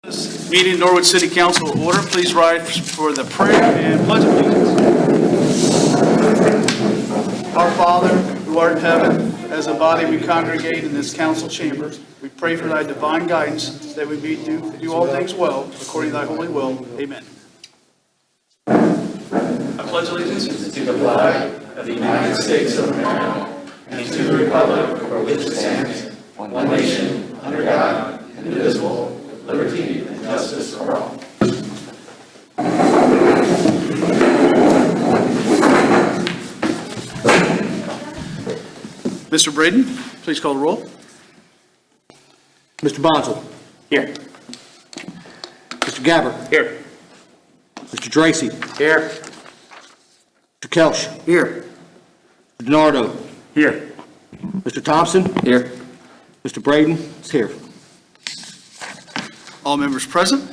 This meeting, Norwood City Council will order. Please rise for the prayer and pledge of allegiance. Our Father, who art in heaven, as a body we congregate in this council chambers. We pray for thy divine guidance, that we may do all things well, according to thy holy will. Amen. I pledge allegiance to the flag of the United States of America and to the republic for which it stands, one nation, under God, indivisible, with liberty and justice for all. Mr. Braden, please call the roll. Mr. Bonzel. Here. Mr. Gabbard. Here. Mr. Tracy. Here. Mr. Kelch. Here. Mr. DiNardo. Here. Mr. Thompson. Here. Mr. Braden is here. All members present.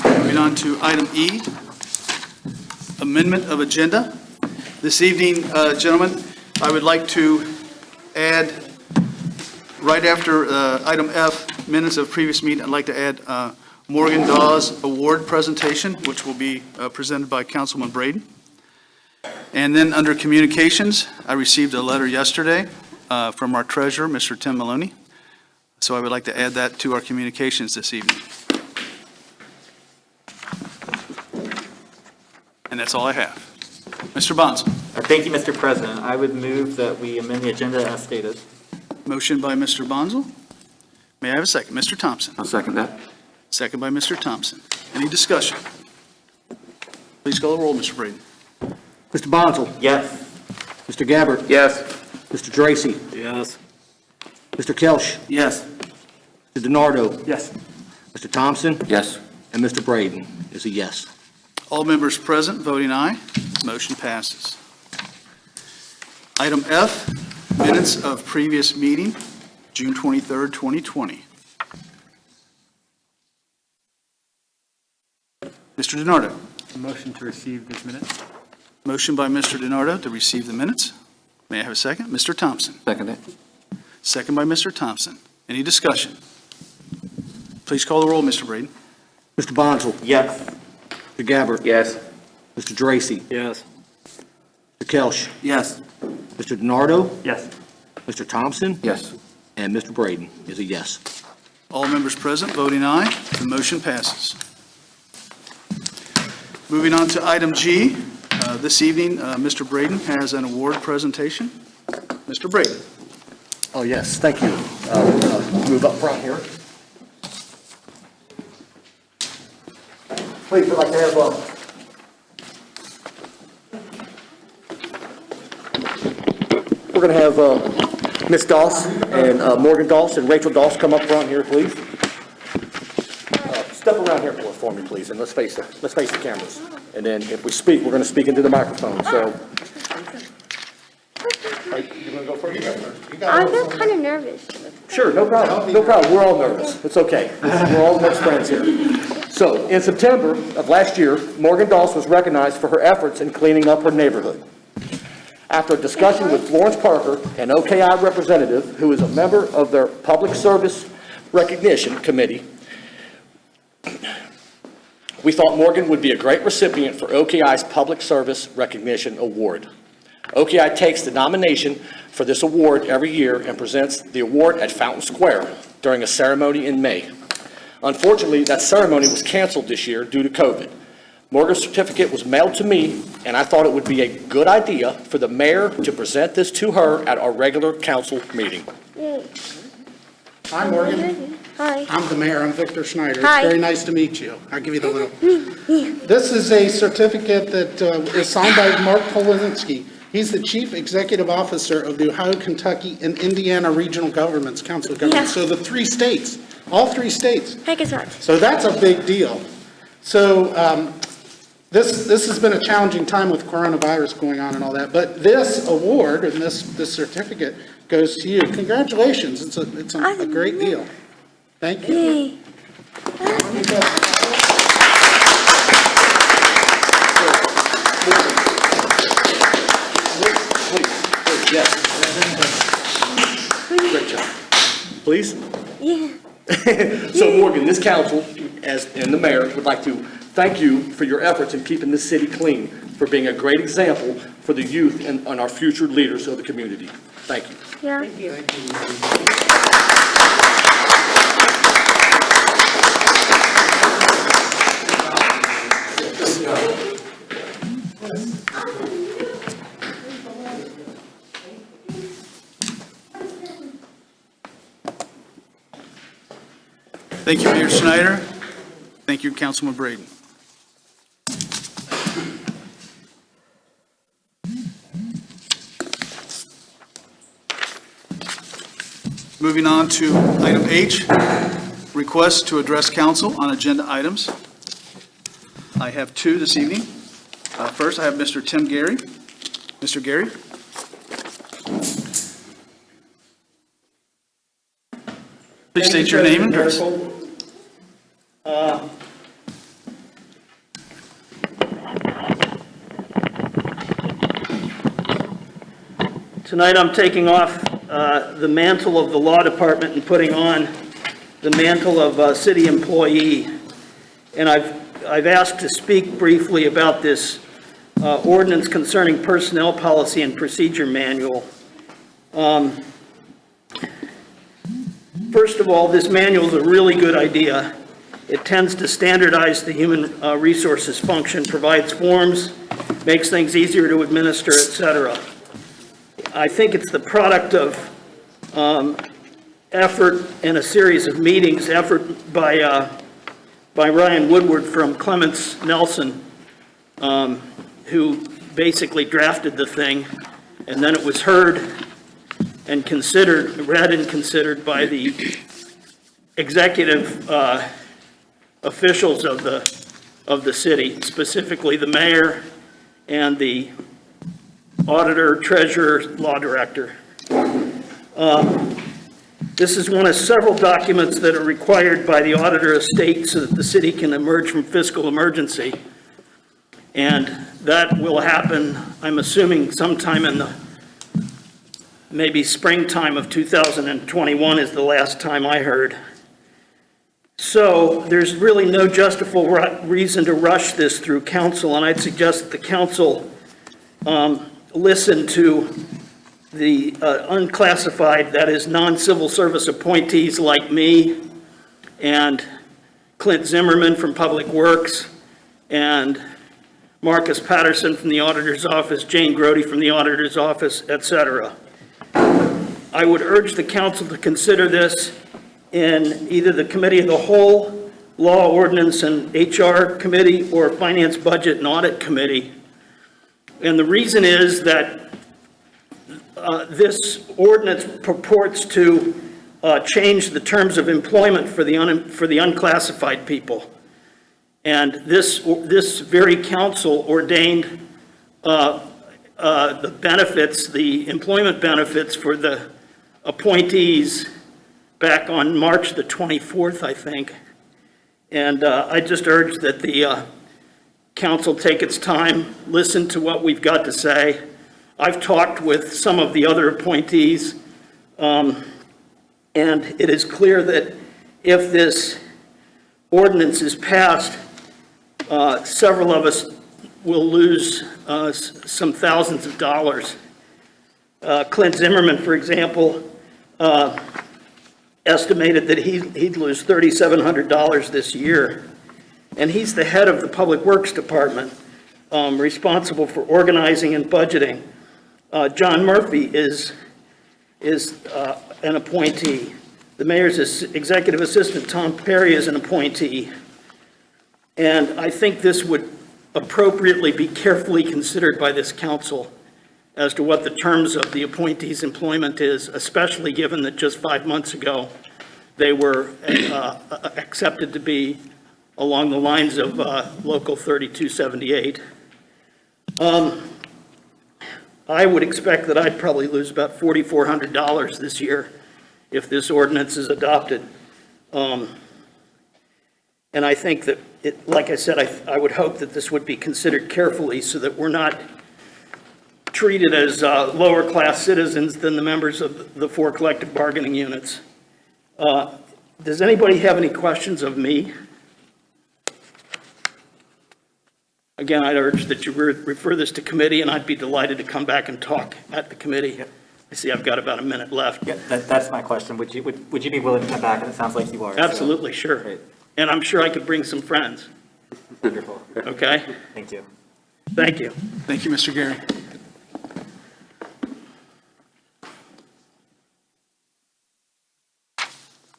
Moving on to item E, amendment of agenda. This evening, gentlemen, I would like to add, right after item F, minutes of previous meeting, I'd like to add Morgan Dawes Award presentation, which will be presented by Councilman Braden. And then under communications, I received a letter yesterday from our treasurer, Mr. Tim Maloney. So I would like to add that to our communications this evening. And that's all I have. Mr. Bonds. Thank you, Mr. President. I would move that we amend the agenda as stated. Motion by Mr. Bonzel. May I have a second? Mr. Thompson. I'll second that. Second by Mr. Thompson. Any discussion? Please call the roll, Mr. Braden. Mr. Bonzel. Yes. Mr. Gabbard. Yes. Mr. Tracy. Yes. Mr. Kelch. Yes. Mr. DiNardo. Yes. Mr. Thompson. Yes. And Mr. Braden is a yes. All members present voting aye. Motion passes. Item F, minutes of previous meeting, June 23rd, 2020. Mr. DiNardo. Motion to receive these minutes. Motion by Mr. DiNardo to receive the minutes. May I have a second? Mr. Thompson. Second it. Second by Mr. Thompson. Any discussion? Please call the roll, Mr. Braden. Mr. Bonzel. Yes. Mr. Gabbard. Yes. Mr. Tracy. Yes. Mr. Kelch. Yes. Mr. DiNardo. Yes. Mr. Thompson. Yes. And Mr. Braden is a yes. All members present voting aye. The motion passes. Moving on to item G. This evening, Mr. Braden has an award presentation. Mr. Braden. Oh, yes, thank you. We're going to move up front here. Please, I'd like to have we're going to have Ms. Doss and Morgan Doss and Rachel Doss come up front here, please. Step around here for me, please, and let's face the cameras. And then if we speak, we're going to speak into the microphone. So, you going to go first? I'm kind of nervous. Sure, no problem. No problem. We're all nervous. It's okay. We're all best friends here. So, in September of last year, Morgan Doss was recognized for her efforts in cleaning up her neighborhood. After a discussion with Florence Parker, an OKI representative who is a member of their Public Service Recognition Committee, we thought Morgan would be a great recipient for OKI's Public Service Recognition Award. OKI takes the nomination for this award every year and presents the award at Fountain Square during a ceremony in May. Unfortunately, that ceremony was canceled this year due to COVID. Morgan's certificate was mailed to me, and I thought it would be a good idea for the mayor to present this to her at our regular council meeting. Hi, Morgan. Hi. I'm the mayor. I'm Victor Schneider. Hi. It's very nice to meet you. I'll give you the little. This is a certificate that is signed by Mark Polinsky. He's the Chief Executive Officer of the Ohio, Kentucky, and Indiana Regional Governments, Council of Governments. Yeah. So the three states, all three states. Heck, it's hot. So that's a big deal. So this has been a challenging time with coronavirus going on and all that. But this award and this certificate goes to you. Congratulations. It's a great deal. Thank you. Yay. Yes. Great job. Please. Yeah. So Morgan, this council, and the mayor, would like to thank you for your efforts in keeping this city clean, for being a great example for the youth and our future leaders of the community. Thank you. Yeah. Thank you, Mayor Snyder. Thank you, Councilman Braden. Moving on to item H, request to address council on agenda items. I have two this evening. First, I have Mr. Tim Gary. Mr. Gary? Please state your name and address. Tonight, I'm taking off the mantle of the law department and putting on the mantle of a city employee. And I've asked to speak briefly about this ordinance concerning personnel policy and procedure manual. First of all, this manual is a really good idea. It tends to standardize the human resources function, provides forms, makes things easier to administer, et cetera. I think it's the product of effort in a series of meetings, effort by Ryan Woodward from Clements Nelson, who basically drafted the thing, and then it was heard and considered, read and considered by the executive officials of the city, specifically the mayor and the auditor, treasurer, law director. This is one of several documents that are required by the auditor of state so that the city can emerge from fiscal emergency. And that will happen, I'm assuming, sometime in the maybe springtime of 2021 is the last time I heard. So there's really no justifiable reason to rush this through council, and I'd suggest that the council listen to the unclassified, that is non-civil service appointees like me and Clint Zimmerman from Public Works and Marcus Patterson from the auditor's office, Jane Grody from the auditor's office, et cetera. I would urge the council to consider this in either the committee of the whole, law, ordinance, and HR committee, or finance, budget, and audit committee. And the reason is that this ordinance purports to change the terms of employment for the unclassified people. And this very council ordained the benefits, the employment benefits for the appointees back on March the 24th, I think. And I just urge that the council take its time, listen to what we've got to say. I've talked with some of the other appointees, and it is clear that if this ordinance is passed, several of us will lose some thousands of dollars. Clint Zimmerman, for example, estimated that he'd lose $3,700 this year. And he's the head of the Public Works Department, responsible for organizing and budgeting. John Murphy is an appointee. The mayor's executive assistant, Tom Perry, is an appointee. And I think this would appropriately be carefully considered by this council as to what the terms of the appointee's employment is, especially given that just 5 months ago, they were accepted to be along the lines of Local 3278. I would expect that I'd probably lose about $4,400 this year if this ordinance is adopted. And I think that, like I said, I would hope that this would be considered carefully so that we're not treated as lower class citizens than the members of the 4 collective bargaining units. Does anybody have any questions of me? Again, I'd urge that you refer this to committee, and I'd be delighted to come back and talk at the committee. I see I've got about a minute left. Yeah, that's my question. Would you be willing to come back? And it sounds like you are. so- Absolutely, sure. Great. And I'm sure I could bring some friends, Wonderful. okay? Thank you. Thank you. Thank you, Mr. Gary.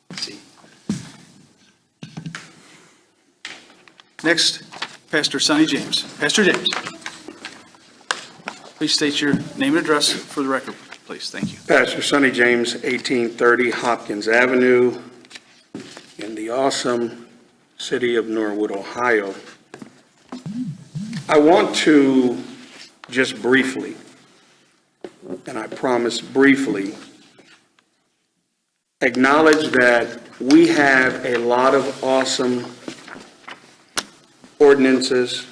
Let's see. Next, Pastor Sonny James. Pastor James. Please state your name and address for the record, please. Thank you. Pastor Sonny James, 1830 Hopkins Avenue, in the awesome city of Norwood, Ohio. I want to just briefly, and I promise briefly, acknowledge that we have a lot of awesome ordinances.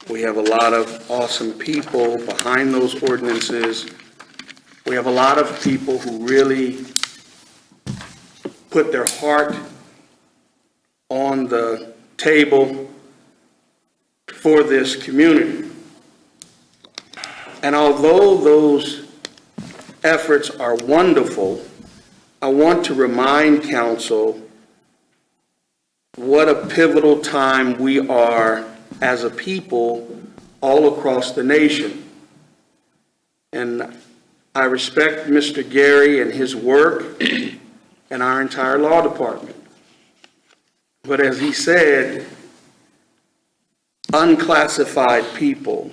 We have a lot of awesome people behind those ordinances. We have a lot of people who really put their heart on the table for this community. And although those efforts are wonderful, I want to remind council what a pivotal time we are as a people all across the nation. And I respect Mr. Gary and his work and our entire law department. But as he said, unclassified people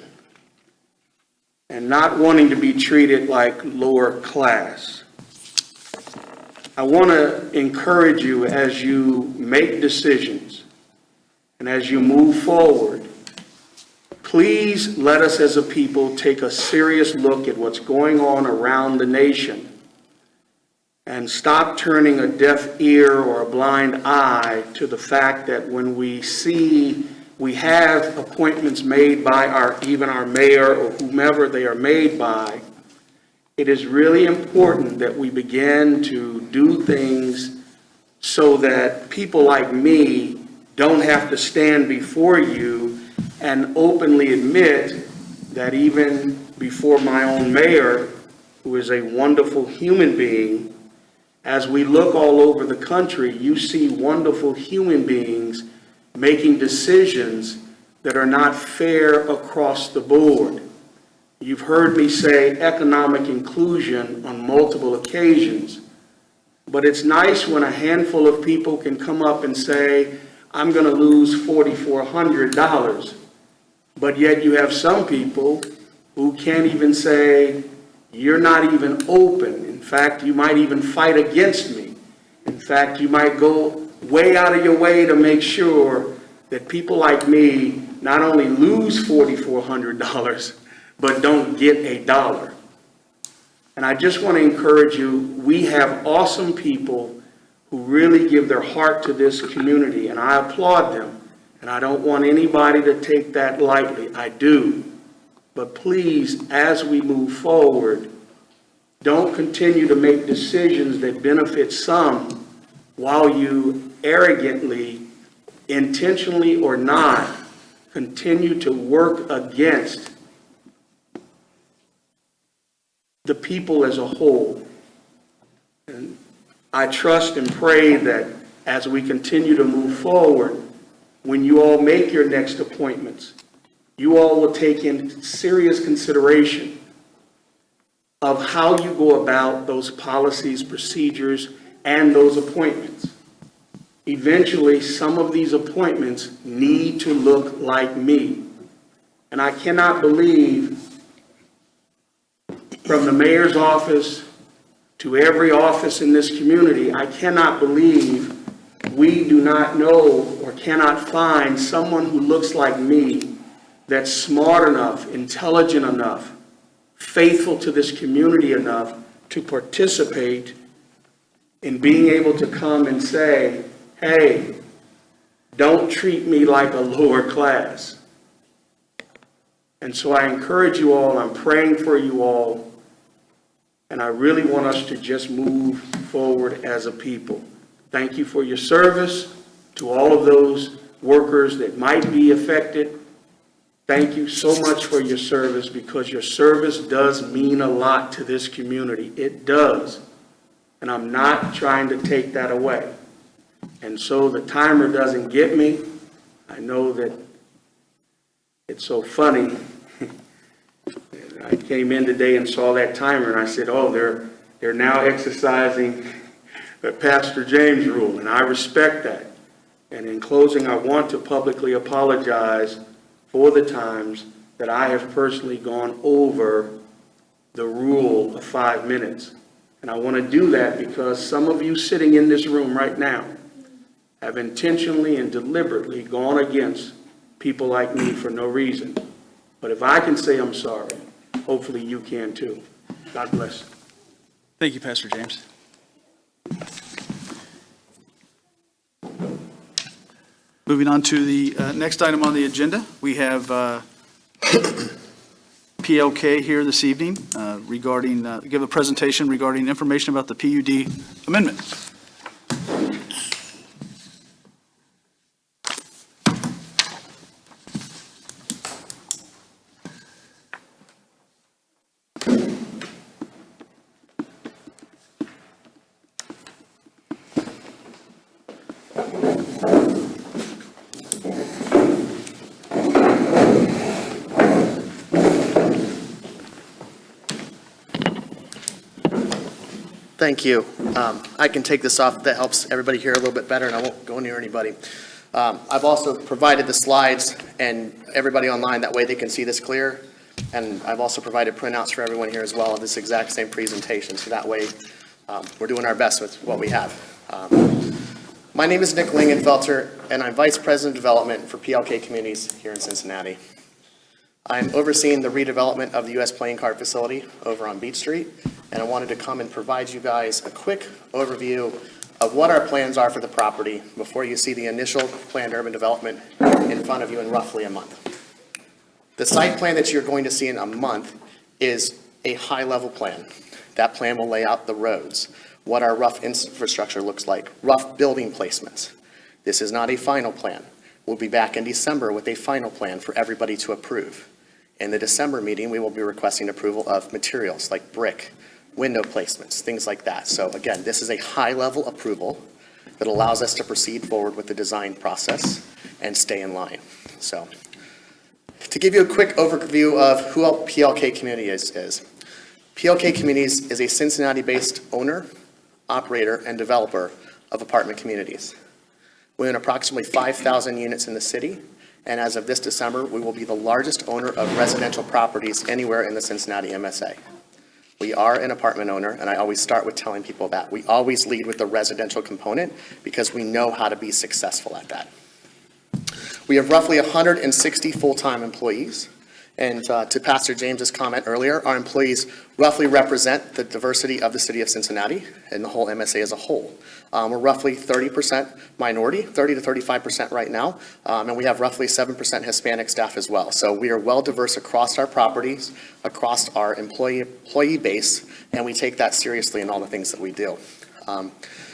and not wanting to be treated like lower class. I want to encourage you as you make decisions and as you move forward, please let us as a people take a serious look at what's going on around the nation and stop turning a deaf ear or a blind eye to the fact that when we see we have appointments made by even our mayor or whomever they are made by, it is really important that we begin to do things so that people like me don't have to stand before you and openly admit that even before my own mayor, who is a wonderful human being, as we look all over the country, you see wonderful human beings making decisions that are not fair across the board. You've heard me say economic inclusion on multiple occasions, but it's nice when a handful of people can come up and say, I'm going to lose $4,400, but yet you have some people who can't even say, you're not even open. In fact, you might even fight against me. In fact, you might go way out of your way to make sure that people like me not only lose $4,400, but don't get a dollar. And I just want to encourage you, we have awesome people who really give their heart to this community, and I applaud them. And I don't want anybody to take that lightly. I do. But please, as we move forward, don't continue to make decisions that benefit some while you arrogantly, intentionally or not, continue to work against the people as a whole. And I trust and pray that as we continue to move forward, when you all make your next appointments, you all will take in serious consideration of how you go about those policies, procedures, and those appointments. Eventually, some of these appointments need to look like me. And I cannot believe, from the mayor's office to every office in this community, I cannot believe we do not know or cannot find someone who looks like me that's smart enough, intelligent enough, faithful to this community enough to participate in being able to come and say, hey, don't treat me like a lower class. And so I encourage you all, I'm praying for you all, and I really want us to just move forward as a people. Thank you for your service. To all of those workers that might be affected, thank you so much for your service, because your service does mean a lot to this community. It does. And I'm not trying to take that away. And so the timer doesn't get me. I know that it's so funny. I came in today and saw that timer and I said, oh, they're now exercising the Pastor James rule, and I respect that. And in closing, I want to publicly apologize for the times that I have personally gone over the rule of 5 minutes. And I want to do that because some of you sitting in this room right now have intentionally and deliberately gone against people like me for no reason. But if I can say I'm sorry, hopefully you can too. God bless. Thank you, Pastor James. Moving on to the next item on the agenda, we have PLK here this evening regarding, give a presentation regarding information about the PUD amendment. Thank you. I can take this off. That helps everybody hear a little bit better, and I won't go near anybody. I've also provided the slides and everybody online, that way they can see this clear. And I've also provided printouts for everyone here as well of this exact same presentation, so that way we're doing our best with what we have. My name is Nick Lingenfelter, and I'm Vice President of Development for PLK Communities here in Cincinnati. I'm overseeing the redevelopment of the U.S. Playing Card Facility over on Beach Street, and I wanted to come and provide you guys a quick overview of what our plans are for the property before you see the initial planned urban development in front of you in roughly a month. The site plan that you're going to see in a month is a high-level plan. That plan will lay out the roads, what our rough infrastructure looks like, rough building placements. This is not a final plan. We'll be back in December with a final plan for everybody to approve. In the December meeting, we will be requesting approval of materials like brick, window placements, things like that. So again, this is a high-level approval that allows us to proceed forward with the design process and stay in line. So to give you a quick overview of who PLK Communities is. PLK Communities is a Cincinnati-based owner, operator, and developer of apartment communities. We own approximately 5,000 units in the city, and as of this December, we will be the largest owner of residential properties anywhere in the Cincinnati MSA. We are an apartment owner, and I always start with telling people that. We always lead with the residential component because we know how to be successful at that. We have roughly 160 full-time employees, and to Pastor James's comment earlier, our employees roughly represent the diversity of the city of Cincinnati and the whole MSA as a whole. We're roughly 30% minority, 30 to 35% right now, and we have roughly 7% Hispanic staff as well. So we are well diverse across our properties, across our employee base, and we take that seriously in all the things that we do.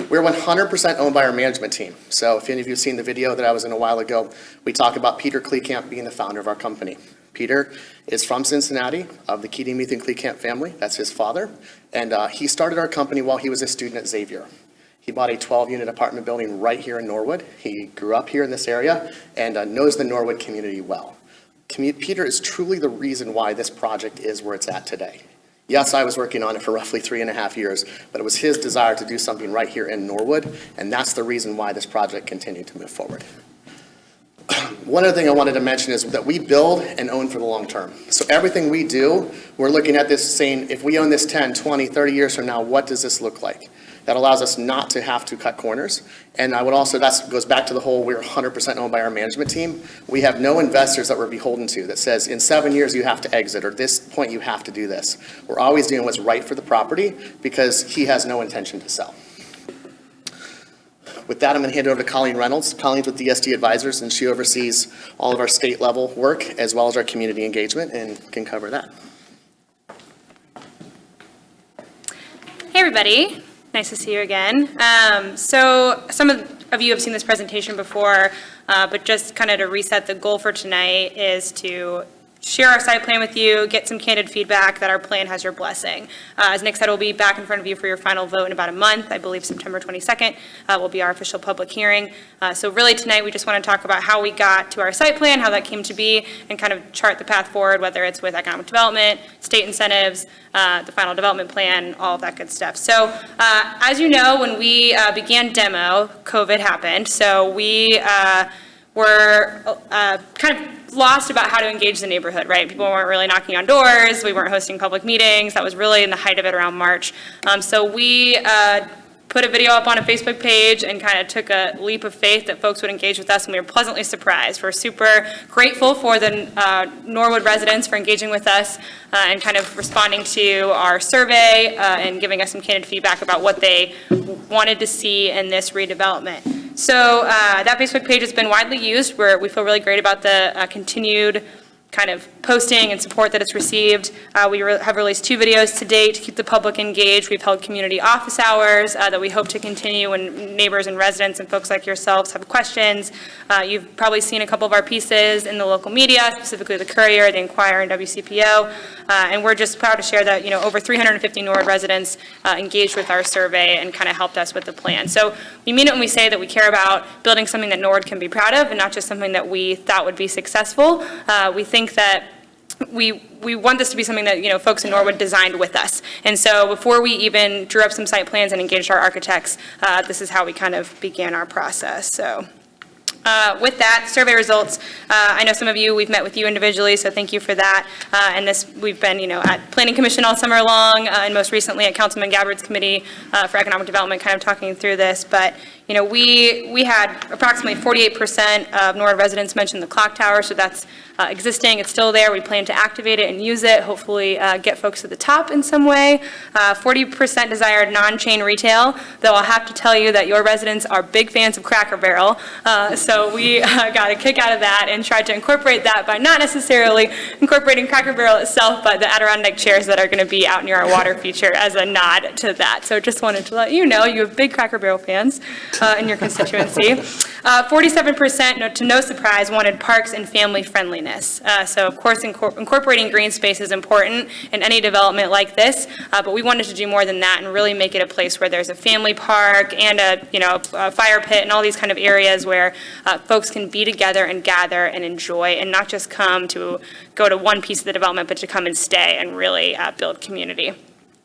We're 100% owned by our management team. So if any of you have seen the video that I was in a while ago, we talk about Peter Kleekamp being the founder of our company. Peter is from Cincinnati, of the Keating, Meath, and Kleekamp family. That's his father. And he started our company while he was a student at Xavier. He bought a 12-unit apartment building right here in Norwood. He grew up here in this area and knows the Norwood community well. Peter is truly the reason why this project is where it's at today. Yes, I was working on it for roughly 3.5 years, but it was his desire to do something right here in Norwood, and that's the reason why this project continued to move forward. One other thing I wanted to mention is that we build and own for the long term. So everything we do, we're looking at this saying, if we own this 10, 20, 30 years from now, what does this look like? That allows us not to have to cut corners. And I would also, that goes back to the whole, we're 100% owned by our management team. We have no investors that we're beholden to that says, in 7 years you have to exit, or at this point you have to do this. We're always doing what's right for the property because he has no intention to sell. With that, I'm going to hand it over to Colleen Reynolds. Colleen's with DSD Advisors, and she oversees all of our state-level work as well as our community engagement and can cover that. Hey, everybody. Nice to see you again. So some of you have seen this presentation before, but just kind of to reset, the goal for tonight is to share our site plan with you, get some candid feedback that our plan has your blessing. As Nick said, we'll be back in front of you for your final vote in about a month. I believe September 22nd will be our official public hearing. So really tonight, we just want to talk about how we got to our site plan, how that came to be, and kind of chart the path forward, whether it's with economic development, state incentives, the final development plan, all of that good stuff. So as you know, when we began demo, COVID happened. So we were kind of lost about how to engage the neighborhood, right? People weren't really knocking on doors. We weren't hosting public meetings. That was really in the height of it around March. So we put a video up on a Facebook page and kind of took a leap of faith that folks would engage with us, and we were pleasantly surprised. We're super grateful for the Norwood residents for engaging with us and kind of responding to our survey and giving us some candid feedback about what they wanted to see in this redevelopment. So that Facebook page has been widely used. We feel really great about the continued kind of posting and support that it's received. We have released 2 videos to date to keep the public engaged. We've held community office hours that we hope to continue when neighbors and residents and folks like yourselves have questions. You've probably seen a couple of our pieces in the local media, specifically the Courier, the Inquirer, and WCPO. And we're just proud to share that, over 350 Norwood residents engaged with our survey and kind of helped us with the plan. So we mean it when we say that we care about building something that Norwood can be proud of and not just something that we thought would be successful. We think that we want this to be something that, folks in Norwood designed with us. And so before we even drew up some site plans and engaged our architects, this is how we kind of began our process. So with that, survey results, I know some of you, we've met with you individually, so thank you for that. And we've been, at Planning Commission all summer long, and most recently at Councilman Gabbard's Committee for Economic Development, kind of talking through this. But, we had approximately 48% of Norwood residents mention the clock tower, so that's existing. It's still there. We plan to activate it and use it, hopefully get folks to the top in some way. 40% desired non-chain retail, though I'll have to tell you that your residents are big fans of Cracker Barrel. So we got a kick out of that and tried to incorporate that by not necessarily incorporating Cracker Barrel itself, but the Adirondack chairs that are going to be out near our water feature as a nod to that. So just wanted to let you know you have big Cracker Barrel fans in your constituency. 47%, to no surprise, wanted parks and family friendliness. So of course incorporating green space is important in any development like this, but we wanted to do more than that and really make it a place where there's a family park and a fire pit and all these kind of areas where folks can be together and gather and enjoy and not just go to one piece of the development, but to come and stay and really build community.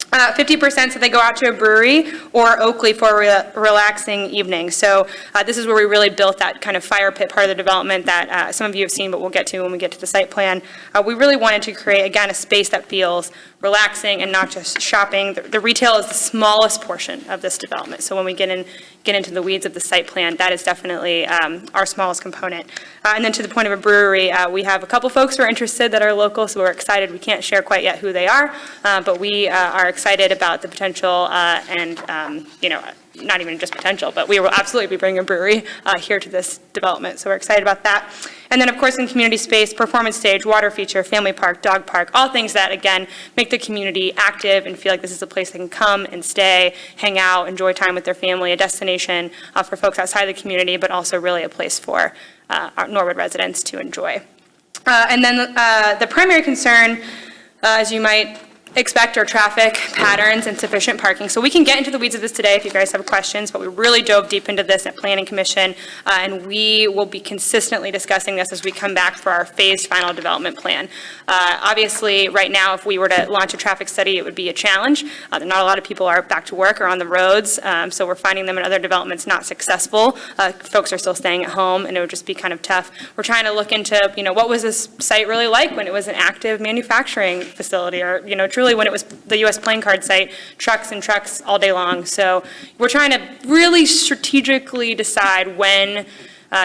50% said they go out to a brewery or Oakley for a relaxing evening. So this is where we really built that kind of fire pit part of the development that some of you have seen, but we'll get to when we get to the site plan. We really wanted to create, again, a space that feels relaxing and not just shopping. The retail is the smallest portion of this development. So when we get into the weeds of the site plan, that is definitely our smallest component. And then to the point of a brewery, we have a couple folks who are interested that are local, so we're excited. We can't share quite yet who they are, but we are excited about the potential and, not even just potential, but we will absolutely be bringing a brewery here to this development, so we're excited about that. And then, of course, in community space, performance stage, water feature, family park, dog park, all things that, again, make the community active and feel like this is a place they can come and stay, hang out, enjoy time with their family, a destination for folks outside the community, but also really a place for our Norwood residents to enjoy. And then the primary concern, as you might expect, are traffic patterns and sufficient parking. So we can get into the weeds of this today if you guys have questions, but we really dove deep into this at Planning Commission, and we will be consistently discussing this as we come back for our phased final development plan. Obviously, right now, if we were to launch a traffic study, it would be a challenge. Not a lot of people are back to work or on the roads, so we're finding them in other developments not successful. Folks are still staying at home, and it would just be kind of tough. We're trying to look into, what was this site really like when it was an active manufacturing facility, or, truly when it was the U.S. playing card site, trucks and trucks all day long. So we're trying to really strategically decide when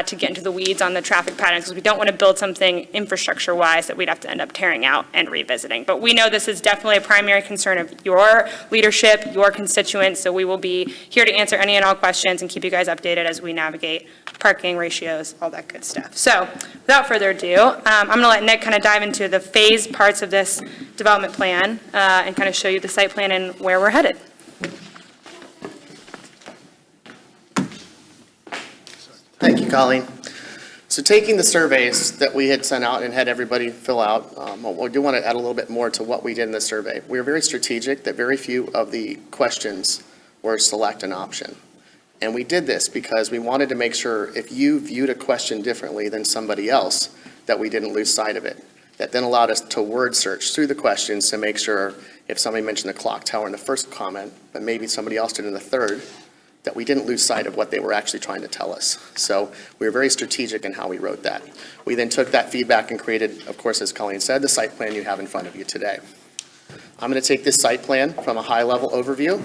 to get into the weeds on the traffic patterns, because we don't want to build something infrastructure-wise that we'd have to end up tearing out and revisiting. But we know this is definitely a primary concern of your leadership, your constituents, so we will be here to answer any and all questions and keep you guys updated as we navigate parking ratios, all that good stuff. So without further ado, I'm going to let Nick kind of dive into the phase parts of this development plan and kind of show you the site plan and where we're headed. Thank you, Colleen. So taking the surveys that we had sent out and had everybody fill out, we do want to add a little bit more to what we did in the survey. We were very strategic that very few of the questions were select an option. And we did this because we wanted to make sure if you viewed a question differently than somebody else, that we didn't lose sight of it. That then allowed us to word search through the questions to make sure if somebody mentioned the clock tower in the first comment, but maybe somebody else did in the third, that we didn't lose sight of what they were actually trying to tell us. So we were very strategic in how we wrote that. We then took that feedback and created, of course, as Colleen said, the site plan you have in front of you today. I'm going to take this site plan from a high-level overview,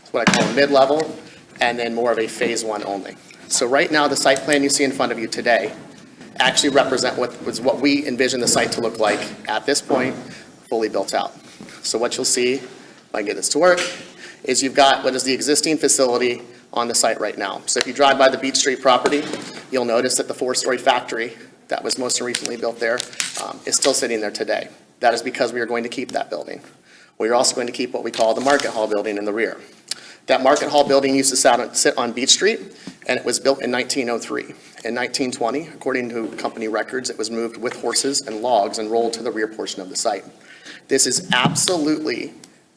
it's what I call mid-level, and then more of a phase one only. So right now, the site plan you see in front of you today actually represent what we envision the site to look like at this point, fully built out. So what you'll see, if I can get this to work, is you've got what is the existing facility on the site right now. So if you drive by the Beach Street property, you'll notice that the 4-story factory that was most recently built there is still sitting there today. That is because we are going to keep that building. We are also going to keep what we call the Market Hall building in the rear. That Market Hall building used to sit on Beach Street, and it was built in 1903. In 1920, according to company records, it was moved with horses and logs and rolled to the rear portion of the site. This is absolutely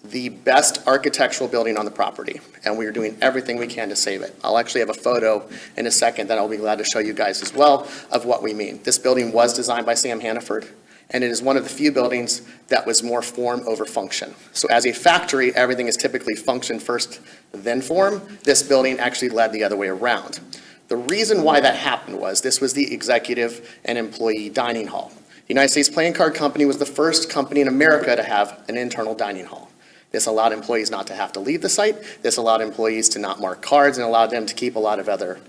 the best architectural building on the property, and we are doing everything we can to save it. I'll actually have a photo in a second that I'll be glad to show you guys as well of what we mean. This building was designed by Sam Hannaford, and it is one of the few buildings that was more form over function. So as a factory, everything is typically function first, then form. This building actually led the other way around. The reason why that happened was this was the executive and employee dining hall. The United States Playing Card Company was the first company in America to have an internal dining hall. This allowed employees not to have to leave the site. This allowed employees to not mark cards and allowed them to keep a lot of other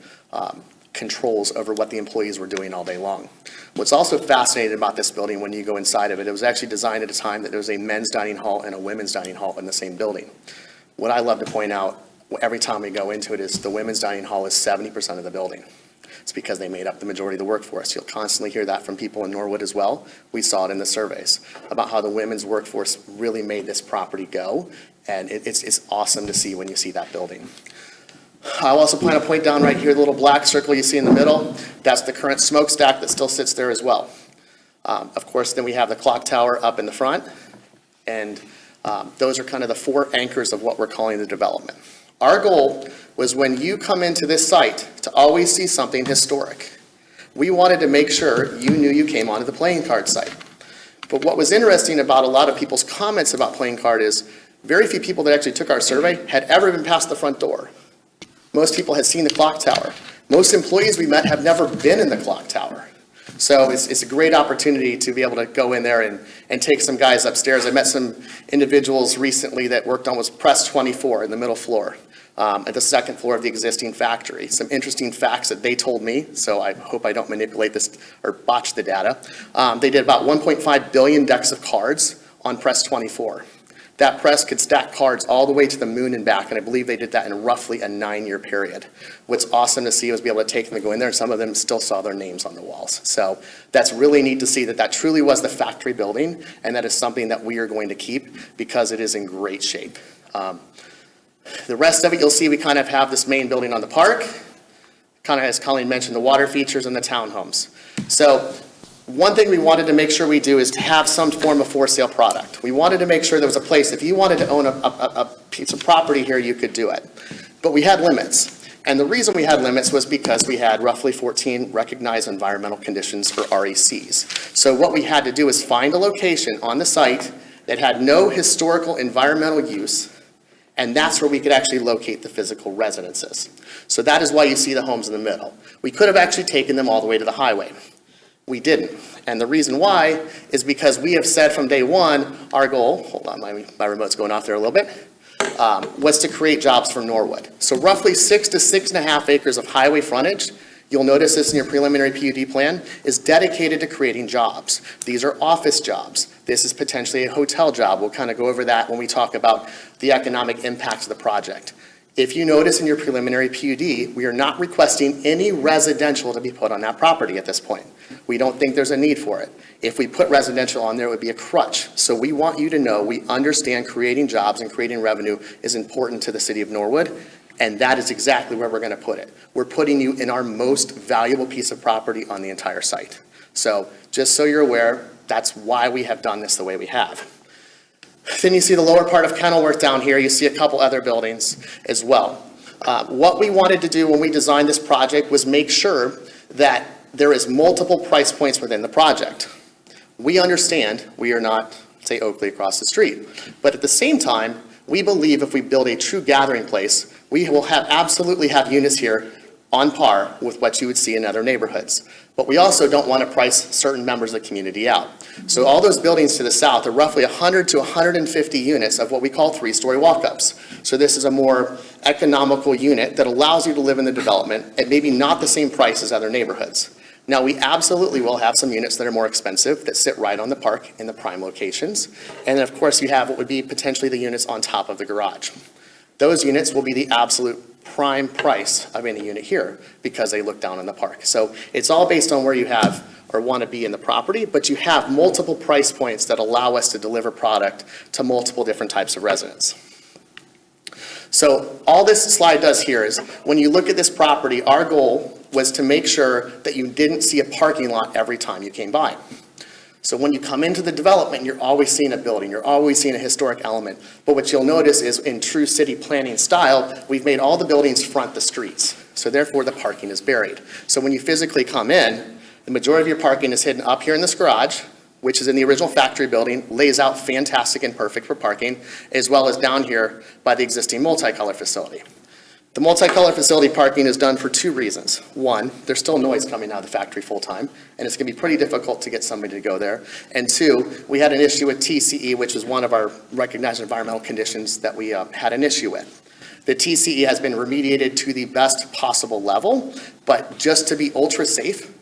controls over what the employees were doing all day long. What's also fascinating about this building when you go inside of it, it was actually designed at a time that there was a men's dining hall and a women's dining hall in the same building. What I love to point out every time we go into it is the women's dining hall is 70% of the building. It's because they made up the majority of the workforce. You'll constantly hear that from people in Norwood as well. We saw it in the surveys about how the women's workforce really made this property go, and it's awesome to see when you see that building. I'll also plan to point down right here, the little black circle you see in the middle. That's the current smokestack that still sits there as well. Of course, then we have the clock tower up in the front, and those are kind of the 4 anchors of what we're calling the development. Our goal was when you come into this site to always see something historic. We wanted to make sure you knew you came onto the playing card site. But what was interesting about a lot of people's comments about playing card is very few people that actually took our survey had ever been past the front door. Most people had seen the clock tower. Most employees we met have never been in the clock tower. So it's a great opportunity to be able to go in there and take some guys upstairs. I met some individuals recently that worked on was Press 24 in the middle floor, at the second floor of the existing factory. Some interesting facts that they told me, so I hope I don't manipulate this or botch the data. They did about 1.5 billion decks of cards on Press 24. That press could stack cards all the way to the moon and back, and I believe they did that in roughly a 9-year period. What's awesome to see was be able to take them and go in there, and some of them still saw their names on the walls. So that's really neat to see that that truly was the factory building, and that is something that we are going to keep because it is in great shape. The rest of it, you'll see we kind of have this main building on the park, kind of as Colleen mentioned, the water features and the townhomes. So one thing we wanted to make sure we do is to have some form of for sale product. We wanted to make sure there was a place, if you wanted to own a piece of property here, you could do it. But we had limits. And the reason we had limits was because we had roughly 14 recognized environmental conditions for RECs. So what we had to do is find a location on the site that had no historical environmental use, and that's where we could actually locate the physical residences. So that is why you see the homes in the middle. We could have actually taken them all the way to the highway. We didn't. And the reason why is because we have said from day one, our goal, hold on, my remote's going off there a little bit, was to create jobs for Norwood. So roughly 6 to 6.5 acres of highway frontage, you'll notice this in your preliminary PUD plan, is dedicated to creating jobs. These are office jobs. This is potentially a hotel job. We'll kind of go over that when we talk about the economic impacts of the project. If you notice in your preliminary PUD, we are not requesting any residential to be put on that property at this point. We don't think there's a need for it. If we put residential on there, it would be a crutch. So we want you to know we understand creating jobs and creating revenue is important to the city of Norwood. And that is exactly where we're going to put it. We're putting you in our most valuable piece of property on the entire site. So just so you're aware, that's why we have done this the way we have. Then you see the lower part of Kenilworth down here. You see a couple other buildings as well. What we wanted to do when we designed this project was make sure that there is multiple price points within the project. We understand we are not, say, Oakley across the street. But at the same time, we believe if we build a true gathering place, we will absolutely have units here on par with what you would see in other neighborhoods. But we also don't want to price certain members of the community out. So all those buildings to the south are roughly 100 to 150 units of what we call three-story walk-ups. So this is a more economical unit that allows you to live in the development at maybe not the same price as other neighborhoods. Now, we absolutely will have some units that are more expensive that sit right on the park in the prime locations. And then, of course, you have what would be potentially the units on top of the garage. Those units will be the absolute prime price of any unit here because they look down on the park. So it's all based on where you have or want to be in the property, but you have multiple price points that allow us to deliver product to multiple different types of residents. So all this slide does here is when you look at this property, our goal was to make sure that you didn't see a parking lot every time you came by. So when you come into the development, you're always seeing a building, you're always seeing a historic element. But what you'll notice is in true city planning style, we've made all the buildings front the streets. So therefore the parking is buried. So when you physically come in, the majority of your parking is hidden up here in this garage, which is in the original factory building, lays out fantastic and perfect for parking, as well as down here by the existing multicolor facility. The multicolor facility parking is done for two reasons. One, there's still noise coming out of the factory full-time, and it's going to be pretty difficult to get somebody to go there. And two, we had an issue with TCE, which was one of our recognized environmental conditions that we had an issue with. The TCE has been remediated to the best possible level, but just to be ultra safe,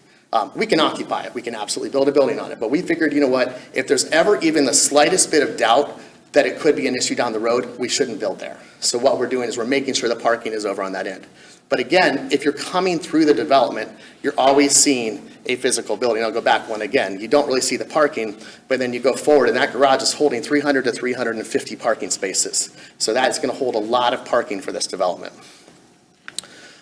we can occupy it. We can absolutely build a building on it. But we figured, you know what, if there's ever even the slightest bit of doubt that it could be an issue down the road, we shouldn't build there. So what we're doing is we're making sure the parking is over on that end. But again, if you're coming through the development, you're always seeing a physical building. I'll go back one again. You don't really see the parking, but then you go forward and that garage is holding 300 to 350 parking spaces. So that's going to hold a lot of parking for this development.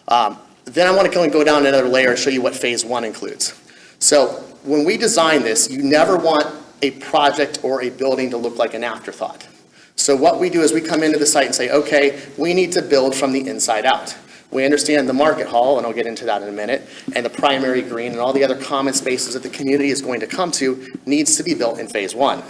Then I want to go down another layer and show you what phase one includes. So when we design this, you never want a project or a building to look like an afterthought. So what we do is we come into the site and say, okay, we need to build from the inside out. We understand the Market Hal, and I'll get into that in a minute, and the primary green and all the other common spaces that the community is going to come to needs to be built in phase one.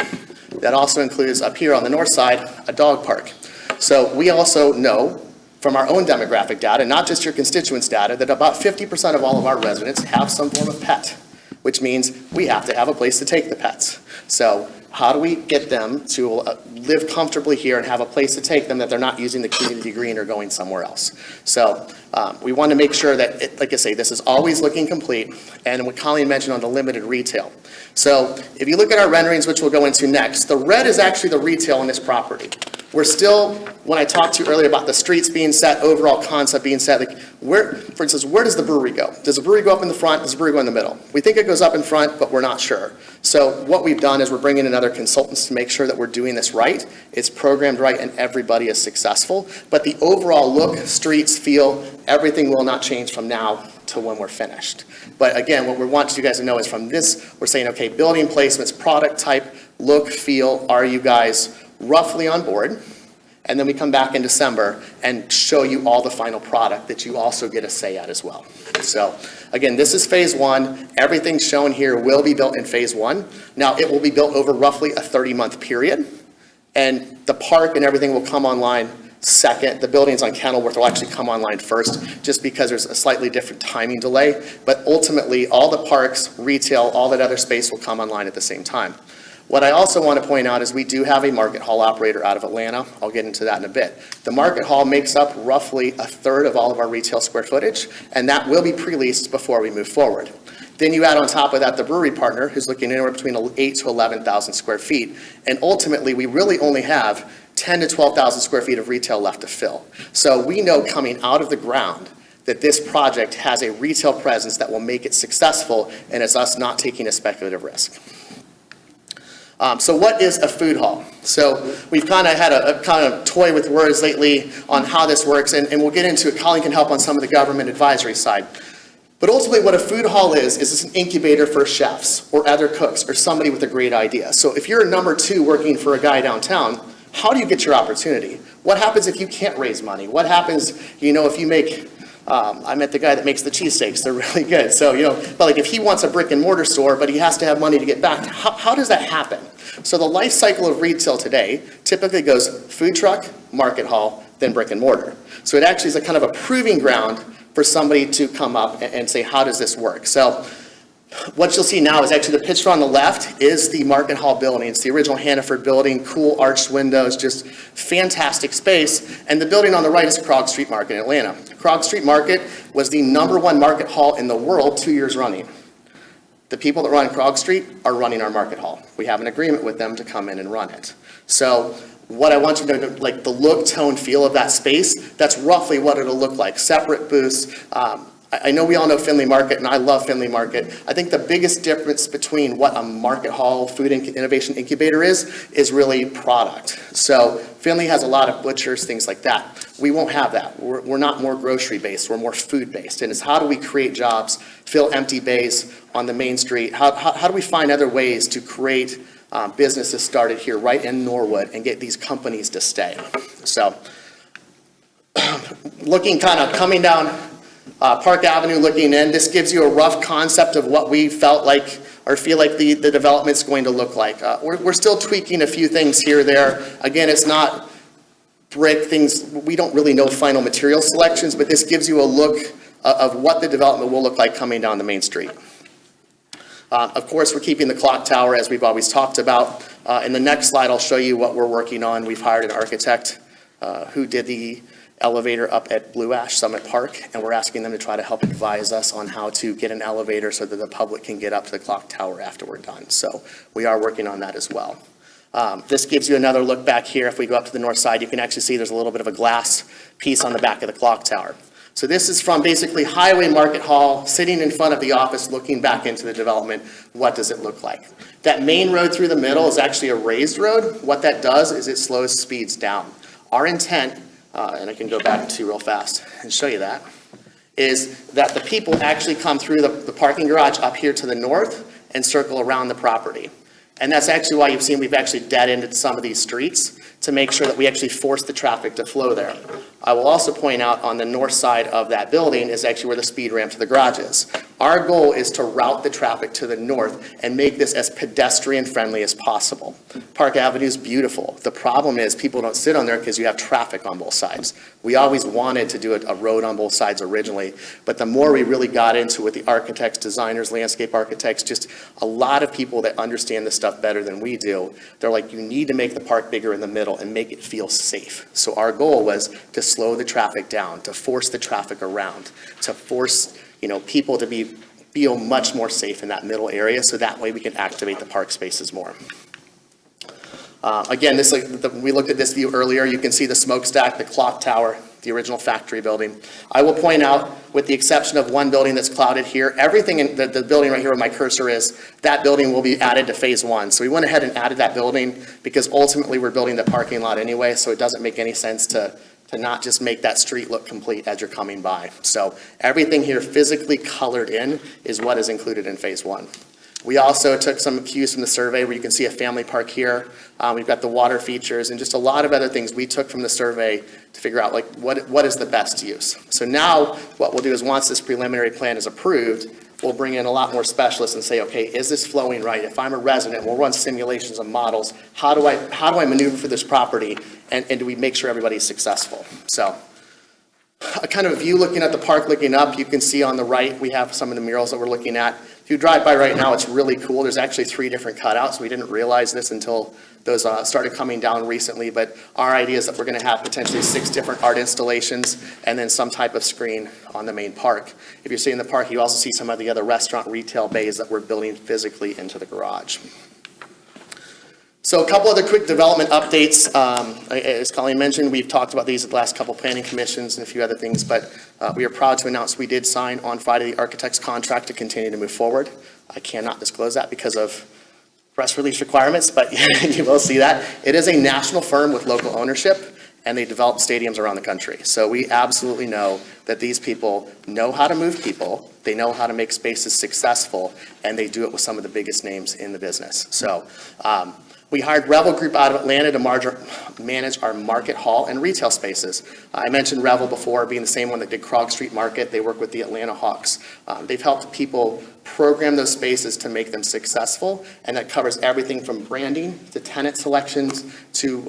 That also includes up here on the north side, a dog park. So we also know from our own demographic data, not just your constituents data, that about 50% of all of our residents have some form of pet, which means we have to have a place to take the pets. So how do we get them to live comfortably here and have a place to take them that they're not using the community green or going somewhere else? So we want to make sure that, like I say, this is always looking complete. And what Colleen mentioned on the limited retail. So if you look at our renderings, which we'll go into next, the red is actually the retail on this property. We're still, when I talked to you earlier about the streets being set, overall concept being set, like where, for instance, where does the brewery go? Does the brewery go up in the front? Does the brewery go in the middle? We think it goes up in front, but we're not sure. So what we've done is we're bringing in other consultants to make sure that we're doing this right. It's programmed right and everybody is successful. But the overall look, streets, feel, everything will not change from now to when we're finished. But again, what we want you guys to know is from this, we're saying, okay, building placements, product type, look, feel, are you guys roughly on board? And then we come back in December and show you all the final product that you also get a say at as well. So again, this is phase one. Everything shown here will be built in phase one. Now it will be built over roughly a 30-month period. And the park and everything will come online second. The buildings on Kenilworth will actually come online first, just because there's a slightly different timing delay. But ultimately, all the parks, retail, all that other space will come online at the same time. What I also want to point out is we do have a Market Hal operator out of Atlanta. I'll get into that in a bit. The Market Hal makes up roughly a third of all of our retail square footage, and that will be pre-leased before we move forward. Then you add on top of that the brewery partner, who's looking anywhere between 8,000 to 11,000 square feet. And ultimately, we really only have 10,000 to 12,000 square feet of retail left to fill. So we know coming out of the ground that this project has a retail presence that will make it successful, and it's us not taking a speculative risk. So what is a food hall? So we've kind of had a kind of toy with words lately on how this works, and we'll get into it. Colleen can help on some of the government advisory side. But ultimately what a food hall is it's an incubator for chefs or other cooks or somebody with a great idea. So if you're a number 2 working for a guy downtown, how do you get your opportunity? What happens if you can't raise money? What happens, if you make, I met the guy that makes the cheesesteaks, they're really good. So, but like if he wants a brick and mortar store, but he has to have money to get back, how does that happen? So the life cycle of retail today typically goes food truck, market hall, then brick and mortar. So it actually is a kind of a proving ground for somebody to come up and say, how does this work? So what you'll see now is actually the picture on the left is the Market Hall building. It's the original Hannaford building, cool arched windows, just fantastic space. And the building on the right is Krog Street Market in Atlanta. Krog Street Market was the #1 market hall in the world 2 years running. The people that run Krog Street are running our market hall. We have an agreement with them to come in and run it. So what I want you to know, like the look, tone, feel of that space, that's roughly what it'll look like. Separate booths. I know we all know Findlay Market, and I love Findlay Market. I think the biggest difference between what a market hall food innovation incubator is really product. So Findlay has a lot of butchers, things like that. We won't have that. We're not more grocery based, we're more food based. And it's how do we create jobs, fill empty bays on the main street? How do we find other ways to create businesses started here right in Norwood and get these companies to stay? So looking kind of coming down Park Avenue looking in, this gives you a rough concept of what we felt like or feel like the development's going to look like. We're still tweaking a few things here or there. Again, it's not brick things. We don't really know final material selections, but this gives you a look of what the development will look like coming down the main street. Of course, we're keeping the clock tower as we've always talked about. In the next slide, I'll show you what we're working on. We've hired an architect who did the elevator up at Blue Ash Summit Park, and we're asking them to try to help advise us on how to get an elevator so that the public can get up to the clock tower after we're done. So we are working on that as well. This gives you another look back here. If we go up to the north side, you can actually see there's a little bit of a glass piece on the back of the clock tower. So this is from basically Highway Market Hall, sitting in front of the office, looking back into the development. What does it look like? That main road through the middle is actually a raised road. What that does is it slows speeds down. Our intent, and I can go back to real fast and show you that, is that the people actually come through the parking garage up here to the north and circle around the property. And that's actually why you've seen we've actually dead-ended some of these streets to make sure that we actually force the traffic to flow there. I will also point out on the north side of that building is actually where the speed ramp to the garage is. Our goal is to route the traffic to the north and make this as pedestrian friendly as possible. Park Avenue is beautiful. The problem is people don't sit on there because you have traffic on both sides. We always wanted to do a road on both sides originally, but the more we really got into it with the architects, designers, landscape architects, just a lot of people that understand this stuff better than we do, they're like, you need to make the park bigger in the middle and make it feel safe. So our goal was to slow the traffic down, to force the traffic around, to force people to feel much more safe in that middle area, so that way we can activate the park spaces more. Again, we looked at this view earlier. You can see the smokestack, the clock tower, the original factory building. I will point out, with the exception of one building that's clouded here, everything in the building right here where my cursor is, that building will be added to phase 1. So we went ahead and added that building because ultimately we're building the parking lot anyway, so it doesn't make any sense to not just make that street look complete as you're coming by. So everything here physically colored in is what is included in phase 1. We also took some cues from the survey where you can see a family park here. We've got the water features and just a lot of other things we took from the survey to figure out what is the best use. So now what we'll do is once this preliminary plan is approved, we'll bring in a lot more specialists and say, okay, is this flowing right? If I'm a resident, we'll run simulations and models. How do I maneuver for this property? And do we make sure everybody's successful? So a kind of view looking at the park, looking up, you can see on the right, we have some of the murals that we're looking at. If you drive by right now, it's really cool. There's actually 3 different cutouts. We didn't realize this until those started coming down recently, but our idea is that we're gonna have potentially 6 different art installations and then some type of screen on the main park. If you're seeing the park, you also see some of the other restaurant retail bays that we're building physically into the garage. So a couple other quick development updates. As Colleen mentioned, we've talked about these at the last couple planning commissions and a few other things, but we are proud to announce we did sign on Friday the architect's contract to continue to move forward. I cannot disclose that because of press release requirements, but you will see that. It is a national firm with local ownership, and they develop stadiums around the country. So we absolutely know that these people know how to move people, they know how to make spaces successful, and they do it with some of the biggest names in the business. So we hired Revel Group out of Atlanta to manage our Market Hall and retail spaces. I mentioned Revel before, being the same one that did Krog Street Market. They work with the Atlanta Hawks. They've helped people program those spaces to make them successful, and that covers everything from branding to tenant selections to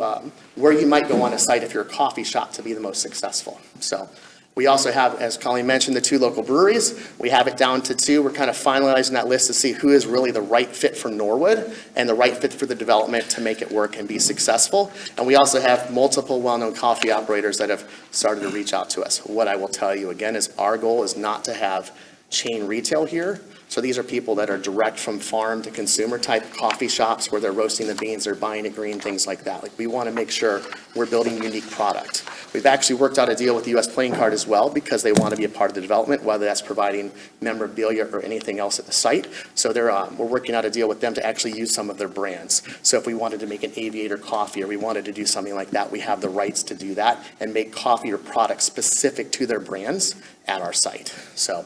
where you might go on a site if you're a coffee shop to be the most successful. So we also have, as Colleen mentioned, the 2 local breweries. We have it down to 2. We're kind of finalizing that list to see who is really the right fit for Norwood and the right fit for the development to make it work and be successful. And we also have multiple well-known coffee operators that have started to reach out to us. What I will tell you again is our goal is not to have chain retail here. So these are people that are direct from farm to consumer type coffee shops where they're roasting the beans, they're buying it green, things like that. Like, we want to make sure we're building unique product. We've actually worked out a deal with the U.S. Playing Card as well because they want to be a part of the development, whether that's providing memorabilia or anything else at the site. So we're working out a deal with them to actually use some of their brands. So if we wanted to make an Aviator coffee or we wanted to do something like that, we have the rights to do that and make coffee or products specific to their brands at our site. So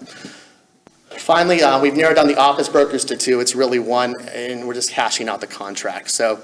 finally, we've narrowed down the office brokers to 2. It's really 1, and we're just hashing out the contract. So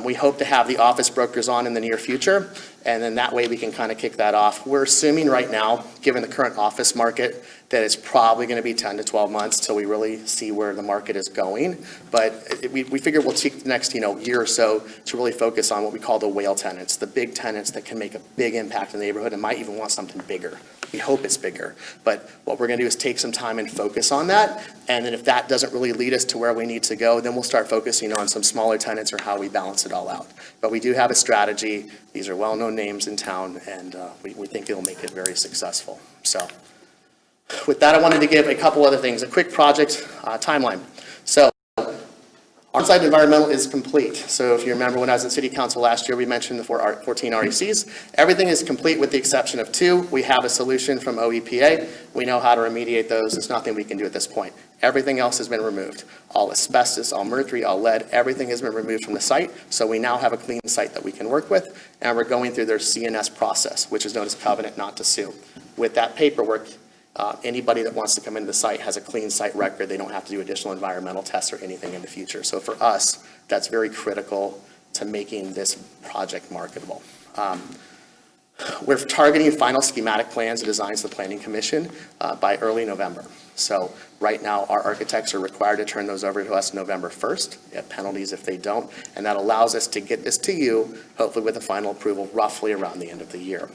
we hope to have the office brokers on in the near future, and then that way we can kind of kick that off. We're assuming right now, given the current office market, that it's probably going to be 10 to 12 months till we really see where the market is going. But we figure we'll take the next year or so to really focus on what we call the whale tenants, the big tenants that can make a big impact in the neighborhood and might even want something bigger. We hope it's bigger. But what we're going to do is take some time and focus on that. And then if that doesn't really lead us to where we need to go, then we'll start focusing on some smaller tenants or how we balance it all out. But we do have a strategy. These are well-known names in town, and we think it'll make it very successful. So with that, I wanted to give a couple other things, a quick project timeline. So our on-site environmental is complete. So if you remember when I was in city council last year, we mentioned the 14 RECs. Everything is complete with the exception of 2. We have a solution from OEPA. We know how to remediate those. There's nothing we can do at this point. Everything else has been removed. All asbestos, all mercury, all lead, everything has been removed from the site. So we now have a clean site that we can work with, and we're going through their CNS process, which is known as covenant not to sue. With that paperwork, anybody that wants to come into the site has a clean site record. They don't have to do additional environmental tests or anything in the future. So for us, that's very critical to making this project marketable. We're targeting final schematic plans and designs to the Planning Commission by early November. So right now, our architects are required to turn those over to us November 1st. We have penalties if they don't, and that allows us to get this to you, hopefully with a final approval roughly around the end of the year.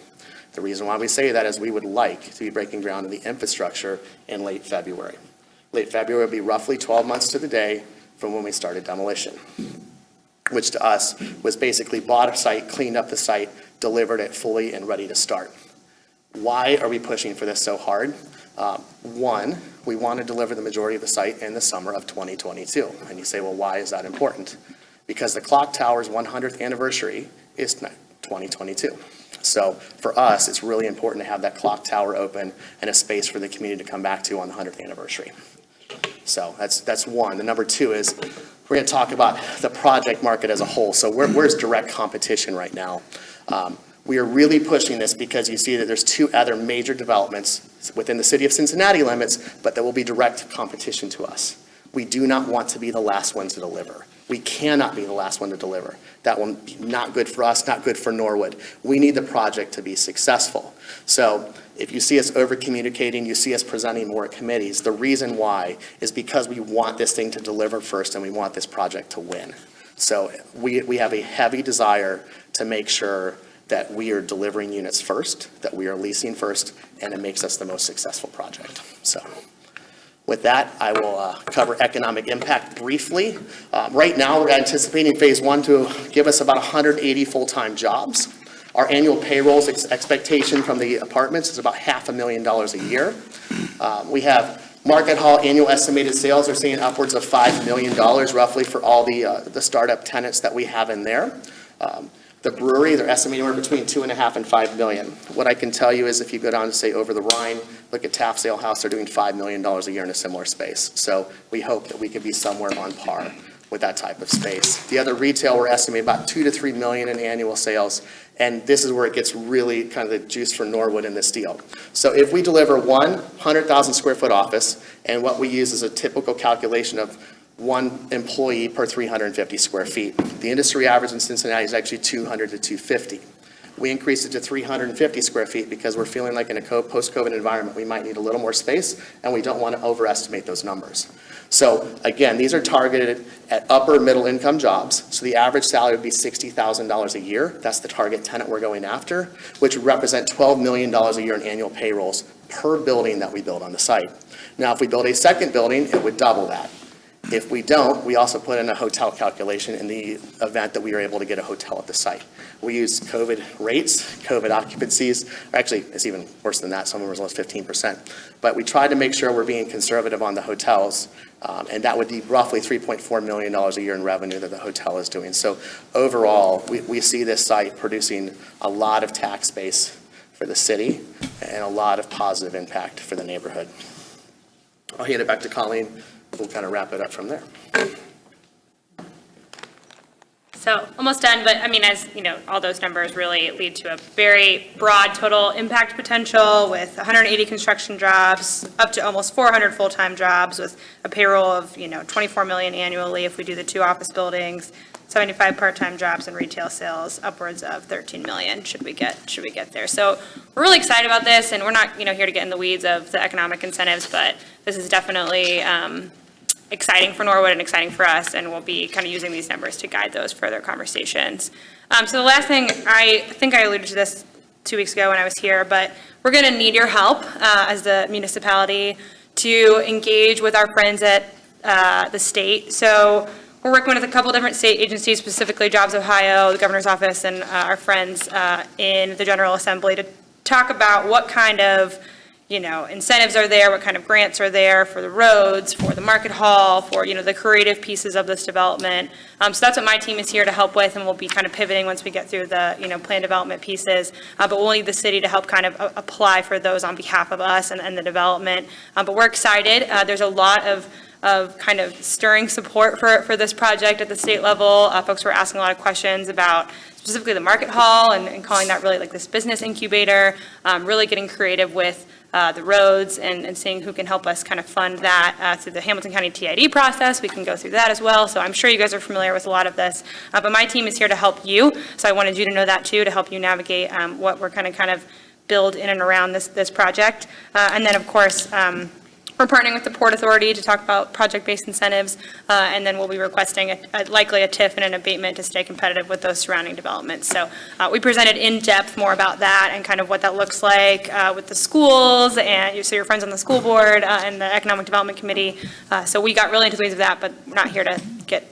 The reason why we say that is we would like to be breaking ground in the infrastructure in late February. Late February would be roughly 12 months to the day from when we started demolition, which to us was basically bought a site, cleaned up the site, delivered it fully and ready to start. Why are we pushing for this so hard? One, we want to deliver the majority of the site in the summer of 2022. And you say, well, why is that important? Because the clock tower's 100th anniversary is 2022. So for us, it's really important to have that clock tower open and a space for the community to come back to on the 100th anniversary. So that's one. The number 2 is we're going to talk about the project market as a whole. So where's direct competition right now? We are really pushing this because you see that there's 2 other major developments within the city of Cincinnati limits, but that will be direct competition to us. We do not want to be the last one to deliver. We cannot be the last one to deliver. That will be not good for us, not good for Norwood. We need the project to be successful. So if you see us over-communicating, you see us presenting more at committees, the reason why is because we want this thing to deliver first and we want this project to win. So we have a heavy desire to make sure that we are delivering units first, that we are leasing first, and it makes us the most successful project. So with that, I will cover economic impact briefly. Right now, we're anticipating phase 1 to give us about 180 full-time jobs. Our annual payroll expectation from the apartments is about $500,000 a year. We have Market Hall annual estimated sales are seeing upwards of $5 million roughly for all the startup tenants that we have in there. The brewery, they're estimating we're between $2.5 and $5 million. What I can tell you is if you go down to say over the Rhine, look at Taft Sale House, they're doing $5 million a year in a similar space. So we hope that we could be somewhere on par with that type of space. The other retail, we're estimating about 2 to 3 million in annual sales, and this is where it gets really kind of the juice for Norwood in this deal. So if we deliver 100,000 square foot office, and what we use is a typical calculation of 1 employee per 350 square feet. The industry average in Cincinnati is actually 200 to 250. We increased it to 350 square feet because we're feeling like in a post-COVID environment, we might need a little more space, and we don't want to overestimate those numbers. So again, these are targeted at upper middle income jobs. So the average salary would be $60,000 a year. That's the target tenant we're going after, which would represent $12 million a year in annual payrolls per building that we build on the site. Now, if we build a second building, it would double that. If we don't, we also put in a hotel calculation in the event that we are able to get a hotel at the site. We use COVID rates, COVID occupancies. Actually, it's even worse than that. Some of them are as low as 15%. But we tried to make sure we're being conservative on the hotels, and that would be roughly $3.4 million a year in revenue that the hotel is doing. So overall, we see this site producing a lot of tax base for the city and a lot of positive impact for the neighborhood. I'll hand it back to Colleen. We'll kind of wrap it up from there. So almost done, but I mean, as you know, all those numbers really lead to a very broad total impact potential with 180 construction jobs, up to almost 400 full-time jobs with a payroll of, 24 million annually if we do the 2 office buildings, 75 part-time jobs and retail sales, upwards of 13 million should we get there. So we're really excited about this, and we're not, here to get in the weeds of the economic incentives, but this is definitely exciting for Norwood and exciting for us, and we'll be kind of using these numbers to guide those further conversations. So the last thing, I think I alluded to this 2 weeks ago when I was here, but we're going to need your help as the municipality to engage with our friends at the state. So we're working with a couple different state agencies, specifically Jobs Ohio, the governor's office, and our friends in the General Assembly to talk about what kind of incentives are there, what kind of grants are there for the roads, for the Market Hal, for, the creative pieces of this development. So that's what my team is here to help with, and we'll be kind of pivoting once we get through the, plan development pieces. But we'll need the city to help kind of apply for those on behalf of us and the development. But we're excited. There's a lot of kind of stirring support for this project at the state level. Folks were asking a lot of questions about specifically the Market Hal and calling that really like this business incubator, really getting creative with the roads and seeing who can help us kind of fund that through the Hamilton County TID process. We can go through that as well. So I'm sure you guys are familiar with a lot of this, but my team is here to help you. So I wanted you to know that too, to help you navigate what we're kind of build in and around this project. And then of course, we're partnering with the Port Authority to talk about project-based incentives, and then we'll be requesting likely a TIF and an abatement to stay competitive with those surrounding developments. So we presented in depth more about that and kind of what that looks like with the schools and so your friends on the school board and the Economic Development Committee. So we got really into the weeds of that, but we're not here to get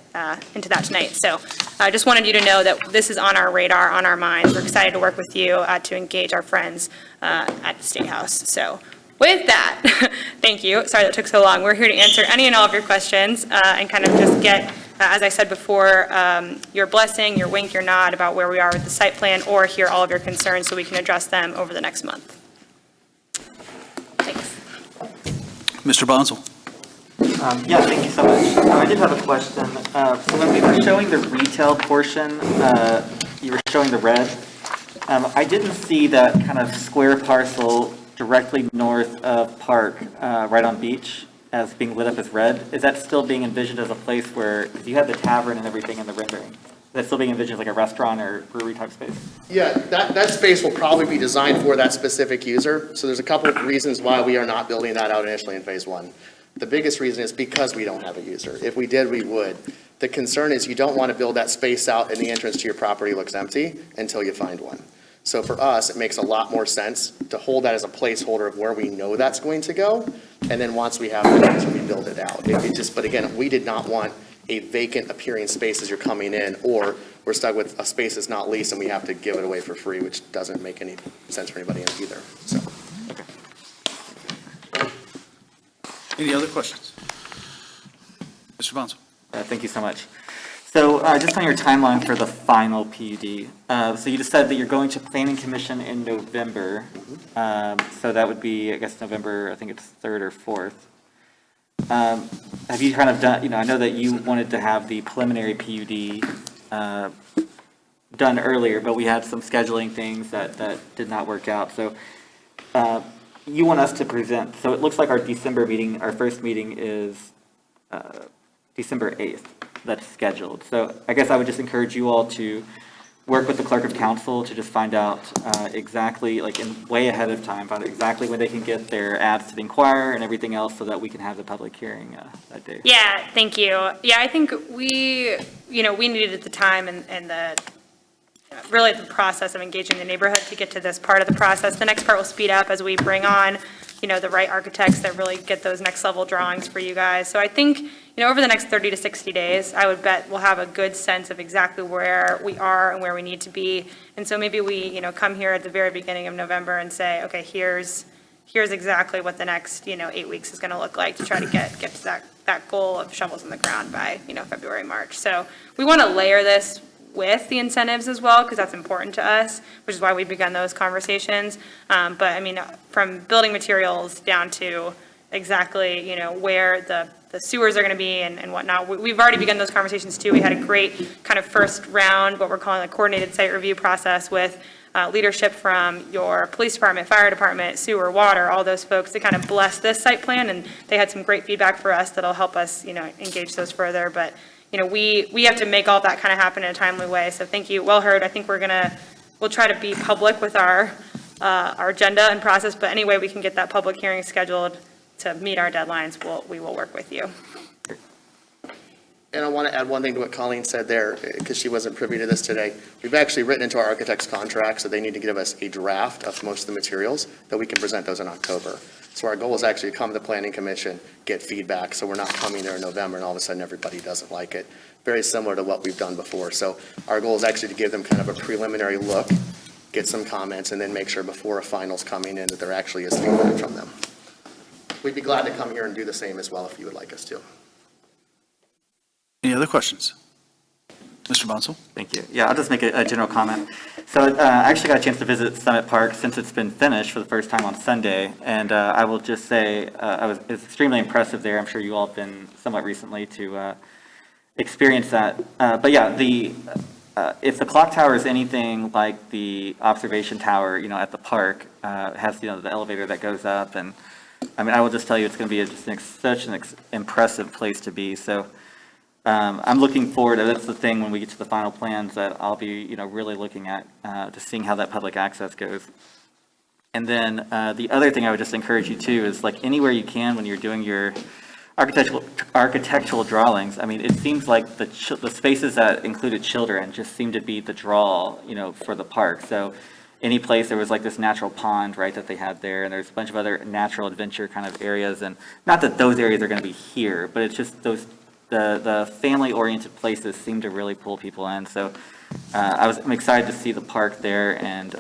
into that tonight. So I just wanted you to know that this is on our radar, on our minds. We're excited to work with you to engage our friends at the State House. So with that, thank you. Sorry that took so long. We're here to answer any and all of your questions and kind of just get, as I said before, your blessing, your wink, your nod about where we are with the site plan, or hear all of your concerns so we can address them over the next month. Thanks. Mr. Bonsall. Yeah, thank you so much. I did have a question. So when we were showing the retail portion, you were showing the red. I didn't see that kind of square parcel directly north of Park, right on Beach, as being lit up as red. Is that still being envisioned as a place where, because you had the tavern and everything in the rendering, is that still being envisioned as like a restaurant or brewery type space? Yeah, that space will probably be designed for that specific user. So there's a couple of reasons why we are not building that out initially in phase 1. The biggest reason is because we don't have a user. If we did, we would. The concern is you don't want to build that space out and the entrance to your property looks empty until you find one. So for us, it makes a lot more sense to hold that as a placeholder of where we know that's going to go. And then once we have it, we build it out. But again, we did not want a vacant appearing space as you're coming in, or we're stuck with a space that's not leased and we have to give it away for free, which doesn't make any sense for anybody else either. So. Okay. Any other questions? Mr. Bonsall. Thank you so much. So just on your timeline for the final PUD, so you just said that you're going to Planning Commission in November. So that would be, I guess, November, I think it's 3rd or 4th. have you kind of done, I know that you wanted to have the preliminary PUD done earlier, but we had some scheduling things that did not work out. So you want us to present, so it looks like our December meeting, our first meeting is December 8th, that's scheduled. So I guess I would just encourage you all to work with the clerk of council to just find out exactly, like way ahead of time, find out exactly when they can get their ads to the Inquirer and everything else so that we can have the public hearing that day. Yeah, thank you. Yeah, I think we needed the time and really the process of engaging the neighborhood to get to this part of the process. The next part will speed up as we bring on, the right architects that really get those next level drawings for you guys. So I think, over the next 30 to 60 days, I would bet we'll have a good sense of exactly where we are and where we need to be. And so maybe we, come here at the very beginning of November and say, okay, here's exactly what the next, 8 weeks is going to look like to try to get to that goal of shovels in the ground by, February, March. So we want to layer this with the incentives as well, because that's important to us, which is why we begun those conversations. But I mean, from building materials down to exactly, where the sewers are going to be and whatnot. We've already begun those conversations too. We had a great kind of first round, what we're calling a coordinated site review process with leadership from your police department, fire department, sewer, water, all those folks to kind of bless this site plan. And they had some great feedback for us that'll help us, engage those further. But, we have to make all that kind of happen in a timely way. So thank you. Well heard. I think we'll try to be public with our agenda and process, but any way we can get that public hearing scheduled to meet our deadlines, we will work with you. And I want to add one thing to what Colleen said there, because she wasn't privy to this today. We've actually written into our architect's contract, so they need to give us a draft of most of the materials that we can present those in October. So our goal is actually to come to the Planning Commission, get feedback, so we're not coming there in November and all of a sudden everybody doesn't like it. Very similar to what we've done before. So our goal is actually to give them kind of a preliminary look, get some comments, and then make sure before a final's coming in that there actually is feedback from them. We'd be glad to come here and do the same as well if you would like us to. Any other questions? Mr. Bonsall? Thank you. Yeah, I'll just make a general comment. So I actually got a chance to visit Summit Park since it's been finished for the first time on Sunday. And I will just say it's extremely impressive there. I'm sure you all have been somewhat recently to experience that. But yeah, if the clock tower is anything like the observation tower, at the park, it has, the elevator that goes up. And I mean, I will just tell you, it's going to be such an impressive place to be. So I'm looking forward to, that's the thing when we get to the final plans that I'll be, really looking at, to seeing how that public access goes. And then the other thing I would just encourage you to is like anywhere you can when you're doing your architectural drawings. I mean, it seems like the spaces that included children just seem to be the draw, for the park. So any place there was like this natural pond, right, that they had there, and there's a bunch of other natural adventure kind of areas. And not that those areas are going to be here, but it's just those, the family-oriented places seem to really pull people in. So I'm excited to see the park there, and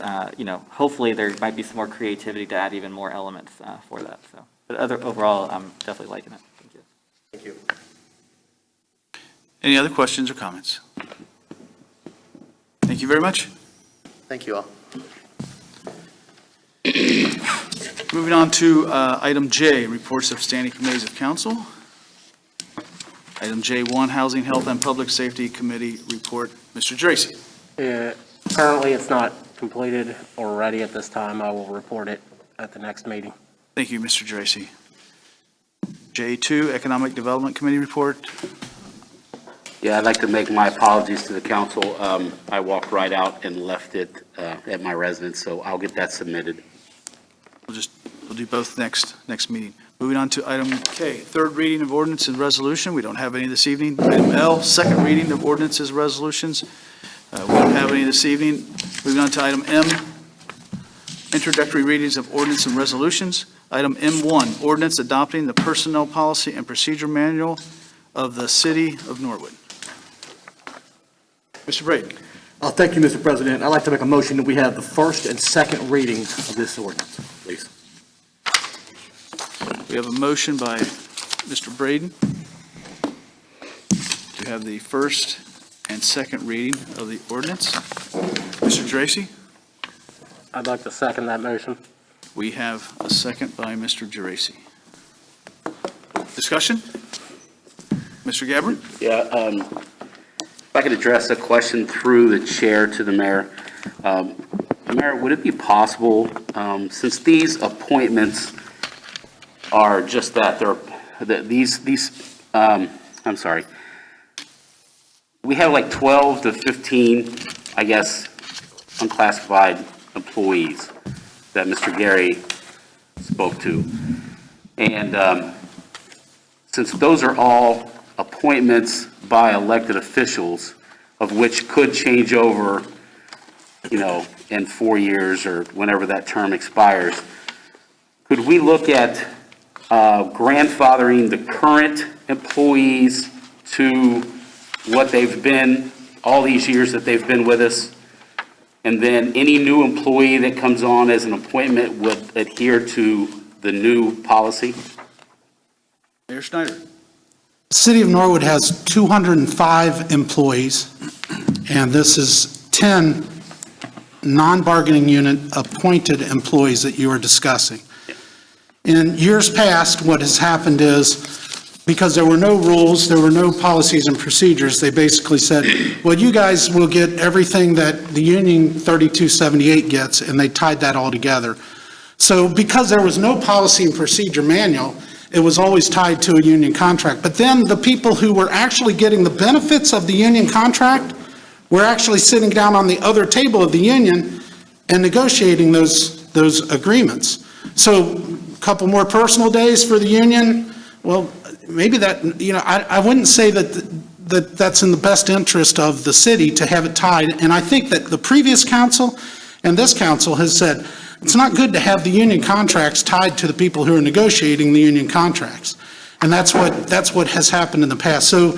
hopefully there might be some more creativity to add even more elements for that. So, but overall, I'm definitely liking it. Thank you. Thank you. Any other questions or comments? Thank you very much. Thank you all. Moving on to item J, reports of standing committees of council. Item J1, Housing, Health, and Public Safety Committee report. Mr. Dracy. Currently, it's not completed or ready at this time. I will report it at the next meeting. Thank you, Mr. Dracy. J2, Economic Development Committee report. Yeah, I'd like to make my apologies to the council. I walked right out and left it at my residence, so I'll get that submitted. We'll do both next meeting. Moving on to item K, third reading of ordinance and resolution. We don't have any this evening. Item L, second reading of ordinances and resolutions. We don't have any this evening. Moving on to item M, introductory readings of ordinance and resolutions. Item M1, ordinance adopting the personnel policy and procedure manual of the city of Norwood. Mr. Braden. Thank you, Mr. President. I'd like to make a motion that we have the first and second readings of this ordinance, please. We have a motion by Mr. Braden to have the first and second reading of the ordinance. Mr. Dracy? I'd like to second that motion. We have a second by Mr. Geraci. Discussion? Mr. Gabbard? Yeah, if I could address a question through the chair to the mayor. Mayor, would it be possible, since these appointments are just that, I'm sorry, we have like 12 to 15, I guess, unclassified employees that Mr. Gary spoke to. And since those are all appointments by elected officials, of which could change over, in 4 years or whenever that term expires, could we look at grandfathering the current employees to what they've been all these years that they've been with us? And then any new employee that comes on as an appointment would adhere to the new policy? Mayor Schneider? The City of Norwood has 205 employees, and this is 10 non-bargaining unit appointed employees that you are discussing. In years past, what has happened is, because there were no rules, there were no policies and procedures, they basically said, well, you guys will get everything that the Union 3278 gets, and they tied that all together. So because there was no policy and procedure manual, it was always tied to a union contract. But then the people who were actually getting the benefits of the union contract were actually sitting down on the other table of the union and negotiating those agreements. So a couple more personal days for the union, well, maybe that, I wouldn't say that's in the best interest of the city to have it tied. And I think that the previous council and this council has said, it's not good to have the union contracts tied to the people who are negotiating the union contracts. And that's what has happened in the past. So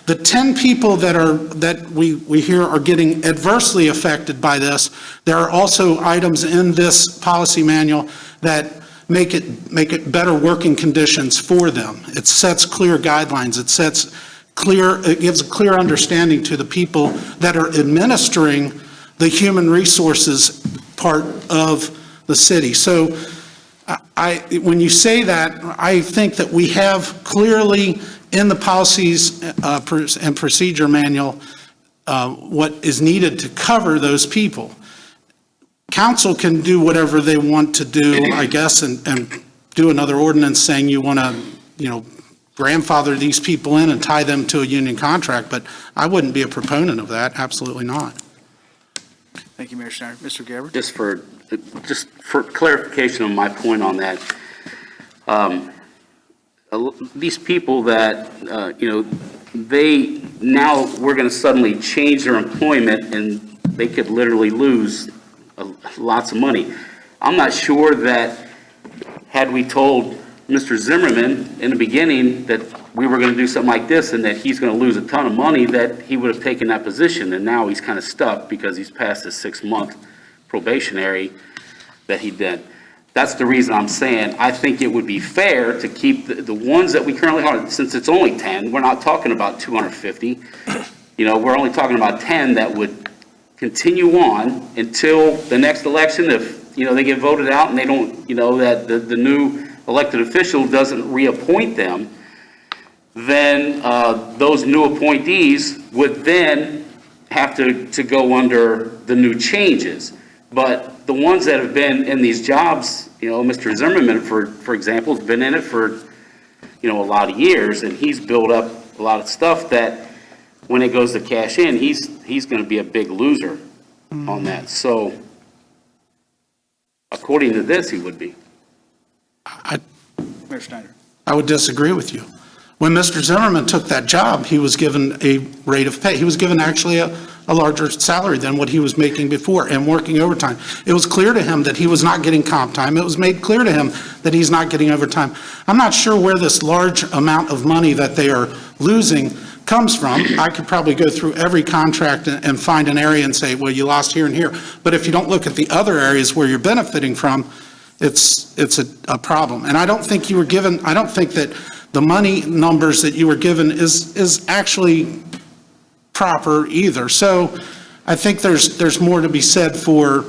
the 10 people that we hear are getting adversely affected by this, there are also items in this policy manual that make it better working conditions for them. It sets clear guidelines. It gives a clear understanding to the people that are administering the human resources part of the city. So when you say that, I think that we have clearly in the policies and procedure manual what is needed to cover those people. Council can do whatever they want to do, I guess, and do another ordinance saying you want to, grandfather these people in and tie them to a union contract, but I wouldn't be a proponent of that, absolutely not. Thank you, Mayor Schneider. Mr. Gabbard? Just for clarification on my point on that, these people that, we're going to suddenly change their employment and they could literally lose lots of money. I'm not sure that had we told Mr. Zimmerman in the beginning that we were going to do something like this and that he's going to lose a ton of money, that he would have taken that position. And now he's kind of stuck because he's past his 6-month probationary that he did. That's the reason I'm saying I think it would be fair to keep the ones that we currently have, since it's only 10, we're not talking about 250. We're only talking about 10 that would continue on until the next election. If, they get voted out and they don't, that the new elected official doesn't reappoint them, then those new appointees would then have to go under the new changes. But the ones that have been in these jobs, Mr. Zimmerman, for example, has been in it for, a lot of years, and he's built up a lot of stuff that when it goes to cash in, he's going to be a big loser on that. So according to this, he would be. Mayor Schneider? I would disagree with you. When Mr. Zimmerman took that job, he was given a rate of pay. He was given actually a larger salary than what he was making before and working overtime. It was clear to him that he was not getting comp time. It was made clear to him that he's not getting overtime. I'm not sure where this large amount of money that they are losing comes from. I could probably go through every contract and find an area and say, well, you lost here and here. But if you don't look at the other areas where you're benefiting from, it's a problem. And I don't think that the money numbers that you were given is actually proper either. So I think there's more to be said for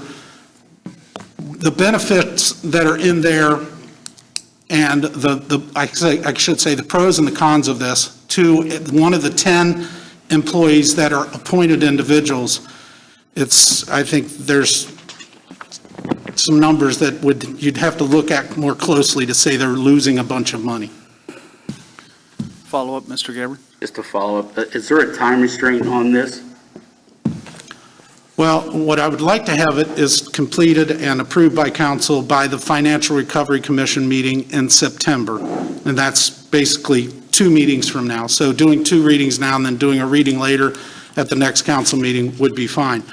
the benefits that are in there and I should say the pros and the cons of this to one of the 10 employees that are appointed individuals. I think there's some numbers that you'd have to look at more closely to say they're losing a bunch of money. Follow up, Mr. Gabbard? Just to follow up, is there a time restraint on this? Well, what I would like to have it is completed and approved by council by the Financial Recovery Commission meeting in September. And that's basically 2 meetings from now. So doing 2 readings now and then doing a reading later at the next council meeting would be fine.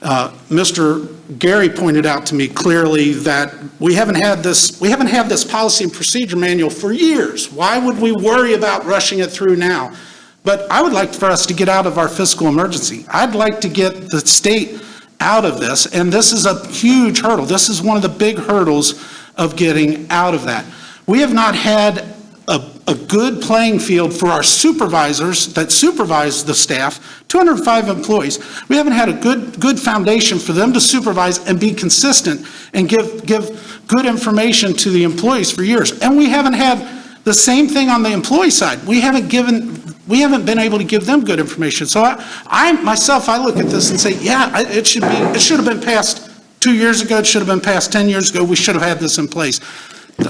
Mr. Gary pointed out to me clearly that we haven't had this policy and procedure manual for years. Why would we worry about rushing it through now? But I would like for us to get out of our fiscal emergency. I'd like to get the state out of this, and this is a huge hurdle. This is one of the big hurdles of getting out of that. We have not had a good playing field for our supervisors that supervise the staff, 205 employees. We haven't had a good foundation for them to supervise and be consistent and give good information to the employees for years. And we haven't had the same thing on the employee side. We haven't been able to give them good information. So I myself look at this and say, yeah, it should have been passed 2 years ago. It should have been passed 10 years ago. We should have had this in place.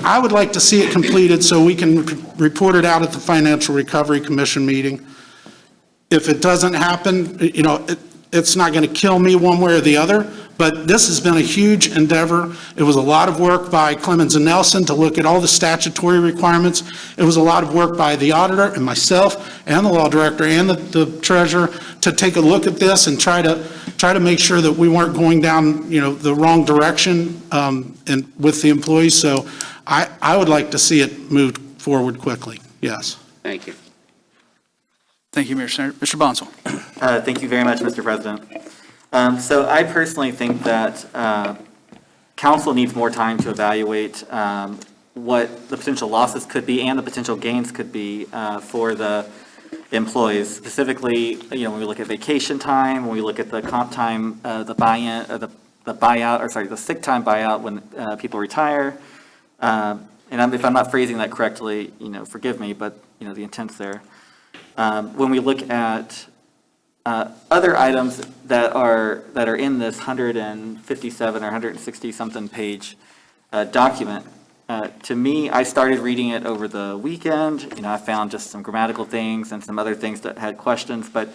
I would like to see it completed so we can report it out at the Financial Recovery Commission meeting. If it doesn't happen, it's not going to kill me one way or the other, but this has been a huge endeavor. It was a lot of work by Clemens and Nelson to look at all the statutory requirements. It was a lot of work by the auditor and myself and the law director and the treasurer to take a look at this and try to make sure that we weren't going down, the wrong direction and with the employees. So I would like to see it moved forward quickly. Yes. Thank you. Thank you, Mr. Bonsall. Thank you very much, Mr. President. So I personally think that council needs more time to evaluate what the potential losses could be and the potential gains could be for the employees. Specifically, when we look at vacation time, when we look at the comp time, the buy-in, or the sick time buyout when people retire. And if I'm not phrasing that correctly, forgive me, but the intent's there. When we look at other items that are in this 157 or 160 something page document, to me, I started reading it over the weekend. I found just some grammatical things and some other things that had questions, but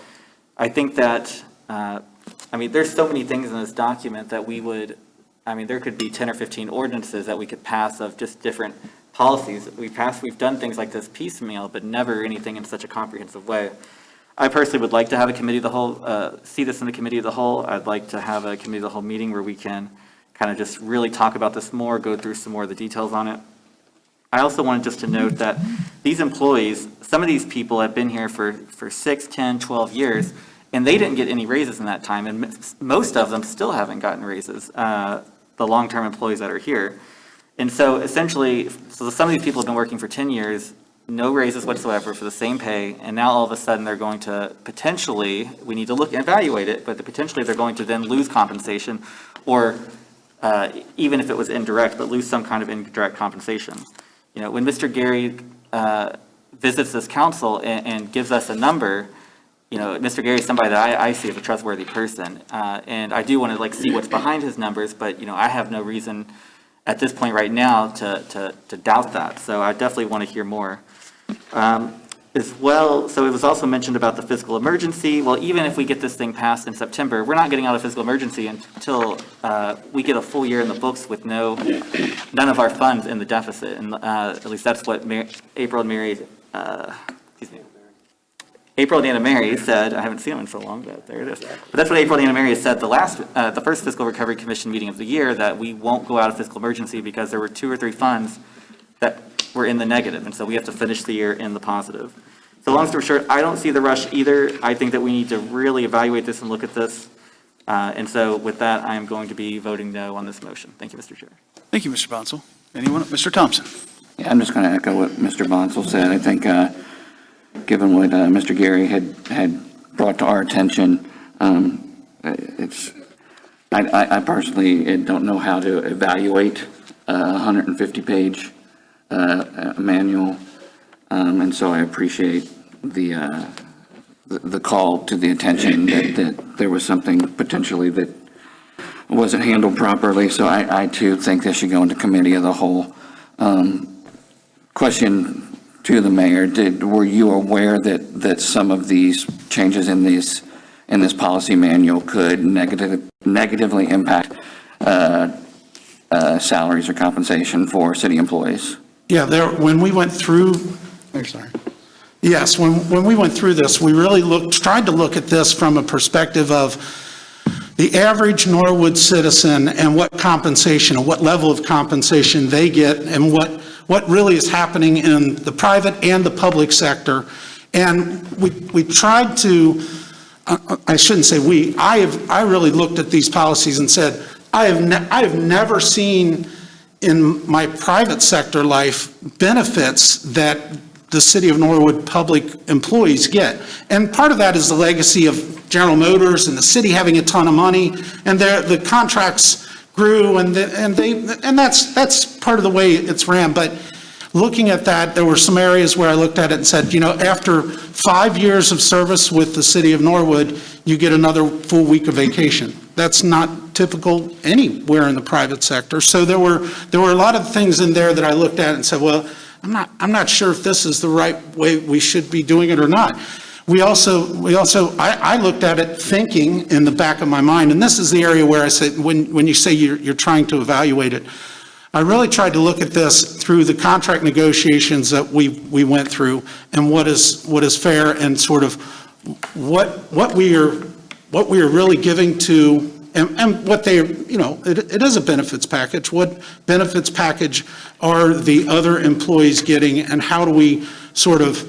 I think that there's so many things in this document that there could be 10 or 15 ordinances that we could pass of just different policies that we've done things like this piecemeal, but never anything in such a comprehensive way. I personally would like to have a committee of the whole, see this in the committee of the whole. I'd like to have a committee of the whole meeting where we can kind of just really talk about this more, go through some more of the details on it. I also wanted just to note that these employees, some of these people have been here for 6, 10, 12 years, and they didn't get any raises in that time, and most of them still haven't gotten raises, the long-term employees that are here. And so essentially, some of these people have been working for 10 years, no raises whatsoever for the same pay, and now all of a sudden they're going to potentially, we need to look and evaluate it, but potentially they're going to then lose compensation, or even if it was indirect, but lose some kind of indirect compensation. When Mr. Gary visits this council and gives us a number, Mr. Gary is somebody that I see as a trustworthy person, and I do want to see what's behind his numbers, but I have no reason at this point right now to doubt that. So I definitely want to hear more. As well, so it was also mentioned about the fiscal emergency. Well, even if we get this thing passed in September, we're not getting out of fiscal emergency until we get a full year in the books with none of our funds in the deficit. And at least that's what April and Anna Mary said. I haven't seen them in so long, but there it is. But that's what April and Anna Mary has said the first Fiscal Recovery Commission meeting of the year, that we won't go out of fiscal emergency because there were 2 or 3 funds that were in the negative, and so we have to finish the year in the positive. So long story short, I don't see the rush either. I think that we need to really evaluate this and look at this. And so with that, I am going to be voting no on this motion. Thank you, Mr. Chair. Thank you, Mr. Bonsall. Anyone? Mr. Thompson? Yeah, I'm just going to echo what Mr. Bonsall said. I think given what Mr. Gary had brought to our attention, I personally don't know how to evaluate a 150-page manual. And so I appreciate the call to the attention that there was something potentially that wasn't handled properly. So I too think this should go into committee of the whole. Question to the mayor, were you aware that some of these changes in this policy manual could negatively impact salaries or compensation for city employees? Yeah, when we went through, Yes, when we went through this, we really tried to look at this from a perspective of the average Norwood citizen and what compensation, or what level of compensation they get, and what really is happening in the private and the public sector. And we tried to, I shouldn't say we, I really looked at these policies and said, I have never seen in my private sector life benefits that the City of Norwood public employees get. And part of that is the legacy of General Motors and the city having a ton of money, and the contracts grew, and that's part of the way it's ran. But looking at that, there were some areas where I looked at it and said, after 5 years of service with the City of Norwood, you get another full week of vacation. That's not typical anywhere in the private sector. So there were a lot of things in there that I looked at and said, well, I'm not sure if this is the right way we should be doing it or not. I looked at it thinking in the back of my mind, and this is the area where I said, when you say you're trying to evaluate it, I really tried to look at this through the contract negotiations that we went through, and what is fair, and sort of what we are really giving to, and what they, it is a benefits package. What benefits package are the other employees getting, and how do we sort of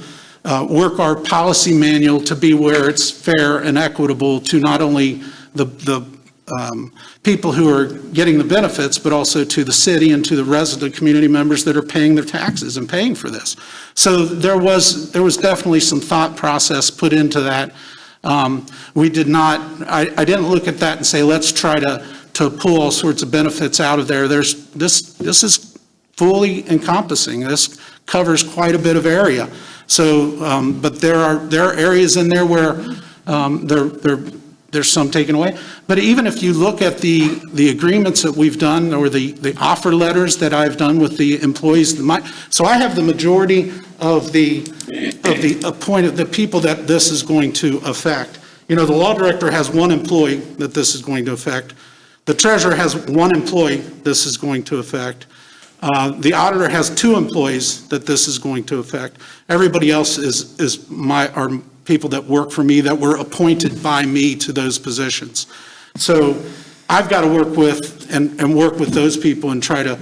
work our policy manual to be where it's fair and equitable to not only the people who are getting the benefits, but also to the city and to the resident community members that are paying their taxes and paying for this. So there was definitely some thought process put into that. We did not, I didn't look at that and say, let's try to pull all sorts of benefits out of there. This is fully encompassing. This covers quite a bit of area. So, but there are areas in there where there's some taken away. But even if you look at the agreements that we've done, or the offer letters that I've done with the employees, so I have the majority of the people that this is going to affect. The law director has one employee that this is going to affect. The treasurer has one employee this is going to affect. The auditor has 2 employees that this is going to affect. Everybody else are people that work for me, that were appointed by me to those positions. So I've got to work with and work with those people and try to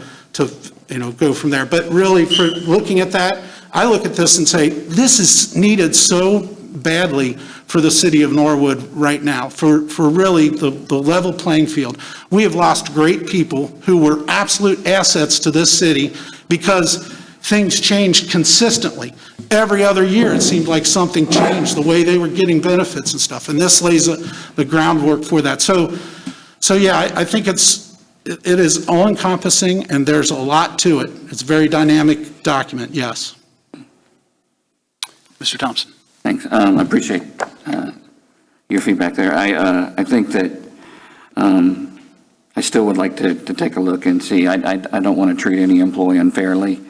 go from there. But really, for looking at that, I look at this and say, this is needed so badly for the city of Norwood right now, for really the level playing field. We have lost great people who were absolute assets to this city because things changed consistently. Every other year, it seemed like something changed, the way they were getting benefits and stuff, and this lays the groundwork for that. So yeah, I think it is all-encompassing, and there's a lot to it. It's a very dynamic document, yes. Mr. Thompson. Thanks. I appreciate your feedback there. I think that I still would like to take a look and see. I don't want to treat any employee unfairly.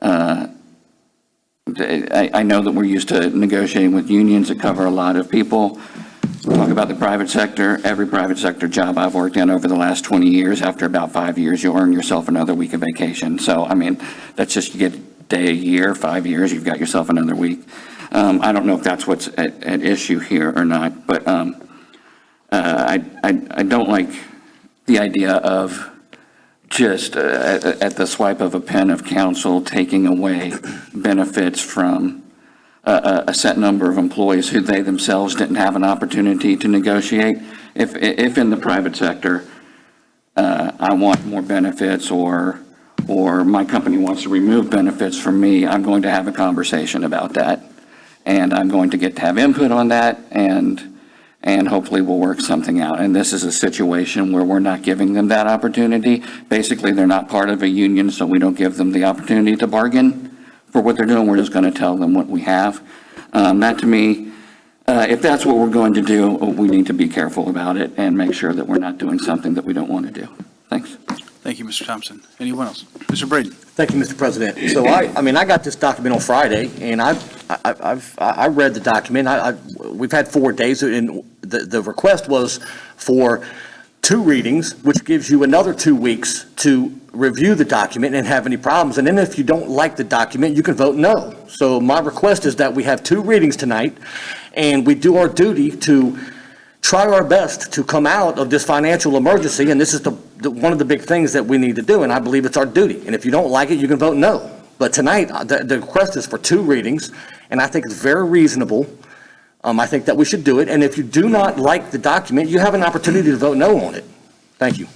I know that we're used to negotiating with unions that cover a lot of people. Talk about the private sector. Every private sector job I've worked in over the last 20 years, after about 5 years, you'll earn yourself another week of vacation. So, I mean, that's just, you get a day a year, 5 years, you've got yourself another week. I don't know if that's what's at issue here or not, but I don't like the idea of just at the swipe of a pen of council taking away benefits from a set number of employees who they themselves didn't have an opportunity to negotiate. If in the private sector, I want more benefits, or my company wants to remove benefits from me, I'm going to have a conversation about that. And I'm going to get to have input on that, and and hopefully we'll work something out. And this is a situation where we're not giving them that opportunity. Basically, they're not part of a union, so we don't give them the opportunity to bargain for what they're doing. We're just going to tell them what we have. That, to me, if that's what we're going to do, we need to be careful about it and make sure that we're not doing something that we don't want to do. Thanks. Thank you, Mr. Thompson. Anyone else? Mr. Braden? Thank you, Mr. President. So I got this document on Friday, and I read the document. We've had 4 days, and the request was for 2 readings, which gives you another 2 weeks to review the document and have any problems. And then if you don't like the document, you can vote no. So my request is that we have 2 readings tonight, and we do our duty to try our best to come out of this financial emergency, and this is one of the big things that we need to do, and I believe it's our duty. And if you don't like it, you can vote no. But tonight, the request is for 2 readings, and I think it's very reasonable. I think that we should do it, and if you do not like the document, you have an opportunity to vote no on it. Thank you.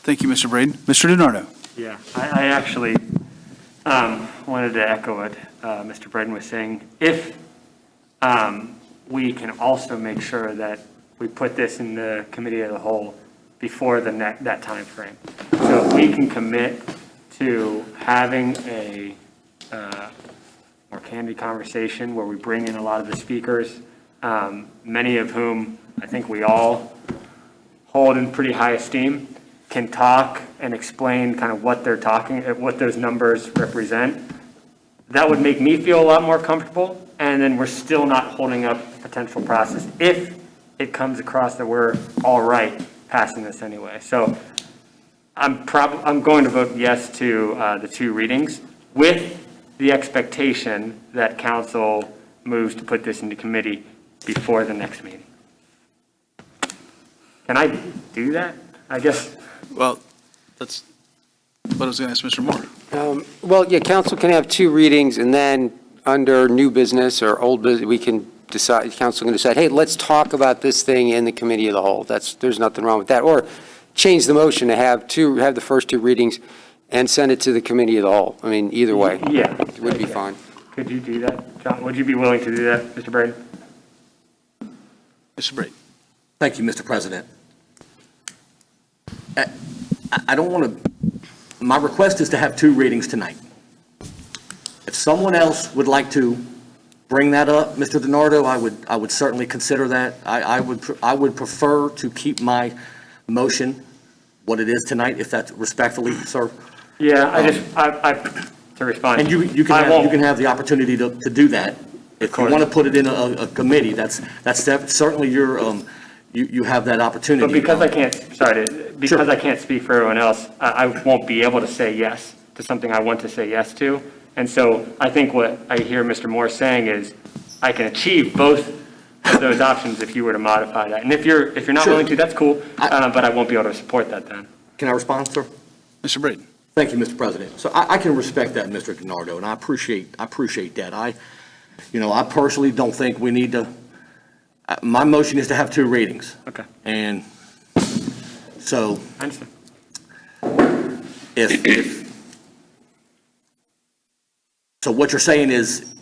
Thank you, Mr. Braden. Mr. DiNardo? Yeah, I actually wanted to echo what Mr. Braden was saying. If we can also make sure that we put this in the committee of the whole before that time frame. So if we can commit to having a more candid conversation where we bring in a lot of the speakers, many of whom I think we all hold in pretty high esteem, can talk and explain kind of what they're talking, what those numbers represent, that would make me feel a lot more comfortable. And then we're still not holding up the potential process if it comes across that we're all right passing this anyway. So I'm going to vote yes to the 2 readings with the expectation that council moves to put this into committee before the next meeting. Can I do that? I guess. Well, that's what I was going to ask Mr. Moore. Well, yeah, council can have 2 readings, and then under new business or old business, we can decide, council can decide, hey, let's talk about this thing in the committee of the whole. There's nothing wrong with that. Or change the motion to have the first 2 readings and send it to the committee of the whole. I mean, either way. Yeah. It would be fine. Could you do that, John? Would you be willing to do that, Mr. Braden? Mr. Braden? Thank you, Mr. President. I don't want to, my request is to have 2 readings tonight. If someone else would like to bring that up, Mr. DiNardo, I would certainly consider that. I would prefer to keep my motion what it is tonight, if that's respectfully, sir. Yeah, I to respond. And you can have the opportunity to do that. If you want to put it in a committee, that's certainly your, you have that opportunity. But because I can't speak for everyone else, I won't be able to say yes to something I want to say yes to. And so I think what I hear Mr. Moore saying is I can achieve both of those options if you were to modify that. And if you're not willing to, that's cool, but I won't be able to support that then. Can I respond, sir? Mr. Braden? Thank you, Mr. President. So I can respect that, Mr. DiNardo, and I appreciate that. I personally don't think we need to, my motion is to have 2 readings. Okay. And so I understand. So what you're saying is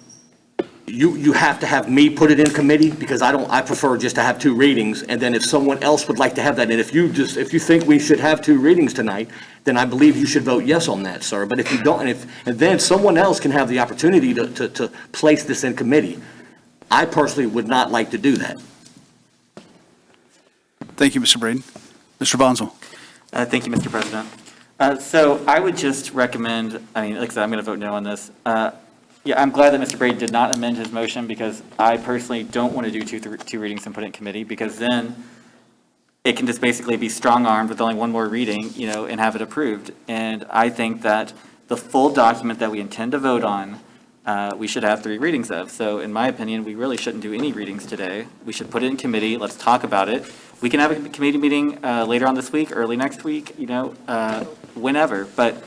you have to have me put it in committee, because I prefer just to have 2 readings, and then if someone else would like to have that, and if you think we should have 2 readings tonight, then I believe you should vote yes on that, sir. But if you don't, and then someone else can have the opportunity to place this in committee, I personally would not like to do that. Thank you, Mr. Braden. Mr. Bonzel? Thank you, Mr. President. So I would just recommend, like I said, I'm going to vote no on this. Yeah, I'm glad that Mr. Braden did not amend his motion, because I personally don't want to do two readings and put it in committee, because then it can just basically be strong-armed with only 1 more reading, and have it approved. And I think that the full document that we intend to vote on, we should have 3 readings of. So in my opinion, we really shouldn't do any readings today. We should put it in committee. Let's talk about it. We can have a committee meeting later on this week, early next week, whenever. But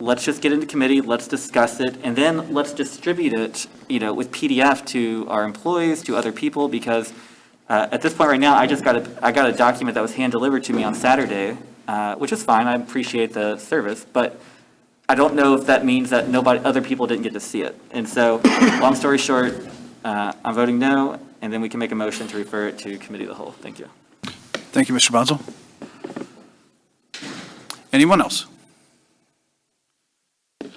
let's just get into committee, let's discuss it, and then let's distribute it, with PDF to our employees, to other people, because at this point right now, I got a document that was hand-delivered to me on Saturday, which is fine. I appreciate the service, but I don't know if that means that other people didn't get to see it. And so, long story short, I'm voting no, and then we can make a motion to refer it to committee of the whole. Thank you. Thank you, Mr. Bonzo. Anyone else? So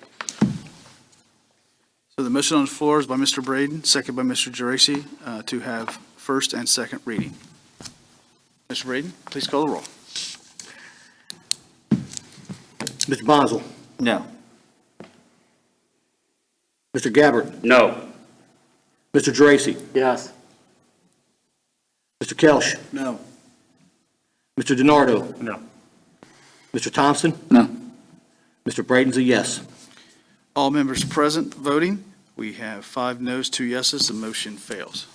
the motion on the floor is by Mr. Braden, second by Mr. Geraci, to have first and second reading. Mr. Braden, please call the roll. Mr. Bonzo? No. Mr. Gabbard? No. Mr. Geraci? Yes. Mr. Kelch? No. Mr. DiNardo? No. Mr. Thompson? No. Mr. Braden's a yes. All members present voting, we have 5 noes, 2 yeses, the motion fails.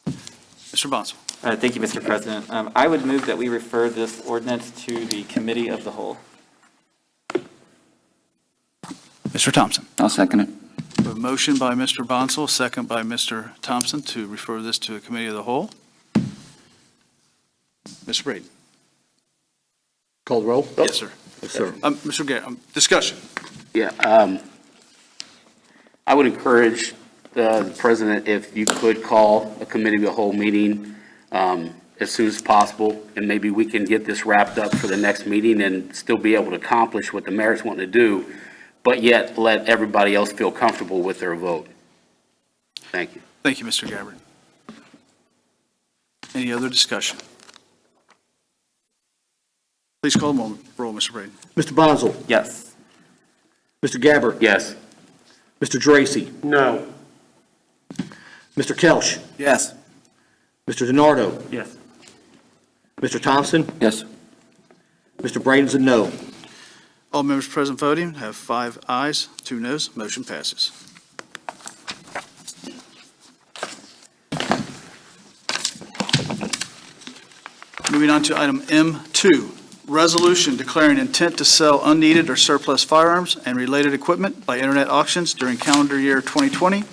Mr. Bonzo. Thank you, Mr. President. I would move that we refer this ordinance to the committee of the whole. Mr. Thompson. I'll second it. A motion by Mr. Bonsall, second by Mr. Thompson to refer this to a committee of the whole. Mr. Braden. Call the roll? Yes, sir. Yes, sir. Mr. Garrett, discussion. Yeah, I would encourage the president, if you could call a committee of the whole meeting as soon as possible, and maybe we can get this wrapped up for the next meeting and still be able to accomplish what the mayor's wanting to do, but yet let everybody else feel comfortable with their vote. Thank you. Thank you, Mr. Gabbard. Any other discussion? Please call the roll, Mr. Braden. Mr. Bonzo? Yes. Mr. Gabbard? Yes. Mr. Geraci? No. Mr. Kelch? Yes. Mr. DiNardo? Yes. Mr. Thompson? Yes. Mr. Braden's a no. All members present voting have 5 ayes, 2 noes, motion passes. Moving on to item M2, resolution declaring intent to sell unneeded or surplus firearms and related equipment by internet auctions during calendar year 2020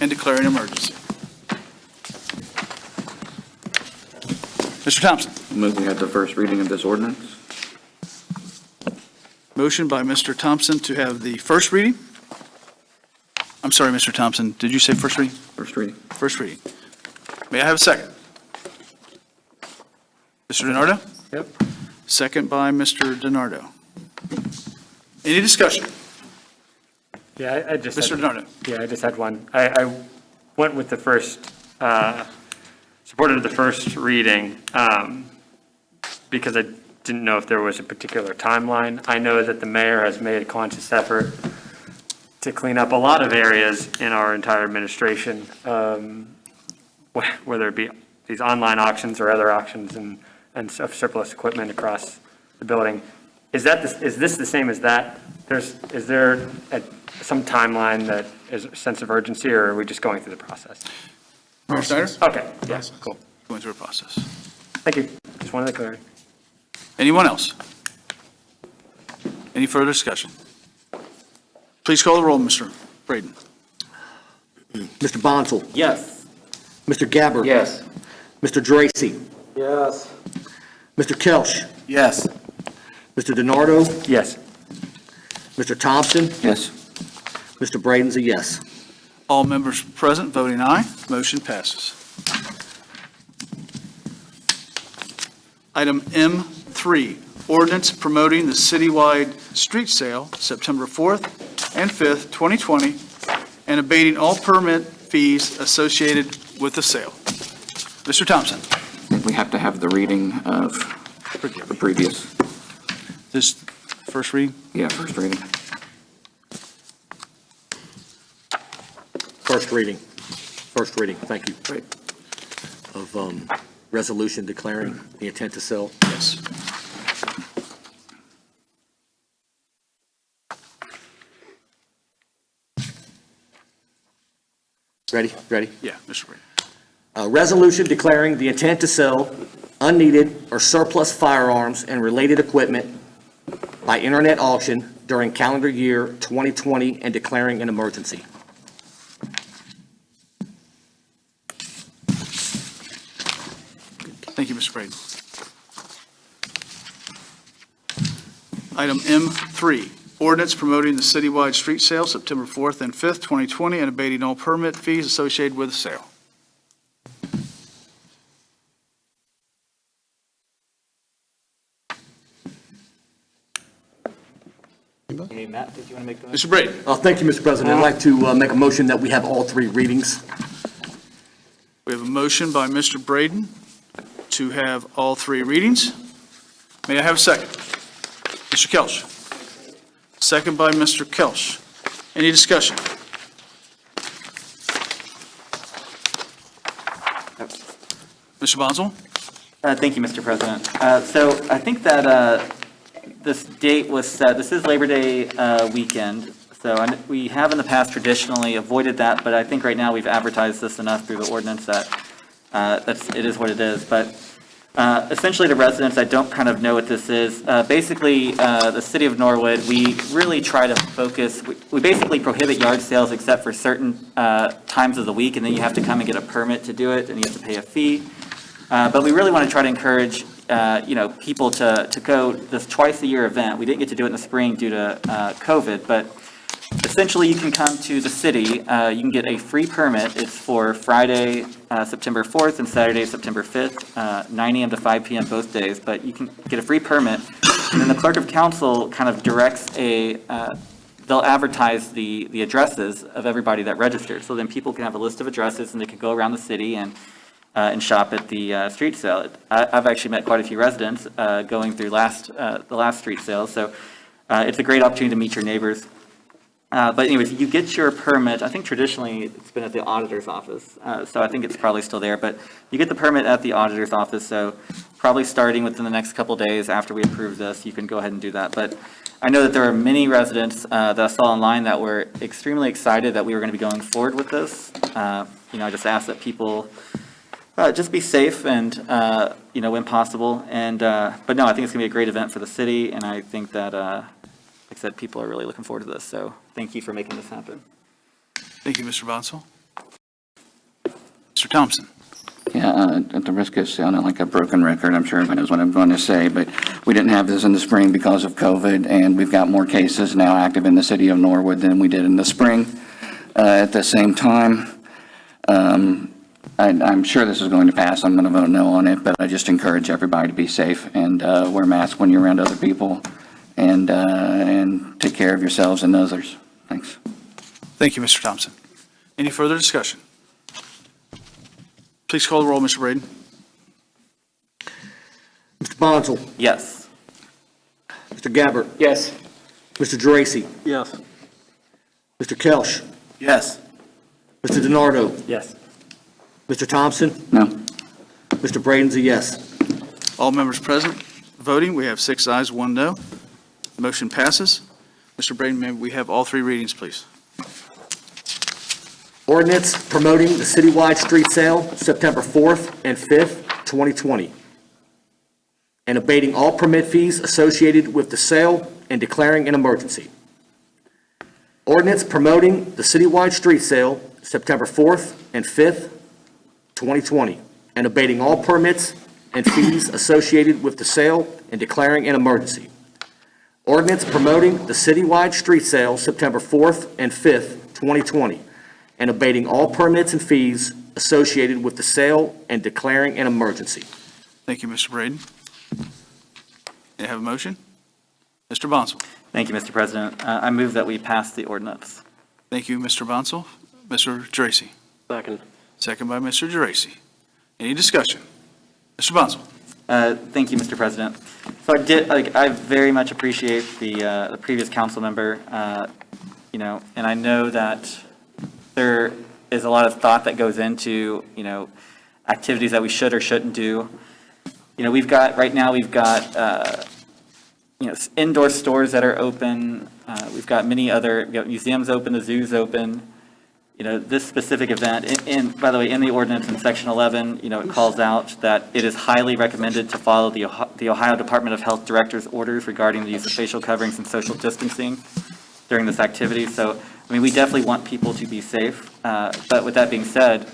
and declaring emergency. Mr. Thompson. Move we have the first reading of this ordinance. Motion by Mr. Thompson to have the first reading. I'm sorry, Mr. Thompson, did you say first reading? First reading. First reading. May I have a second? Mr. DiNardo? Yep. Second by Mr. DiNardo. Any discussion? Yeah, I just. Mr. DiNardo? Yeah, I just had one. I went with the first, supported the first reading because I didn't know if there was a particular timeline. I know that the mayor has made a conscious effort to clean up a lot of areas in our entire administration, whether it be these online auctions or other auctions and of surplus equipment across the building. Is this the same as that? Is there some timeline that is a sense of urgency, or are we just going through the process? Mr. Snyder? Okay, yeah, cool. Going through a process. Thank you. Just wanted the clarity. Anyone else? Any further discussion? Please call the roll, Mr. Braden. Mr. Bonzo? Yes. Mr. Gabbard? Yes. Mr. Geraci? Yes. Mr. Kelch? Yes. Mr. DiNardo? Yes. Mr. Thompson? Yes. Mr. Braden's a yes. All members present voting aye, motion passes. Item M3, ordinance promoting the citywide street sale September 4th and 5th, 2020, and abating all permit fees associated with the sale. Mr. Thompson. I think we have to have the reading of the previous. This first reading? Yeah, first reading. First reading. First reading, thank you. Great. Of resolution declaring the intent to sell. Yes. Ready? Ready? Yeah, Mr. Braden. A resolution declaring the intent to sell unneeded or surplus firearms and related equipment by internet auction during calendar year 2020 and declaring an emergency. Thank you, Mr. Braden. Item M3, ordinance promoting the citywide street sale September 4th and 5th, 2020, and abating all permit fees associated with the sale. Hey, Matt, did you want to make the Mr. Brady? Thank you, Mr. President. I'd like to make a motion that we have all three readings. We have a motion by Mr. Braden to have all three readings. May I have a second? Mr. Kelch. Second by Mr. Kelch. Any discussion? Mr. Bonzel? Thank you, Mr. President. So I think that this date was set, this is Labor Day weekend, so we have in the past traditionally avoided that, but I think right now we've advertised this enough through the ordinance that it is what it is. But essentially, the residents that don't kind of know what this is, basically, the city of Norwood, we really try to focus, we basically prohibit yard sales except for certain times of the week, and then you have to come and get a permit to do it, and you have to pay a fee. But we really want to try to encourage, people to go this twice-a-year event. We didn't get to do it in the spring due to COVID, but essentially you can come to the city. You can get a free permit. It's for Friday, September 4th and Saturday, September 5th, 9 a.m. to 5 p.m. both days. But you can get a free permit. And then the clerk of council kind of directs they'll advertise the addresses of everybody that registers. So then people can have a list of addresses and they can go around the city and shop at the street sale. I've actually met quite a few residents going through the last street sale, so it's a great opportunity to meet your neighbors. But anyways, you get your permit. I think traditionally it's been at the auditor's office, so I think it's probably still there. But you get the permit at the auditor's office, so probably starting within the next couple days after we approve this, you can go ahead and do that. But I know that there are many residents that I saw online that were extremely excited that we were going to be going forward with this. I just ask that people just be safe and, when possible. And, but no, I think it's gonna be a great event for the city. And I think that, like I said, people are really looking forward to this. So thank you for making this happen. Thank you, Mr. Bonsall. Mr. Thompson? Yeah, at the risk of sounding like a broken record, I'm sure everybody knows what I'm going to say, but we didn't have this in the spring because of COVID, and we've got more cases now active in the city of Norwood than we did in the spring. At the same time, I'm sure this is going to pass. I'm going to vote no on it, but I just encourage everybody to be safe and wear masks when you're around other people and take care of yourselves and others. Thanks. Thank you, Mr. Thompson. Any further discussion? Please call the roll, Mr. Braden. Mr. Bonzel? Yes. Mr. Gabbard? Yes. Mr. Dracy? Yes. Mr. Kelch? Yes. Mr. DiNardo? Yes. Mr. Thompson? No. Mr. Braden's a yes. All members present voting, we have 6 ayes, 1 no. Motion passes. Mr. Braden, may we have all 3 readings, please? Ordinance promoting the citywide street sale September 4th and 5th, 2020, and abating all permit fees associated with the sale and declaring an emergency. Ordinance promoting the citywide street sale September 4th and 5th, 2020, and abating all permits and fees associated with the sale and declaring an emergency. Ordinance promoting the citywide street sale September 4th and 5th, 2020, and abating all permits and fees associated with the sale and declaring an emergency. Thank you, Mr. Braden. May I have a motion? Mr. Bonsall. Thank you, Mr. President. I move that we pass the ordinance. Thank you, Mr. Bonsall. Mr. Dracy. Second. Second by Mr. Dracy. Any discussion? Mr. Bonsall. Thank you, Mr. President. So I very much appreciate the previous council member, and I know that there is a lot of thought that goes into, activities that we should or shouldn't do. Right now we've got indoor stores that are open. We've got many other, museums open, the zoo's open. This specific event, and by the way, in the ordinance in section 11, it calls out that it is highly recommended to follow the Ohio Department of Health Director's orders regarding the use of facial coverings and social distancing during this activity. So, we definitely want people to be safe. But with that being said,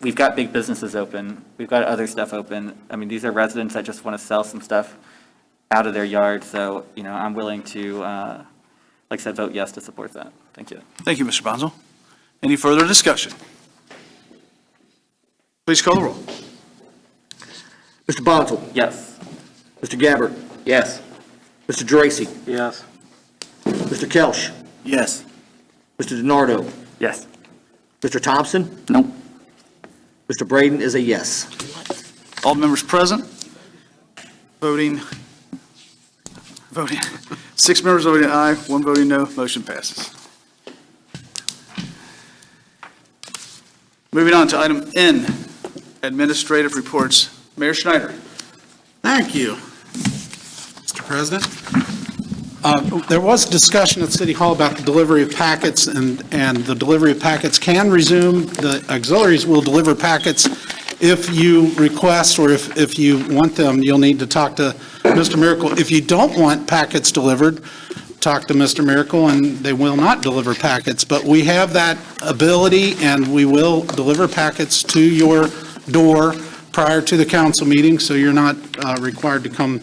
we've got big businesses open. We've got other stuff open. These are residents that just want to sell some stuff out of their yard. So, I'm willing to, like I said, vote yes to support that. Thank you. Thank you, Mr. Bonsall. Any further discussion? Please call the roll. Mr. Bonzel? Yes. Mr. Gabbard? Yes. Mr. Dracy? Yes. Mr. Kelch. Yes. Mr. DiNardo. Yes. Mr. Thompson. Nope. Mr. Braden is a yes. All members present? Voting, 6 members voting aye, 1 voting no, motion passes. Moving on to item N, administrative reports. Mayor Schneider. Thank you, Mr. President. There was discussion at City Hall about the delivery of packets, and the delivery of packets can resume. The auxiliaries will deliver packets if you request, or if you want them, you'll need to talk to Mr. Miracle. If you don't want packets delivered, talk to Mr. Miracle, and they will not deliver packets. But we have that ability, and we will deliver packets to your door prior to the council meeting, so you're not required to come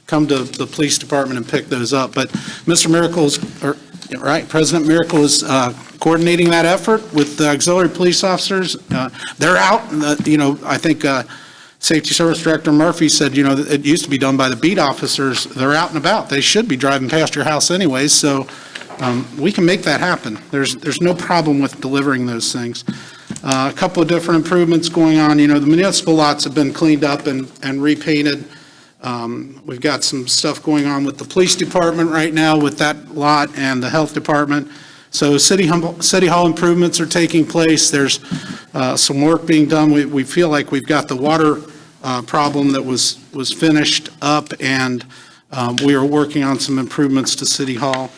to the police department and pick those up. But Mr. Miracle's, President Miracle is coordinating that effort with the auxiliary police officers. They're out, I think Safety Service Director Murphy said, it used to be done by the beat officers. They're out and about. They should be driving past your house anyways, so we can make that happen. There's no problem with delivering those things. A couple of different improvements going on. The municipal lots have been cleaned up and repainted. We've got some stuff going on with the police department right now with that lot and the health department. So City Hall improvements are taking place. There's some work being done. We feel like we've got the water problem that was finished up, and we are working on some improvements to City Hall.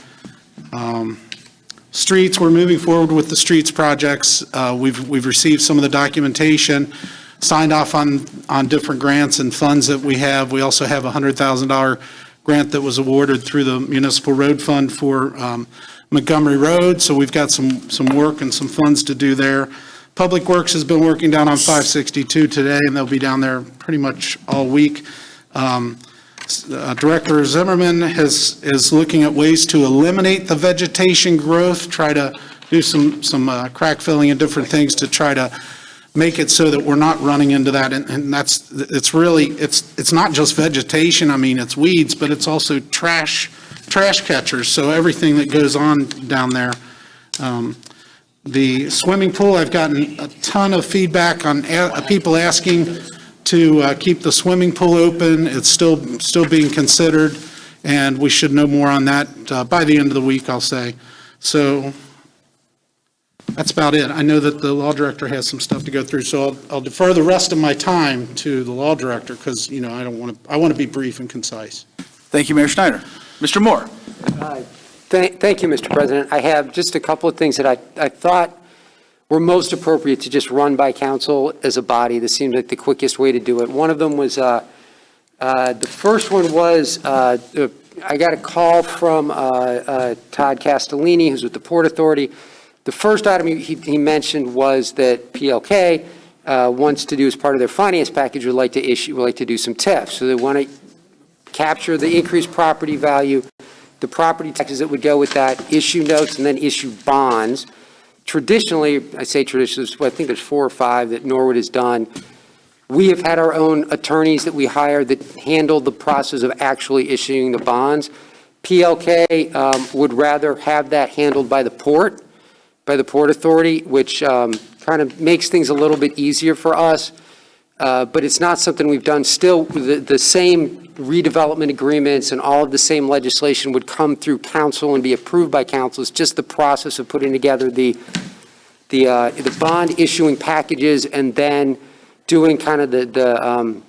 Streets, we're moving forward with the streets projects. We've received some of the documentation, signed off on different grants and funds that we have. We also have a $100,000 grant that was awarded through the Municipal Road Fund for Montgomery Road, so we've got some work and some funds to do there. Public Works has been working down on 562 today, and they'll be down there pretty much all week. Director Zimmerman is looking at ways to eliminate the vegetation growth, try to do some crack filling and different things to try to make it so that we're not running into that. And it's not just vegetation. I mean, it's weeds, but it's also trash catchers. So everything that goes on down there. The swimming pool, I've gotten a ton of feedback on people asking to keep the swimming pool open. It's still being considered, and we should know more on that by the end of the week, I'll say. So that's about it. I know that the law director has some stuff to go through, so I'll defer the rest of my time to the law director because, I want to be brief and concise. Thank you, Mayor Schneider. Mr. Moore. Thank you, Mr. President. I have just a couple of things that I thought were most appropriate to just run by council as a body. This seemed like the quickest way to do it. One of them was, the first one was, I got a call from Todd Castellini, who's with the Port Authority. The first item he mentioned was that PLK wants to do as part of their finance package, would like to do some TIFs. So they want to capture the increased property value, the property taxes that would go with that, issue notes, and then issue bonds. Traditionally, I say traditionally, I think there's 4 or 5 that Norwood has done. We have had our own attorneys that we hired that handle the process of actually issuing the bonds. PLK would rather have that handled by the Port Authority, which kind of makes things a little bit easier for us. But it's not something we've done. Still, the same redevelopment agreements and all of the same legislation would come through council and be approved by council. It's just the process of putting together the bond issuing packages and then doing kind of the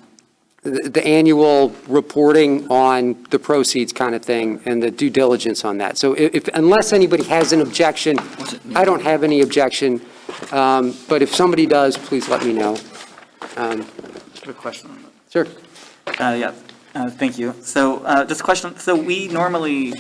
annual reporting on the proceeds kind of thing and the due diligence on that. So unless anybody has an objection, I don't have any objection. But if somebody does, please let me know. Just a question on that. Sure. Thank you. So just a question. So we normally,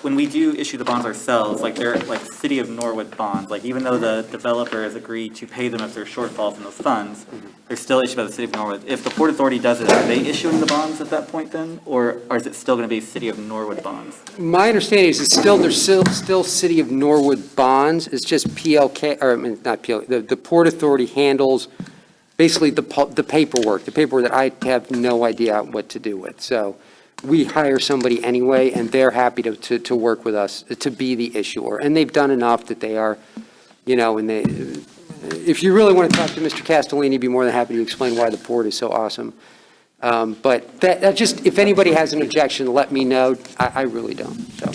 when we do issue the bonds ourselves, like they're like City of Norwood bonds, like even though the developer has agreed to pay them if there's shortfalls in those funds, they're still issued by the City of Norwood. If the Port Authority does it, are they issuing the bonds at that point then? Or is it still going to be City of Norwood bonds? My understanding is there's still City of Norwood bonds. It's just PLK, or I mean, not PLK, the Port Authority handles basically the paperwork that I have no idea what to do with. So we hire somebody anyway, and they're happy to work with us, to be the issuer. And they've done enough that they are, and if you really want to talk to Mr. Castellini, he'd be more than happy to explain why the port is so awesome. But that just, if anybody has an objection, let me know. I really don't, so.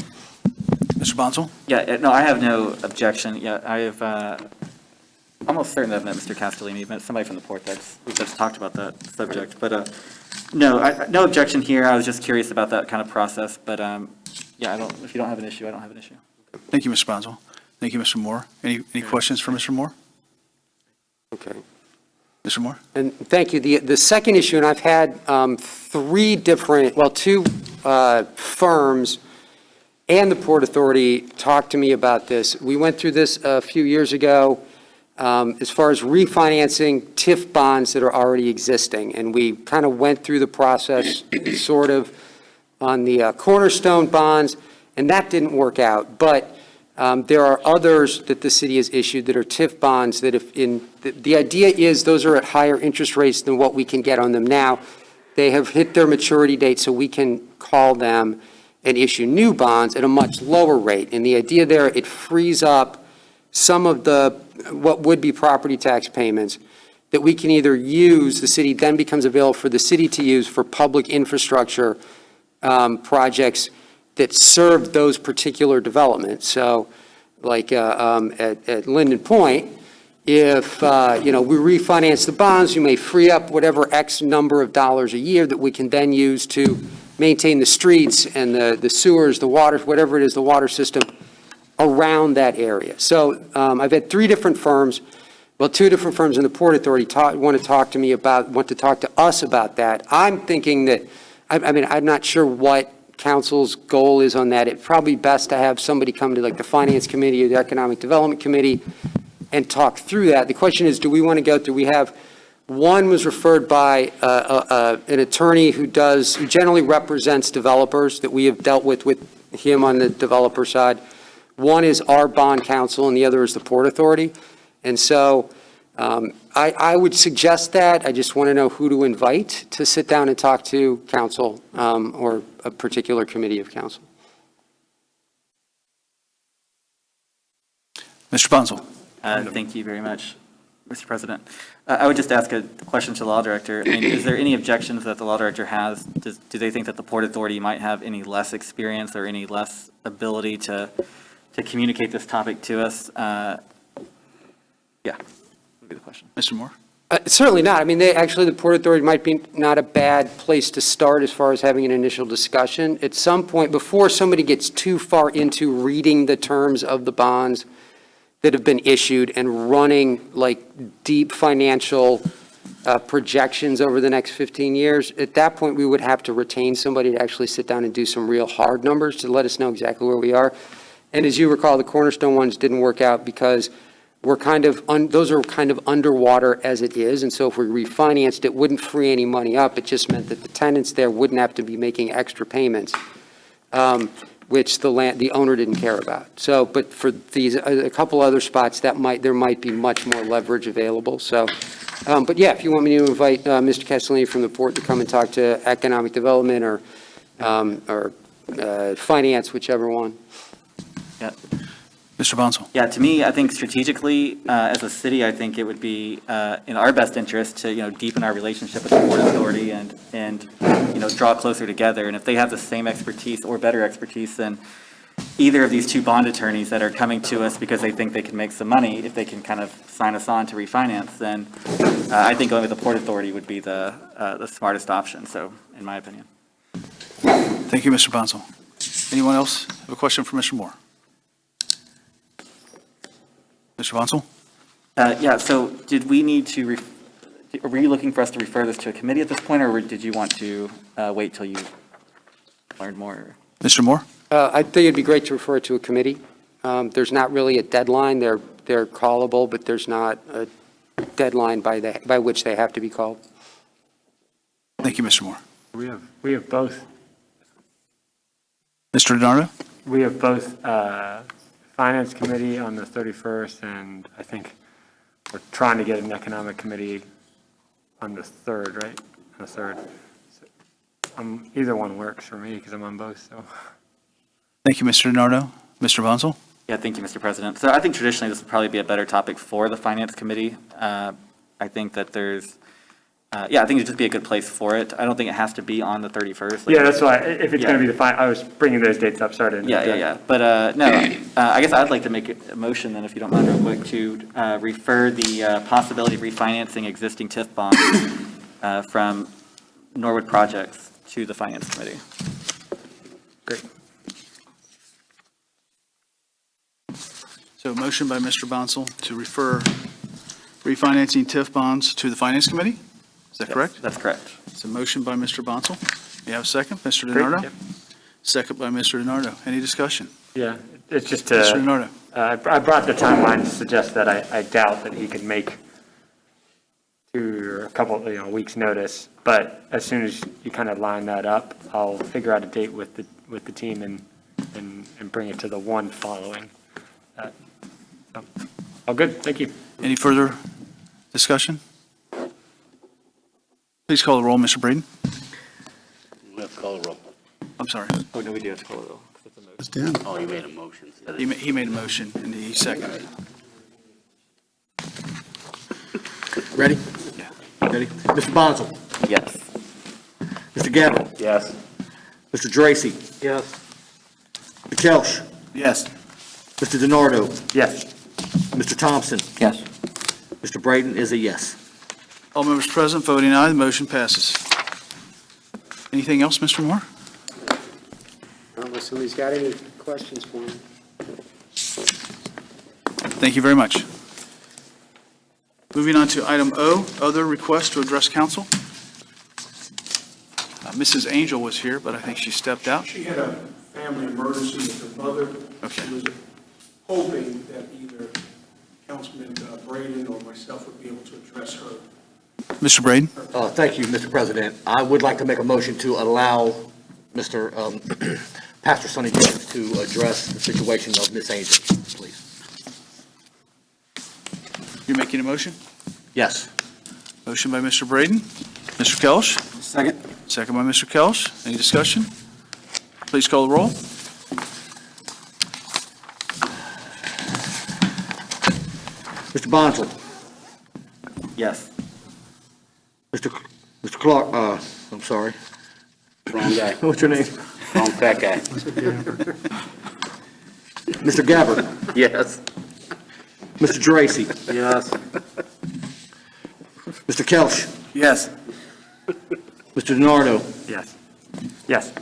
Mr. Bonsall? Yeah, no, I have no objection. Yeah, I have, almost certain that I've met Mr. Castellini, met somebody from the port that's talked about that subject. But, no, no objection here. I was just curious about that kind of process. But, yeah, if you don't have an issue, I don't have an issue. Thank you, Mr. Bonsall. Thank you, Mr. Moore. Any questions for Mr. Moore? Okay. Mr. Moore? And thank you. The second issue, and I've had two firms and the Port Authority talk to me about this. We went through this a few years ago as far as refinancing TIF bonds that are already existing. And we kind of went through the process sort of on the Cornerstone bonds, and that didn't work out. But there are others that the city has issued that are TIF bonds that the idea is those are at higher interest rates than what we can get on them now. They have hit their maturity date, so we can call them and issue new bonds at a much lower rate. And the idea there, it frees up some of what would be property tax payments that we can either use, the city then becomes available for the city to use for public infrastructure projects that serve those particular developments. So like at Linden Point, if we refinance the bonds, you may free up whatever X number of dollars a year that we can then use to maintain the streets and the sewers, the water, whatever it is, the water system around that area. So I've had two different firms in the Port Authority want to talk to us about that. I'm thinking that, I'm not sure what council's goal is on that. It'd probably best to have somebody come to like the Finance Committee or the Economic Development Committee and talk through that. The question is, do we want to go through, one was referred by an attorney who generally represents developers that we have dealt with him on the developer side. One is our bond counsel and the other is the Port Authority. And so I would suggest that. I just want to know who to invite to sit down and talk to council or a particular committee of council. Mr. Bonsall? Thank you very much, Mr. President. I would just ask a question to the law director. Is there any objections that the law director has? Do they think that the Port Authority might have any less experience or any less ability to communicate this topic to us? Yeah, would be the question. Mr. Moore? Certainly not. The Port Authority might be not a bad place to start as far as having an initial discussion. At some point, before somebody gets too far into reading the terms of the bonds that have been issued and running like deep financial projections over the next 15 years, at that point, we would have to retain somebody to actually sit down and do some real hard numbers to let us know exactly where we are. And as you recall, the Cornerstone ones didn't work out because those are kind of underwater as it is. And so if we refinanced, it wouldn't free any money up. It just meant that the tenants there wouldn't have to be making extra payments, which the owner didn't care about. So, but for these, a couple other spots, there might be much more leverage available. So, but yeah, if you want me to invite Mr. Castellini from the port to come and talk to economic development or finance, whichever one. Yeah. Mr. Bonsall? Yeah, to me, I think strategically, as a city, I think it would be in our best interest to, deepen our relationship with the Port Authority and draw closer together. And if they have the same expertise or better expertise than either of these two bond attorneys that are coming to us because they think they can make some money, if they can kind of sign us on to refinance, then I think going with the Port Authority would be the smartest option, so, in my opinion. Thank you, Mr. Bonsall. Anyone else have a question for Mr. Moore? Mr. Bonsall? Yeah, so did we need to, were you looking for us to refer this to a committee at this point, or did you want to wait till you learned more? Mr. Moore? I think it'd be great to refer it to a committee. There's not really a deadline. They're callable, but there's not a deadline by which they have to be called. Thank you, Mr. Moore. We have both. Mr. DiNardo? We have both Finance Committee on the 31st, and I think we're trying to get an Economic Committee on the 3rd, right? On the 3rd. Either one works for me because I'm on both, so. Thank you, Mr. DiNardo. Mr. Bonzel? Yeah, thank you, Mr. President. So I think traditionally this would probably be a better topic for the Finance Committee. I think that there's, I think it'd just be a good place for it. I don't think it has to be on the 31st. Yeah, that's why, if it's going to be I was bringing those dates up, sorry to. Yeah. But no, I guess I'd like to make a motion then, if you don't mind, real quick, to refer the possibility of refinancing existing TIF bonds from Norwood projects to the Finance Committee. Great. So motion by Mr. Bonzel to refer refinancing TIF bonds to the Finance Committee? Is that correct? That's correct. It's a motion by Mr. Bonzel. May I have a second? Mr. Great, DiNardo? yep. Second by Mr. DiNardo. Any discussion? Yeah, it's just Mr. DiNardo? I brought the timeline to suggest that I doubt that he could make 2 or a couple, weeks' notice. But as soon as you kind of line that up, I'll figure out a date with the team and bring it to the one following. So, all good, thank you. Any further discussion? Please call the roll, Mr. Braden. We have to call a roll. I'm sorry. Oh, no, we do have to call it roll. It's 10. Oh, you made a motion. He made a motion and he seconded it. Ready? Yeah. Ready? Mr. Bonzel? Yes. Mr. Gabbard? Yes. Mr. Dracy? Yes. Mr. Kelch? Yes. Mr. DiNardo? Yes. Mr. Thompson? Yes. Mr. Braden is a yes. All members present voting aye, the motion passes. Anything else, Mr. Moore? Unless somebody's got any questions for me. Thank you very much. Moving on to item O, other requests to address council. Mrs. Angel was here, but I think she stepped out. She had a family emergency with her mother. Okay. She was hoping that either Councilman Braden or myself would be able to address her. Mr. Braden? Thank you, Mr. President. I would like to make a motion to allow Mr. Pastor Sonny James to address the situation of Miss Angel, please. You're making a motion? Yes. Motion by Mr. Braden. Mr. Kelch? Second. Second by Mr. Kelch. Any discussion? Please call the roll. Mr. Bonzel? Yes. Mr. Clark, I'm sorry. Wrong guy. What's your name? Wrong fat guy. Mr. Gabbard? Yes. Mr. Dracy? Yes. Mr. Kelch? Yes. Mr. DiNardo? Yes. Yes.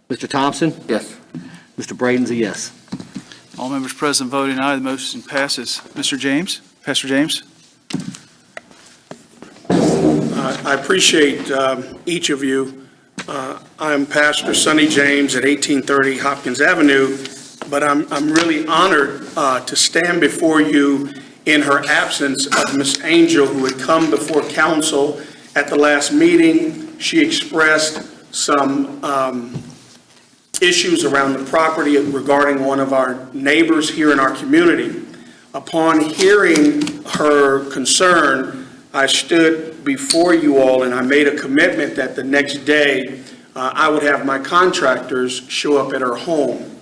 Mr. Thompson? Yes. Mr. Braden's a yes. All members present voting aye, the motion passes. Mr. James? Pastor James? I appreciate each of you. I'm Pastor Sonny James at 1830 Hopkins Avenue, but I'm really honored to stand before you in her absence of Miss Angel, who had come before council at the last meeting. She expressed some issues around the property regarding one of our neighbors here in our community. Upon hearing her concern, I stood before you all and I made a commitment that the next day I would have my contractors show up at her home.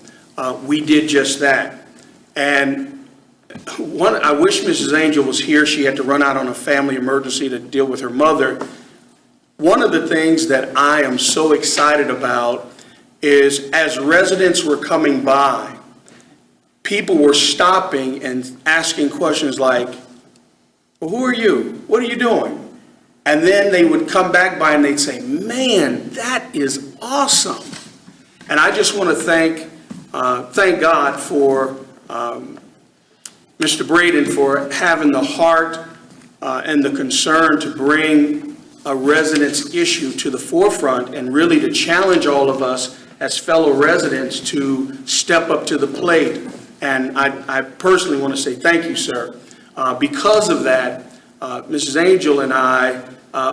We did just that. And I wish Mrs. Angel was here. She had to run out on a family emergency to deal with her mother. One of the things that I am so excited about is as residents were coming by, people were stopping and asking questions like, well, who are you? What are you doing? And then they would come back by and they'd say, man, that is awesome. And I just want to thank God for Mr. Braden for having the heart and the concern to bring a resident's issue to the forefront and really to challenge all of us as fellow residents to step up to the plate. And I personally want to say thank you, sir. Because of that, Mrs. Angel and I,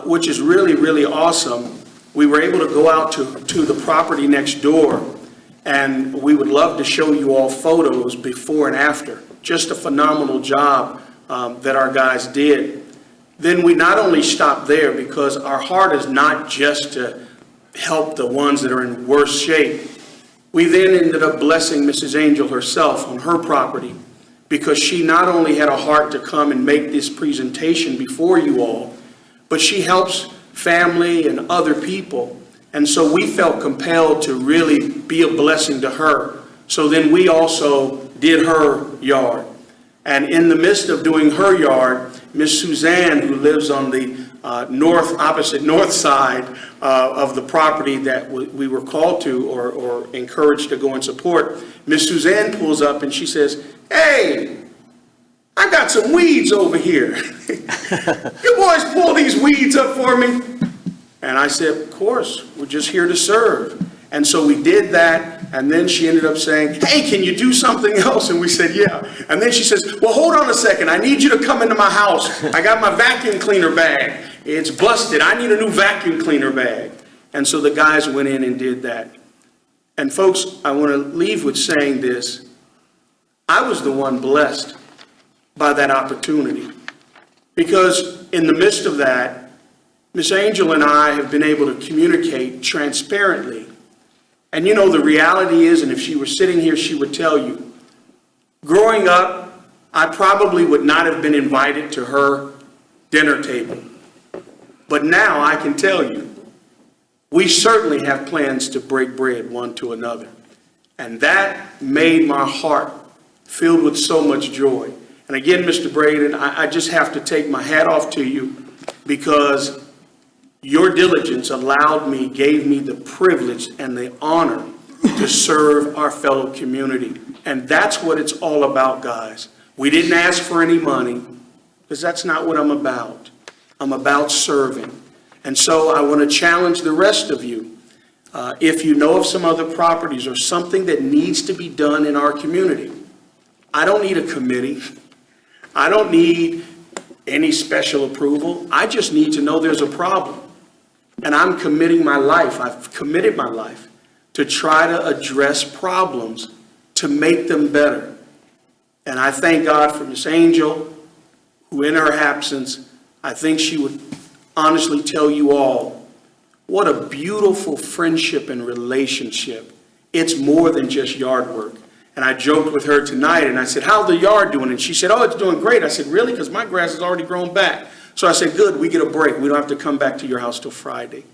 which is really, really awesome, we were able to go out to the property next door, and we would love to show you all photos before and after. Just a phenomenal job that our guys did. Then we not only stopped there, because our heart is not just to help the ones that are in worse shape. We then ended up blessing Mrs. Angel herself on her property because she not only had a heart to come and make this presentation before you all, but she helps family and other people. And so we felt compelled to really be a blessing to her. So then we also did her yard. And in the midst of doing her yard, Miss Suzanne, who lives on the opposite north side of the property that we were called to or encouraged to go and support, Miss Suzanne pulls up and she says, "Hey, I got some weeds over here. You boys pull these weeds up for me?" And I said, "Of course, we're just here to serve." And so we did that, and then she ended up saying, "Hey, can you do something else?" And we said, "Yeah." And then she says, "Well, hold on a second. I need you to come into my house. I got my vacuum cleaner bag. It's busted. I need a new vacuum cleaner bag." And so the guys went in and did that. And folks, I want to leave with saying this. I was the one blessed by that opportunity, because in the midst of that, Miss Angel and I have been able to communicate transparently. And you know, the reality is, and if she were sitting here, she would tell you, growing up, I probably would not have been invited to her dinner table. But now I can tell you, we certainly have plans to break bread one to another. And that made my heart filled with so much joy. And again, Mr. Braden, I just have to take my hat off to you, because your diligence gave me the privilege and the honor to serve our fellow community. And that's what it's all about, guys. We didn't ask for any money, because that's not what I'm about. I'm about serving. And so I want to challenge the rest of you. If you know of some other properties or something that needs to be done in our community, I don't need a committee. I don't need any special approval. I just need to know there's a problem. And I'm committing my life, I've committed my life to try to address problems to make them better. And I thank God for Miss Angel, who in her absence, I think she would honestly tell you all what a beautiful friendship and relationship. It's more than just yard work. And I joked with her tonight and I said, "How's the yard doing?" And she said, "Oh, it's doing great." I said, "Really? Because my grass has already grown back." So I said, "Good, we get a break. We don't have to come back to your house till Friday."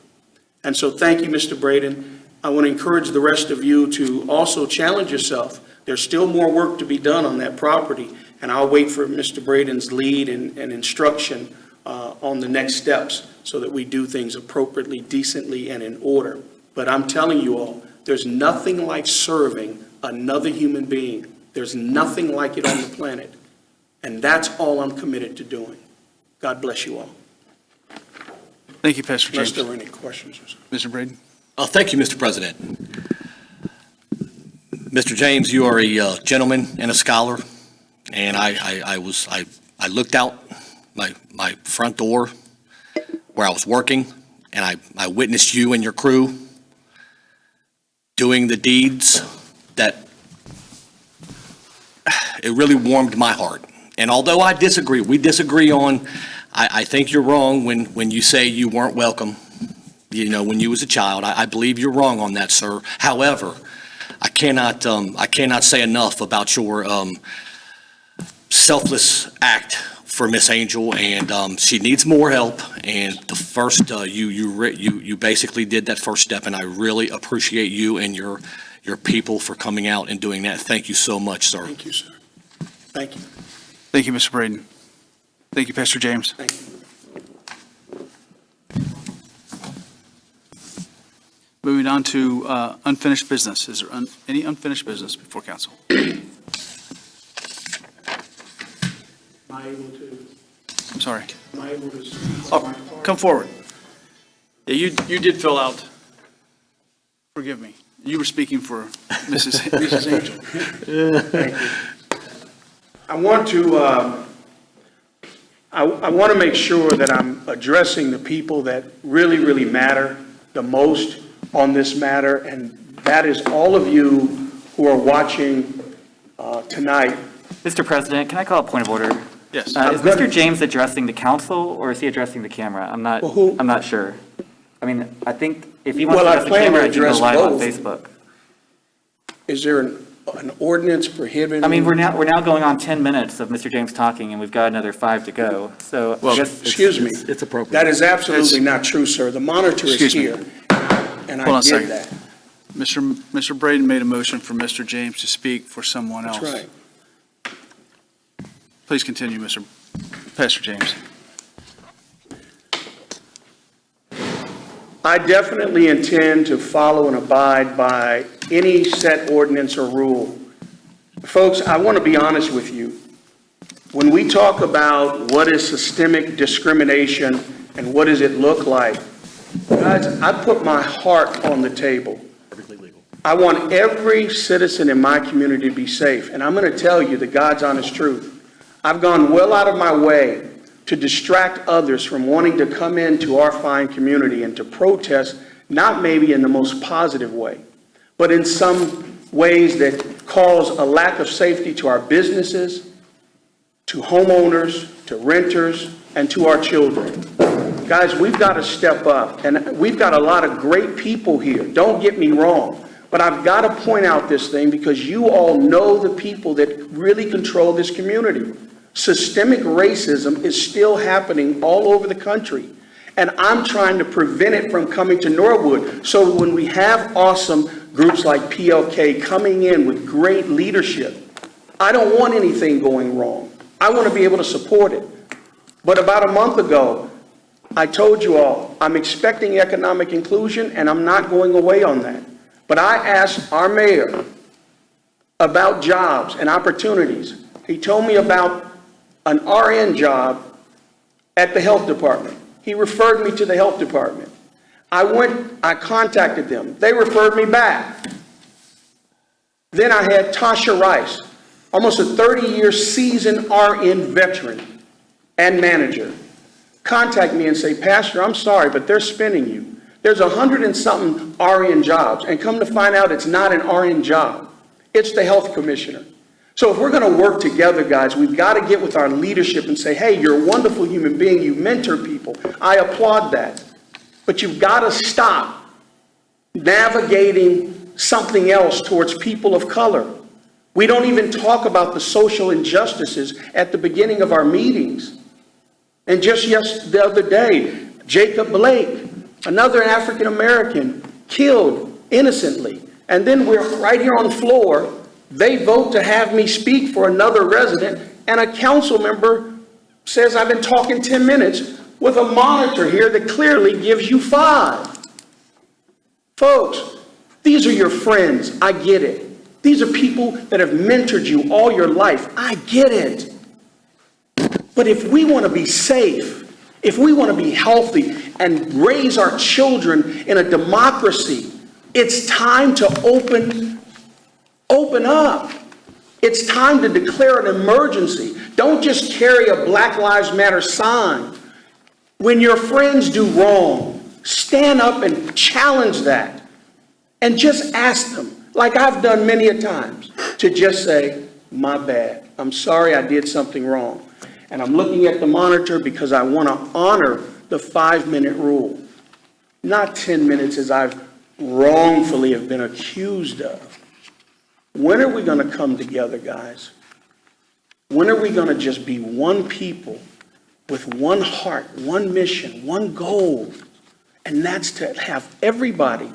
And so thank you, Mr. Braden. I want to encourage the rest of you to also challenge yourself. There's still more work to be done on that property. And I'll wait for Mr. Braden's lead and instruction on the next steps so that we do things appropriately, decently, and in order. But I'm telling you all, there's nothing like serving another human being. There's nothing like it on the planet. And that's all I'm committed to doing. God bless you all. Thank you, Pastor James. Unless there were any questions. Mr. Braden? Thank you, Mr. President. Mr. James, you are a gentleman and a scholar, and I looked out my front door where I was working, and I witnessed you and your crew doing the deeds that it really warmed my heart. And although we disagree on, I think you're wrong when you say you weren't welcome, when you was a child. I believe you're wrong on that, sir. However, I cannot say enough about your selfless act for Miss Angel, and she needs more help. And the first, you basically did that first step, and I really appreciate you and your people for coming out and doing that. Thank you so much, sir. Thank you, sir. Thank you. Thank you, Mr. Braden. Thank you, Pastor James. Thank you. Moving on to unfinished business. Is there any unfinished business before council? Am I able to? I'm sorry. Am I able to? Oh, come forward. Yeah, you did fill out, forgive me, you were speaking for Mrs. Angel. Thank you. I want to make sure that I'm addressing the people that really, really matter the most on this matter, and that is all of you who are watching tonight. Mr. President, can I call a point of order? Yes. Is Mr. James addressing the council, or is he addressing the camera? I'm not sure. I mean, I think If he wants Well, to I address the plan to camera, he can go address live on both. Facebook. Is there an ordinance prohibiting? I mean, we're now going on 10 minutes of Mr. James talking, and we've got another 5 to go, so. I guess it's- Excuse me. It's appropriate. That is absolutely not true, sir. The monitor is Excuse me. here, and Hold on I a second. did that. Mr. Braden made a motion for Mr. James to speak for someone else. That's right. Please continue, Pastor James. I definitely intend to follow and abide by any set ordinance or rule. Folks, I want to be honest with you. When we talk about what is systemic discrimination and what does it look like, guys, I put my heart on the table. I want every citizen in my community to be safe. And I'm going to tell you the God's honest truth. I've gone well out of my way to distract others from wanting to come into our fine community and to protest, not maybe in the most positive way, but in some ways that cause a lack of safety to our businesses, to homeowners, to renters, and to our children. Guys, we've got to step up, and we've got a lot of great people here. Don't get me wrong, but I've got to point out this thing because you all know the people that really control this community. Systemic racism is still happening all over the country, and I'm trying to prevent it from coming to Norwood. So when we have awesome groups like PLK coming in with great leadership, I don't want anything going wrong. I want to be able to support it. But about a month ago, I told you all, I'm expecting economic inclusion, and I'm not going away on that. But I asked our mayor about jobs and opportunities. He told me about an RN job at the health department. He referred me to the health department. I contacted them. They referred me back. Then I had Tasha Rice, almost a 30-year seasoned RN veteran and manager, contact me and say, Pastor, I'm sorry, but they're spinning you. There's 100 and something RN jobs, and come to find out it's not an RN job. It's the health commissioner. So if we're going to work together, guys, we've got to get with our leadership and say, hey, you're a wonderful human being. You mentor people. I applaud that. But you've got to stop navigating something else towards people of color. We don't even talk about the social injustices at the beginning of our meetings. And just the other day, Jacob Blake, another African American, killed innocently. And then we're right here on the floor. They vote to have me speak for another resident, and a council member says I've been talking 10 minutes with a monitor here that clearly gives you 5. Folks, these are your friends. I get it. These are people that have mentored you all your life. I get it. But if we want to be safe, if we want to be healthy and raise our children in a democracy, it's time to open up. It's time to declare an emergency. Don't just carry a Black Lives Matter sign. When your friends do wrong, stand up and challenge that. And just ask them, like I've done many a times, to just say, my bad. I'm sorry I did something wrong. And I'm looking at the monitor because I want to honor the 5-minute rule. Not 10 minutes as I've wrongfully have been accused of. When are we going to come together, guys? When are we going to just be one people with one heart, one mission, one goal? And that's to have everybody.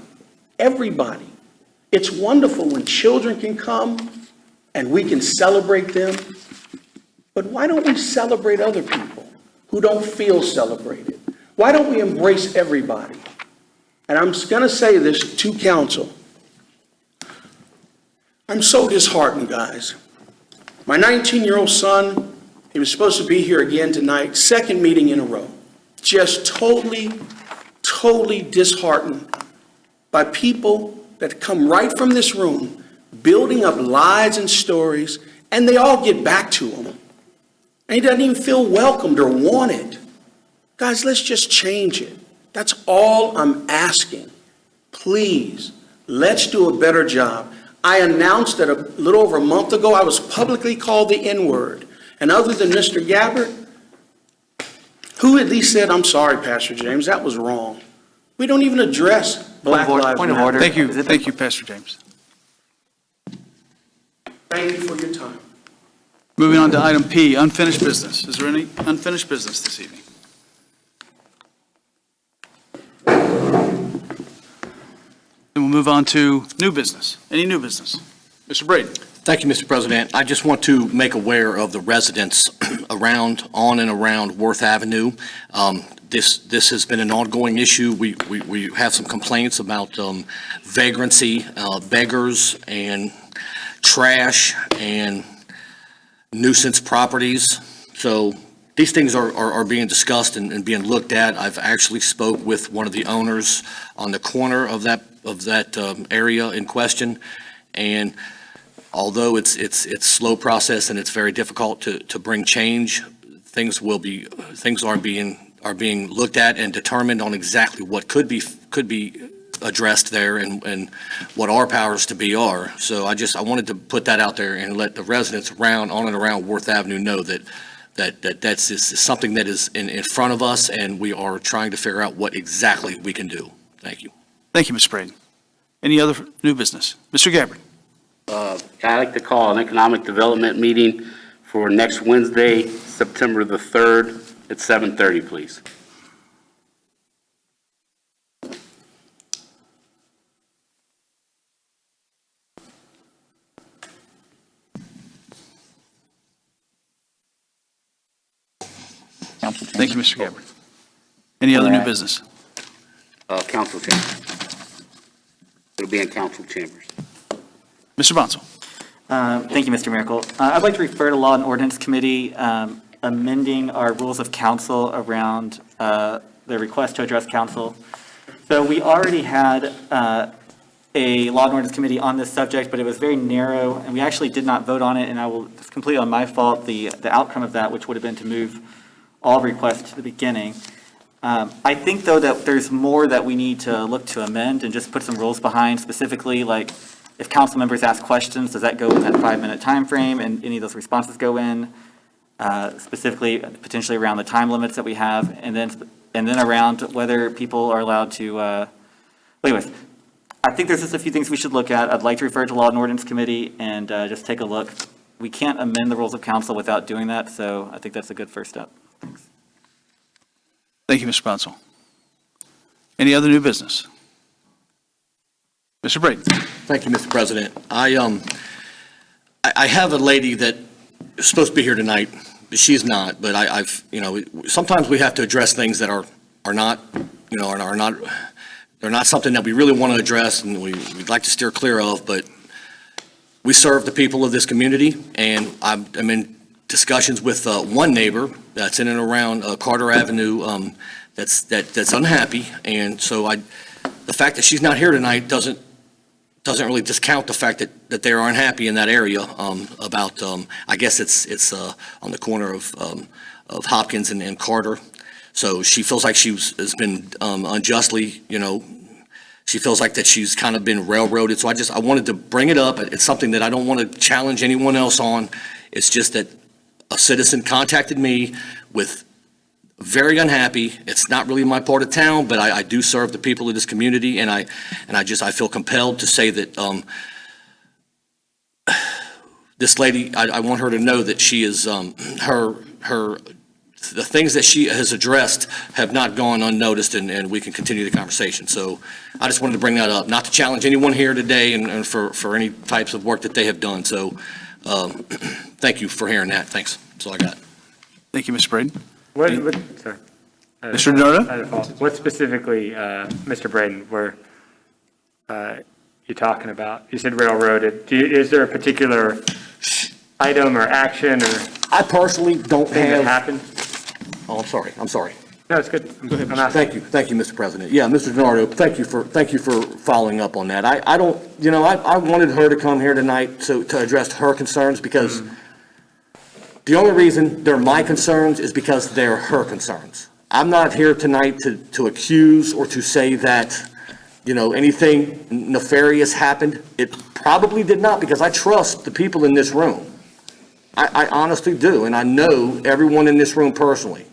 It's wonderful when children can come and we can celebrate them. But why don't we celebrate other people who don't feel celebrated? Why don't we embrace everybody? And I'm going to say this to council. I'm so disheartened, guys. My 19-year-old son, he was supposed to be here again tonight, second meeting in a row. Just totally disheartened by people that come right from this room, building up lies and stories, and they all get back to him. And he doesn't even feel welcomed or wanted. Guys, let's just change it. That's all I'm asking. Please, let's do a better job. I announced that a little over a month ago, I was publicly called the N-word. And other than Mr. Gabbard, who at least said, I'm sorry, Pastor James, that was wrong. We don't even address Black Lives Point of Matter. order. Thank you, Pastor James. Thank you for your time. Moving on to item P, unfinished business. Is there any unfinished business this evening? Then we'll move on to new business. Any new business? Mr. Braden. Thank you, Mr. President. I just want to make aware of the residents on and around Worth Avenue. This has been an ongoing issue. We have some complaints about vagrancy, beggars, and trash, and nuisance properties. So these things are being discussed and being looked at. I've actually spoke with one of the owners on the corner of that area in question, and although it's slow process and it's very difficult to bring change, things are being looked at and determined on exactly what could be addressed there and what our powers to be are. So I wanted to put that out there and let the residents on and around Worth Avenue know that's something that is in front of us, and we are trying to figure out what exactly we can do. Thank you. Thank you, Mr. Braden. Any other new business? Mr. Gabbard. I'd like to call an economic development meeting for next Wednesday, September the 3rd at 7:30, please. Thank you, Mr. Gabbard. Any other new business? Council chambers. It'll be in council chambers. Mr. Bonsall. Thank you, Mr. Miracle. I'd like to refer to Law and Ordinance Committee amending our rules of council around the request to address council. So we already had a Law and Ordinance Committee on this subject, but it was very narrow, and we actually did not vote on it, and it's completely on my fault, the outcome of that, which would have been to move all requests to the beginning. I think, though, that there's more that we need to look to amend and just put some rules behind, specifically, like, if council members ask questions, does that go in that 5-minute time frame, and any of those responses go in? Specifically, potentially around the time limits that we have, and then around whether people are allowed to, anyways, I think there's just a few things we should look at. I'd like to refer to Law and Ordinance Committee and just take a look. We can't amend the rules of council without doing that, so I think that's a good first step. Thanks. Thank you, Mr. Bonsall. Any other new business? Mr. Braden. Thank you, Mr. President. I have a lady that is supposed to be here tonight, but she's not. But sometimes we have to address things that are not, they're not something that we really want to address and we'd like to steer clear of. But we serve the people of this community, and I'm in discussions with one neighbor that's in and around Carter Avenue that's unhappy, and so the fact that she's not here tonight doesn't really discount the fact that they are unhappy in that area about I guess it's on the corner of Hopkins and Carter. So she feels like has been unjustly, she feels like that she's kind of been railroaded. So I wanted to bring it up. It's something that I don't want to challenge anyone else on. It's just that a citizen contacted me with very unhappy. It's not really my part of town, but I do serve the people of this community, and I feel compelled to say that this lady, I want her to know that she is the things that she has addressed have not gone unnoticed, and we can continue the conversation. So I just wanted to bring that up, not to challenge anyone here today and for any types of work that they have done. So thank you for hearing that. Thanks. That's all I got. Thank you, Mr. Braden. Sorry. Mr. Noda? What specifically, Mr. Braden, were you talking about? You said railroaded. Is there a particular item or action or I personally don't thing that have. happened? Oh, I'm sorry. No, it's good. Go ahead, I'm asking. Thank you, Mr. President. Yeah, Mr. DiNardo, thank you for following up on that. I wanted her to come here tonight to address her concerns, because the only reason they're my concerns is because they're her concerns. I'm not here tonight to accuse or to say that, anything nefarious happened. It probably did not, because I trust the people in this room. I honestly do, and I know everyone in this room personally.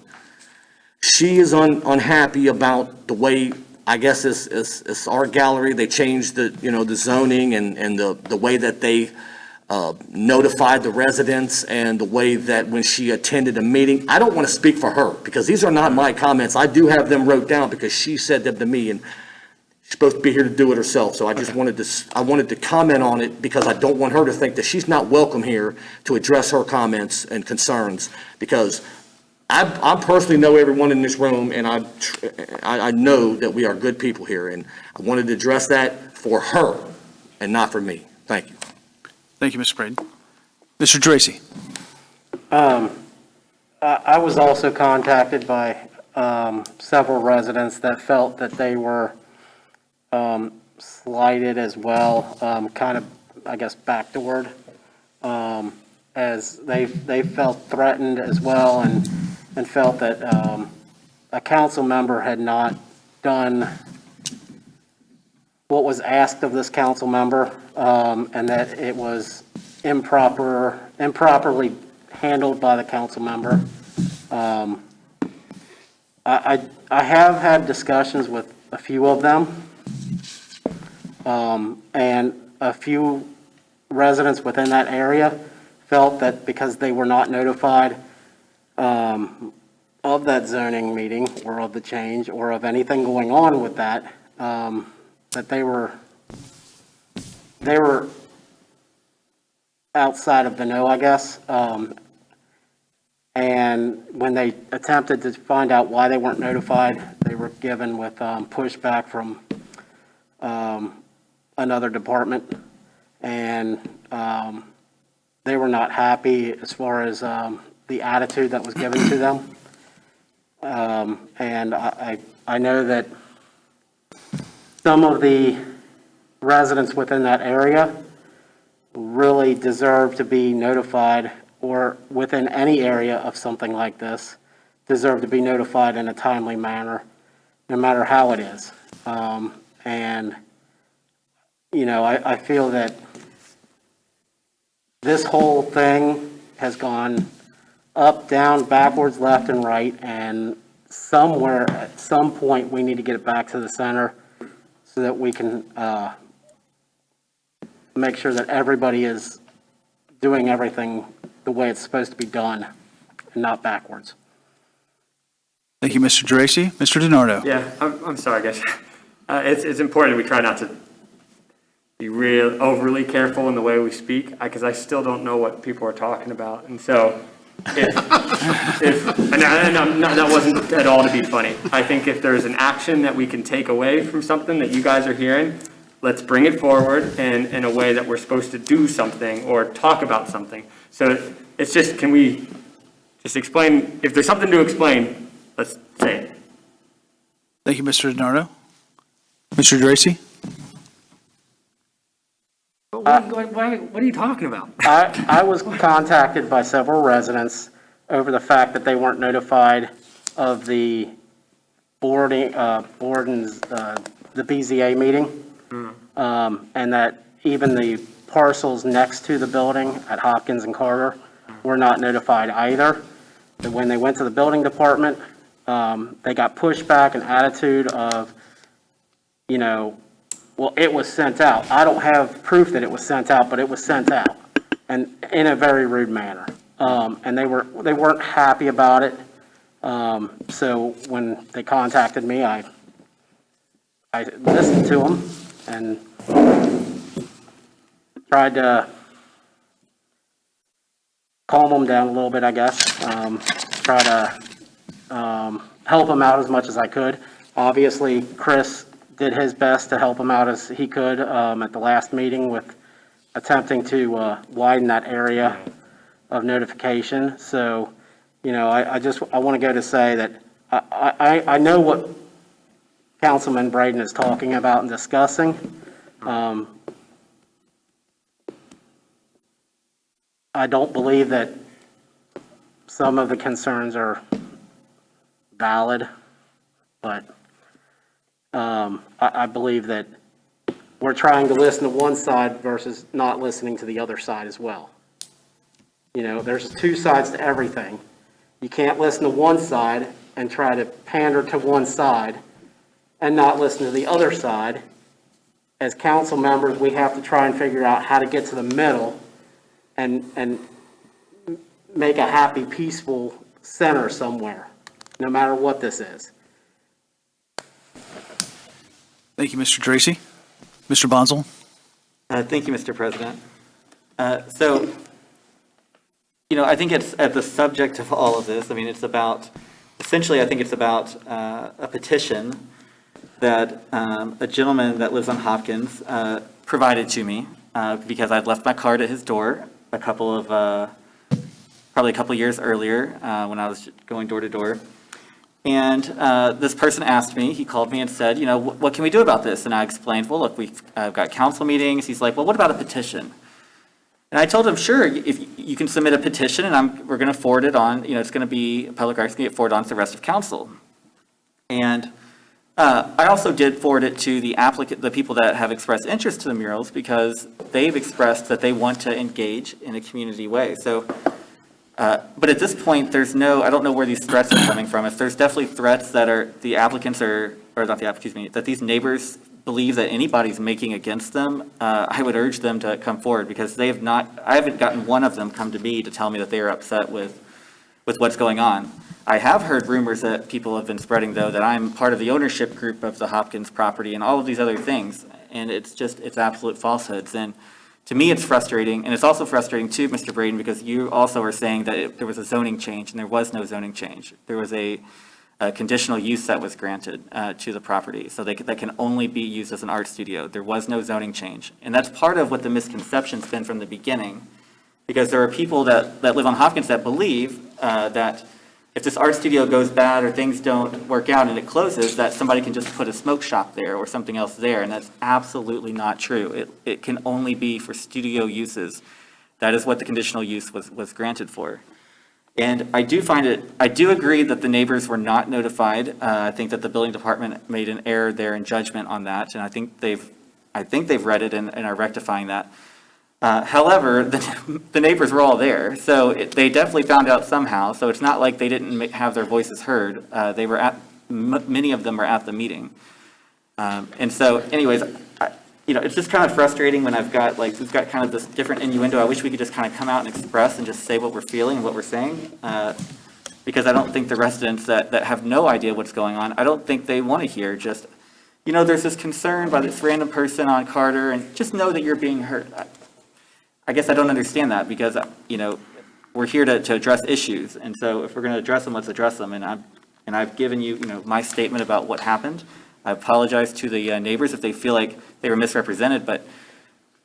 She is unhappy about the way I guess it's art gallery. They changed the, the zoning and the way that they notified the residents and the way that when she attended a meeting. I don't want to speak for her because these are not my comments. I do have them wrote down because she said them to me, and she's supposed to be here to do it herself. So I just wanted to comment on it because I don't want her to think that she's not welcome here to address her comments and concerns, because I personally know everyone in this room, and I know that we are good people here, and I wanted to address that for her and not for me. Thank you. Thank you, Mr. Braden. Mr. Tracy? I was also contacted by several residents that felt that they were slighted as well, kind of, I guess, backward, as they felt threatened as well, and felt that a council member had not done what was asked of this council member, and that it was improperly handled by the council member. I have had discussions with a few of them, and a few residents within that area felt that because they were not notified of that zoning meeting or of the change or of anything going on with that, that they were outside of the know, I guess. And when they attempted to find out why they weren't notified, they were given with pushback from another department, and they were not happy as far as the attitude that was given to them. And I know that some of the residents within that area really deserve to be notified, or within any area of something like this, deserve to be notified in a timely manner, no matter how it is. And, I feel that this whole thing has gone up, down, backwards, left, and right, and somewhere, at some point, we need to get it back to the center so that we can make sure that everybody is doing everything the way it's supposed to be done and not backwards. Thank you, Mr. Tracy. Mr. DiNardo? Yeah, I'm sorry, guys. It's important we try not to be real overly careful in the way we speak, because I still don't know what people are talking about. And so, that wasn't at all to be funny. I think if there's an action that we can take away from something that you guys are hearing, let's bring it forward in a way that we're supposed to do something or talk about something. So it's just, can we just explain, if there's something to explain, let's say it. Thank you, Mr. DiNardo. Mr. Tracy? What are you talking about? I was contacted by several residents over the fact that they weren't notified of the the BZA meeting. And that even the parcels next to the building at Hopkins and Carter were not notified either. That when they went to the building department, they got pushback and attitude of, well, it was sent out. I don't have proof that it was sent out, but it was sent out, and in a very rude manner. And they weren't happy about it. So when they contacted me, I listened to them and tried to calm them down a little bit, I guess. Try to help them out as much as I could. Obviously, Chris did his best to help them out as he could at the last meeting with attempting to widen that area of notification. So, I want to go to say that I know what Councilman Braden is talking about and discussing. I don't believe that some of the concerns are valid, but I believe that we're trying to listen to one side versus not listening to the other side as well. There's two sides to everything. You can't listen to one side and try to pander to one side and not listen to the other side. As council members, we have to try and figure out how to get to the middle and make a happy, peaceful center somewhere, no matter what this is. Thank you, Mr. Tracy. Mr. Bonzel? Thank you, Mr. President. So, I think it's at the subject of all of this. I mean, it's about, essentially, I think it's about a petition that a gentleman that lives on Hopkins provided to me because I'd left my card at his door probably a couple years earlier when I was going door to door. And this person asked me, he called me and said, what can we do about this? And I explained, well, look, we've got council meetings. He's like, well, what about a petition? And I told him, sure, if you can submit a petition and we're going to forward it on, it's going to be, public records going to get forwarded on to the rest of council. And I also did forward it to the people that have expressed interest to the murals because they've expressed that they want to engage in a community way. So, but at this point, I don't know where these threats are coming from. If there's definitely threats that that these neighbors believe that anybody's making against them, I would urge them to come forward because I haven't gotten one of them come to me to tell me that they are upset with what's going on. I have heard rumors that people have been spreading, though, that I'm part of the ownership group of the Hopkins property and all of these other things. And it's absolute falsehoods. And to me, it's frustrating. And it's also frustrating, too, Mr. Braden, because you also are saying that there was a zoning change, and there was no zoning change. There was a conditional use that was granted to the property. So that can only be used as an art studio. There was no zoning change. And that's part of what the misconception's been from the beginning. Because there are people that live on Hopkins that believe that if this art studio goes bad or things don't work out and it closes, that somebody can just put a smoke shop there or something else there, and that's absolutely not true. It can only be for studio uses. That is what the conditional use was granted for. And I do agree that the neighbors were not notified. I think that the building department made an error there in judgment on that, and I think they've read it and are rectifying that. However, the neighbors were all there, so they definitely found out somehow. So it's not like they didn't have their voices heard. Many of them were at the meeting. And so, anyways, it's just kind of frustrating when we've got kind of this different innuendo. I wish we could just kind of come out and express and just say what we're feeling and what we're saying, because I don't think the residents that have no idea what's going on, I don't think they want to hear just, there's this concern by this random person on Carter, and just know that you're being hurt. I guess I don't understand that because, we're here to address issues. And so if we're going to address them, let's address them. And I've given you, my statement about what happened. I apologize to the neighbors if they feel like they were misrepresented, but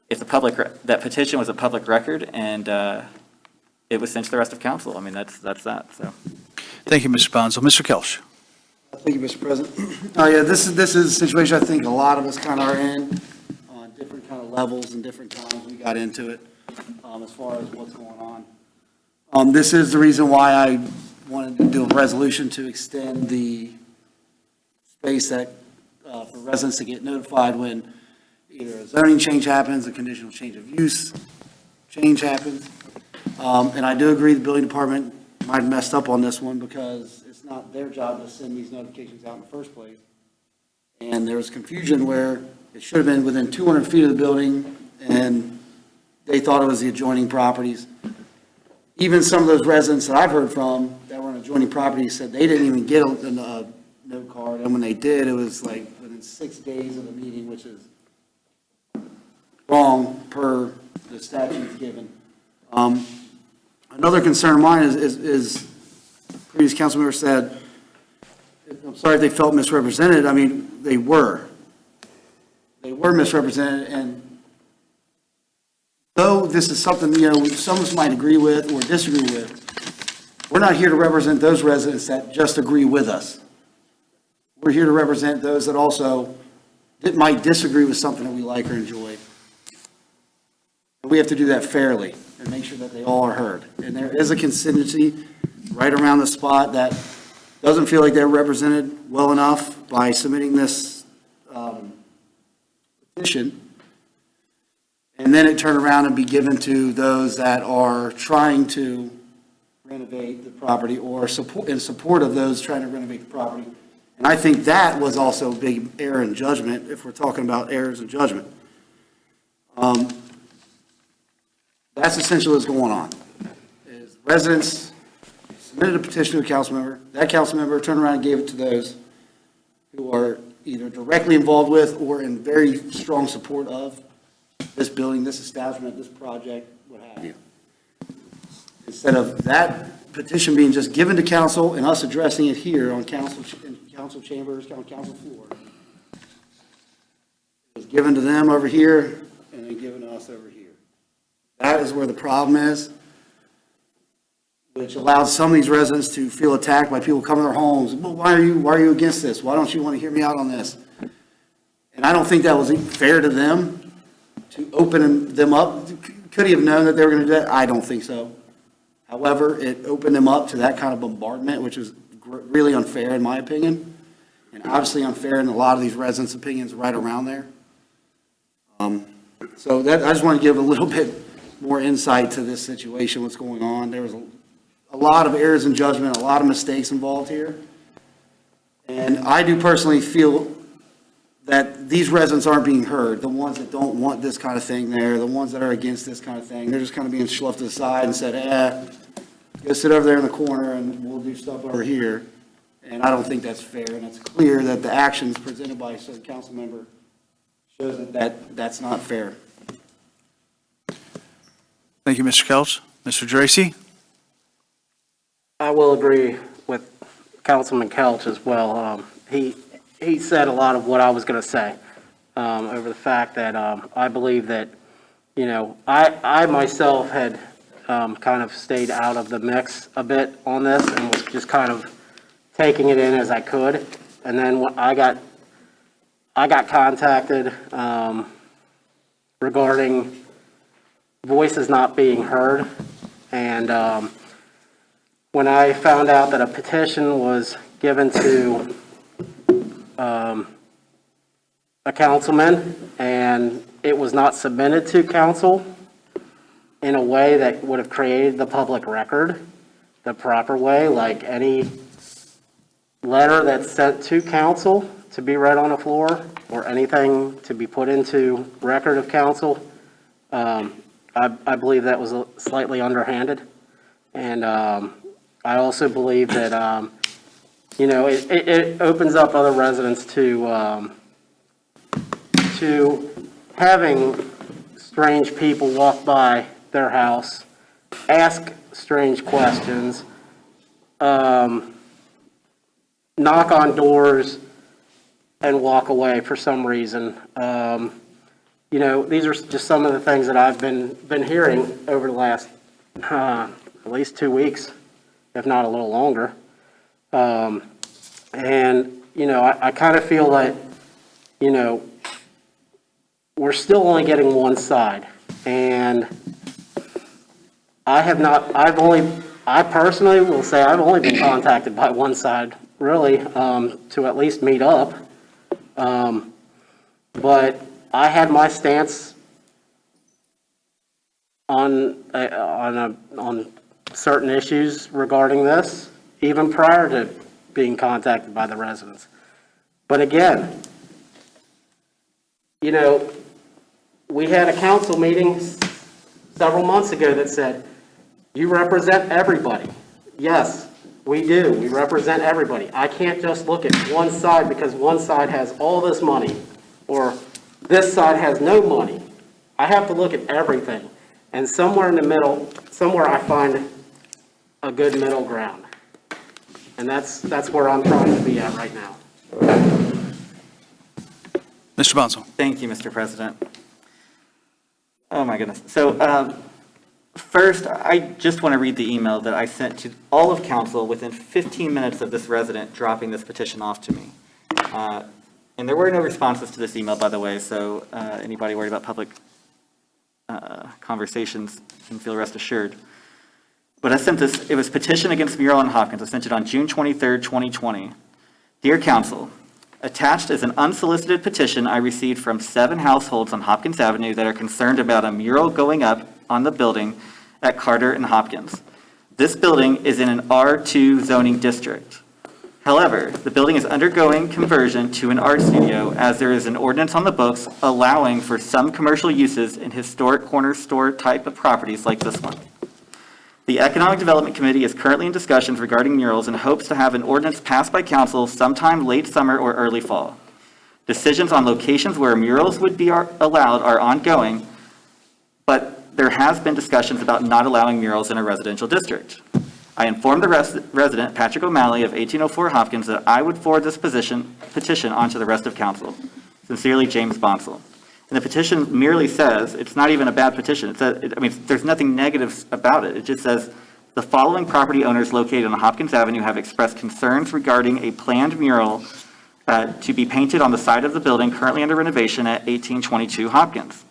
it's that petition was a public record and it was sent to the rest of council. I mean, that's that, so. Thank you, Mr. Bonzo. Mr. Kelch? Thank you, Mr. President. This is a situation I think a lot of us kind of are in on different kind of levels and different times we got into it as far as what's going on. This is the reason why I wanted to do a resolution to extend the space that for residents to get notified when either a zoning change happens, a conditional change of use change happens. And I do agree the building department might have messed up on this one because it's not their job to send these notifications out in the first place. And there was confusion where it should have been within 200 feet of the building, and they thought it was the adjoining properties. Even some of those residents that I've heard from that were on adjoining properties said they didn't even get a note card, and when they did, it was like within 6 days of the meeting, which is wrong per the statutes given. Another concern of mine is previous council member said, I'm sorry if they felt misrepresented. I mean, they were misrepresented, and though this is something, some of us might agree with or disagree with, we're not here to represent those residents that just agree with us. We're here to represent those that also might disagree with something that we like or enjoy. And we have to do that fairly and make sure that they all are heard. And there is a contingency right around the spot that doesn't feel like they're represented well enough by submitting this petition. And then it turn around and be given to those that are trying to renovate the property or in support of those trying to renovate the property. And I think that was also a big error in judgment, if we're talking about errors in judgment. That's essentially what's going on. Is residents submitted a petition to a council member, that council member turned around and gave it to those who are either directly involved with or in very strong support of this building, this establishment, this project, what have you. Instead of that petition being just given to council and us addressing it here on council, in council chambers, on council floor, it was given to them over here and then given to us over here. That is where the problem is, which allows some of these residents to feel attacked by people coming to their homes. Well, why are you against this? Why don't you want to hear me out on this? And I don't think that was fair to them to open them up. Could he have known that they were going to do that? I don't think so. However, it opened them up to that kind of bombardment, which was really unfair in my opinion, and obviously unfair in a lot of these residents' opinions right around there. So that, I just want to give a little bit more insight to this situation, what's going on. There was a lot of errors in judgment, a lot of mistakes involved here. And I do personally feel that these residents aren't being heard, the ones that don't want this kind of thing there, the ones that are against this kind of thing. They're just kind of being sloughed aside and said, go sit over there in the corner and we'll do stuff over here. And I don't think that's fair. And it's clear that the actions presented by a certain council member shows that that's not fair. Thank you, Mr. Kelch. Mr. Dracy? I will agree with Councilman Kelch as well. He said a lot of what I was going to say over the fact that I believe that, I myself had kind of stayed out of the mix a bit on this and was just kind of taking it in as I could. And then when I got contacted regarding voices not being heard. And when I found out that a petition was given to a councilman and it was not submitted to council in a way that would have created the public record the proper way, like any letter that's sent to council to be read on the floor or anything to be put into record of council, I believe that was slightly underhanded. And I also believe that, it opens up other residents to having strange people walk by their house, ask strange questions, knock on doors, and walk away for some reason. These are just some of the things that I've been hearing over the last at least 2 weeks, if not a little longer. I kind of feel that, we're still only getting one side. And I personally will say I've only been contacted by one side, really, to at least meet up. But I had my stance on certain issues regarding this, even prior to being contacted by the residents. But again, we had a council meeting several months ago that said, you represent everybody. Yes, we do. We represent everybody. I can't just look at one side because one side has all this money or this side has no money. I have to look at everything. And somewhere in the middle, somewhere I find a good middle ground. And that's where I'm trying to be at right now. Mr. Bonsall. Thank you, Mr. President. Oh, my goodness. So first, I just want to read the email that I sent to all of council within 15 minutes of this resident dropping this petition off to me. And there were no responses to this email, by the way, so anybody worried about public conversations can feel rest assured. But I sent this, it was petition against mural on Hopkins. I sent it on June 23rd, 2020. Dear Council, attached is an unsolicited petition I received from 7 households on Hopkins Avenue that are concerned about a mural going up on the building at Carter and Hopkins. This building is in an R2 zoning district. However, the building is undergoing conversion to an art studio as there is an ordinance on the books allowing for some commercial uses in historic corner store type of properties like this one. The Economic Development Committee is currently in discussions regarding murals and hopes to have an ordinance passed by council sometime late summer or early fall. Decisions on locations where murals would be allowed are ongoing, but there has been discussions about not allowing murals in a residential district. I informed the resident, Patrick O'Malley of 1804 Hopkins, that I would forward this petition onto the rest of council. Sincerely, James Bonsall. And the petition merely says, it's not even a bad petition. It says, there's nothing negative about it. It just says, the following property owners located on Hopkins Avenue have expressed concerns regarding a planned mural to be painted on the side of the building currently under renovation at 1822 Hopkins.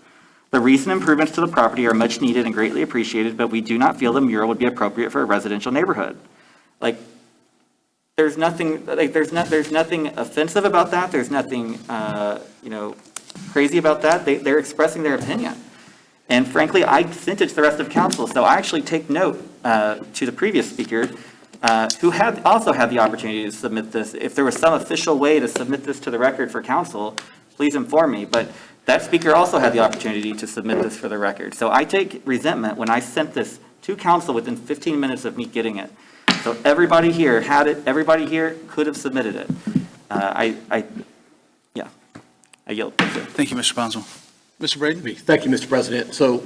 The recent improvements to the property are much needed and greatly appreciated, but we do not feel the mural would be appropriate for a residential neighborhood. Like, there's nothing offensive about that. There's nothing, crazy about that. They're expressing their opinion. And frankly, I sent it to the rest of council. So I actually take note to the previous speaker who also had the opportunity to submit this. If there was some official way to submit this to the record for council, please inform me. But that speaker also had the opportunity to submit this for the record. So I take resentment when I sent this to council within 15 minutes of me getting it. So everybody here had it. Everybody here could have submitted it. I yield. Thank you, Mr. Bonsall. Mr. Braden? Thank you, Mr. President. So,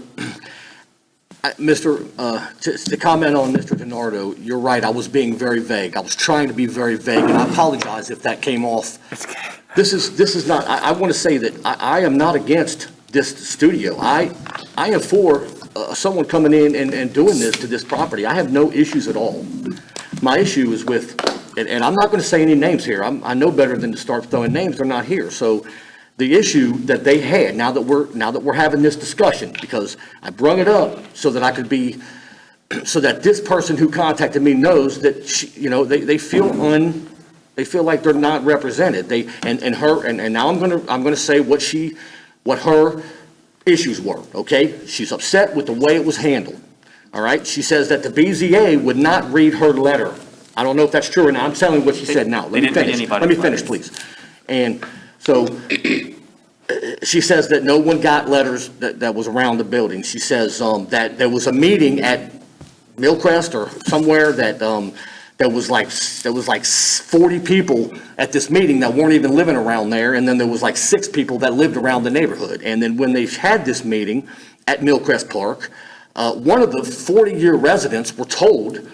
to comment on Mr. DiNardo, you're right, I was being very vague. I was trying to be very vague, and I apologize if that came off. This is not, I want to say that I am not against this studio. I am for someone coming in and doing this to this property. I have no issues at all. My issue is with, and I'm not going to say any names here. I know better than to start throwing names. They're not here. So the issue that they had, now that we're having this discussion, because I brung it up so that I could be, so that this person who contacted me knows that they feel like they're not represented. And now I'm gonna say what her issues were. Okay, she's upset with the way it was handled. All right, she says that the BZA would not read her letter. I don't know if that's true or not. I'm telling you what she said now. Let me finish, please. And so she says that no one got letters that was around the building. She says that there was a meeting at Millcrest or somewhere that there was like 40 people at this meeting that weren't even living around there, and then there was like 6 people that lived around the neighborhood. And then when they had this meeting at Millcrest Park, one of the 40-year residents were told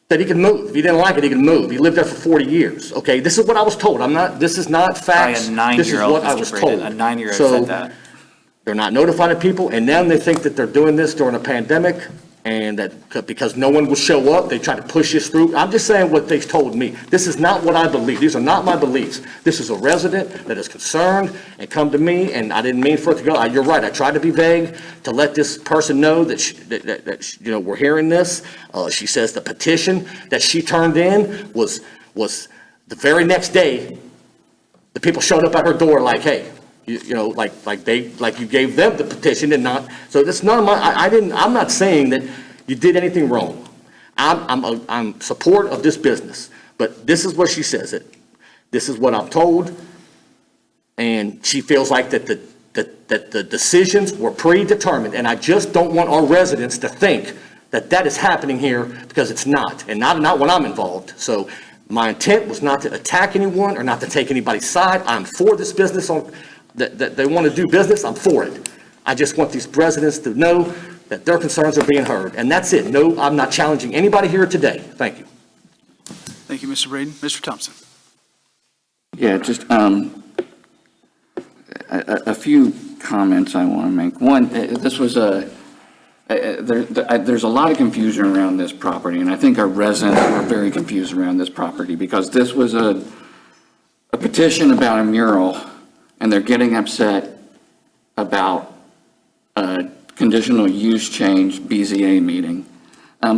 that he could move. If he didn't like it, he could move. He lived there for 40 years. Okay, this is what I was told. This is not facts. By a 9-year-old, this is what I was Mr. Braden. told. A 9-year-old So, said that. they're not notifying people, and then they think that they're doing this during a pandemic, and that because no one will show up, they try to push this through. I'm just saying what they told me. This is not what I believe. These are not my beliefs. This is a resident that is concerned and come to me, and I didn't mean for it to go. You're right. I tried to be vague to let this person know that we're hearing this. She says the petition that she turned in was the very next day. The people showed up at her door like, hey. Like you gave them the petition and not, so that's none of my, I'm not saying that you did anything wrong. I'm support of this business, but this is what she says it. This is what I'm told, and she feels like that the decisions were predetermined, and I just don't want our residents to think that is happening here, because it's not, and not when I'm involved. So my intent was not to attack anyone or not to take anybody's side. I'm for this business that they want to do business, I'm for it. I just want these residents to know that their concerns are being heard, and that's it. No, I'm not challenging anybody here today. Thank you. Thank you, Mr. Braden. Mr. Thompson. Yeah, just a few comments I want to make. One, this was there's a lot of confusion around this property, and I think our residents were very confused around this property, because this was a petition about a mural, and they're getting upset about a conditional use change BZA meeting.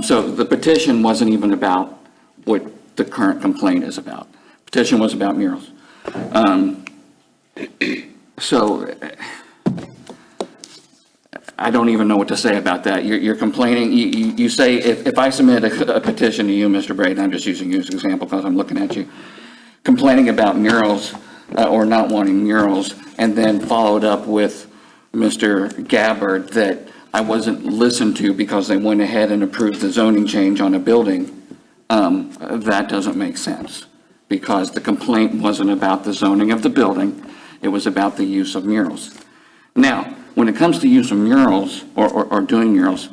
So the petition wasn't even about what the current complaint is about. Petition was about murals. So I don't even know what to say about that. You're complaining, you say, if I submit a petition to you, Mr. Braden, I'm just using you as an example because I'm looking at you, complaining about murals or not wanting murals, and then followed up with Mr. Gabbard that I wasn't listened to because they went ahead and approved the zoning change on a building, that doesn't make sense. Because the complaint wasn't about the zoning of the building, it was about the use of murals. Now, when it comes to use of murals or doing murals,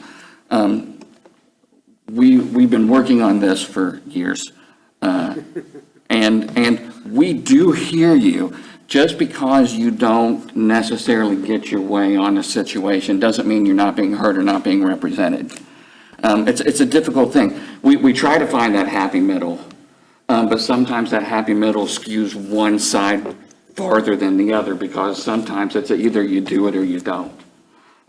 we've been working on this for years. And we do hear you. Just because you don't necessarily get your way on a situation doesn't mean you're not being heard or not being represented. It's a difficult thing. We try to find that happy middle, but sometimes that happy middle skews one side farther than the other because sometimes it's either you do it or you don't.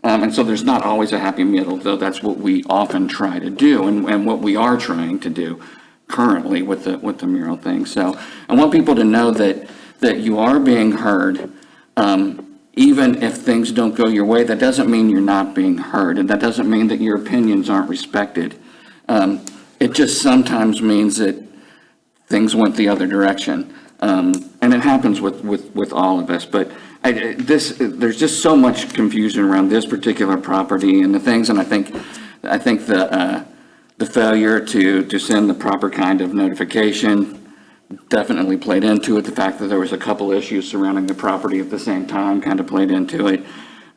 And so there's not always a happy middle, though that's what we often try to do and what we are trying to do currently with the mural thing. So I want people to know that you are being heard, even if things don't go your way. That doesn't mean you're not being heard, and that doesn't mean that your opinions aren't respected. It just sometimes means that things went the other direction, and it happens with all of us. But there's just so much confusion around this particular property and the things, and I think the failure to send the proper kind of notification definitely played into it. The fact that there was a couple issues surrounding the property at the same time kind of played into it.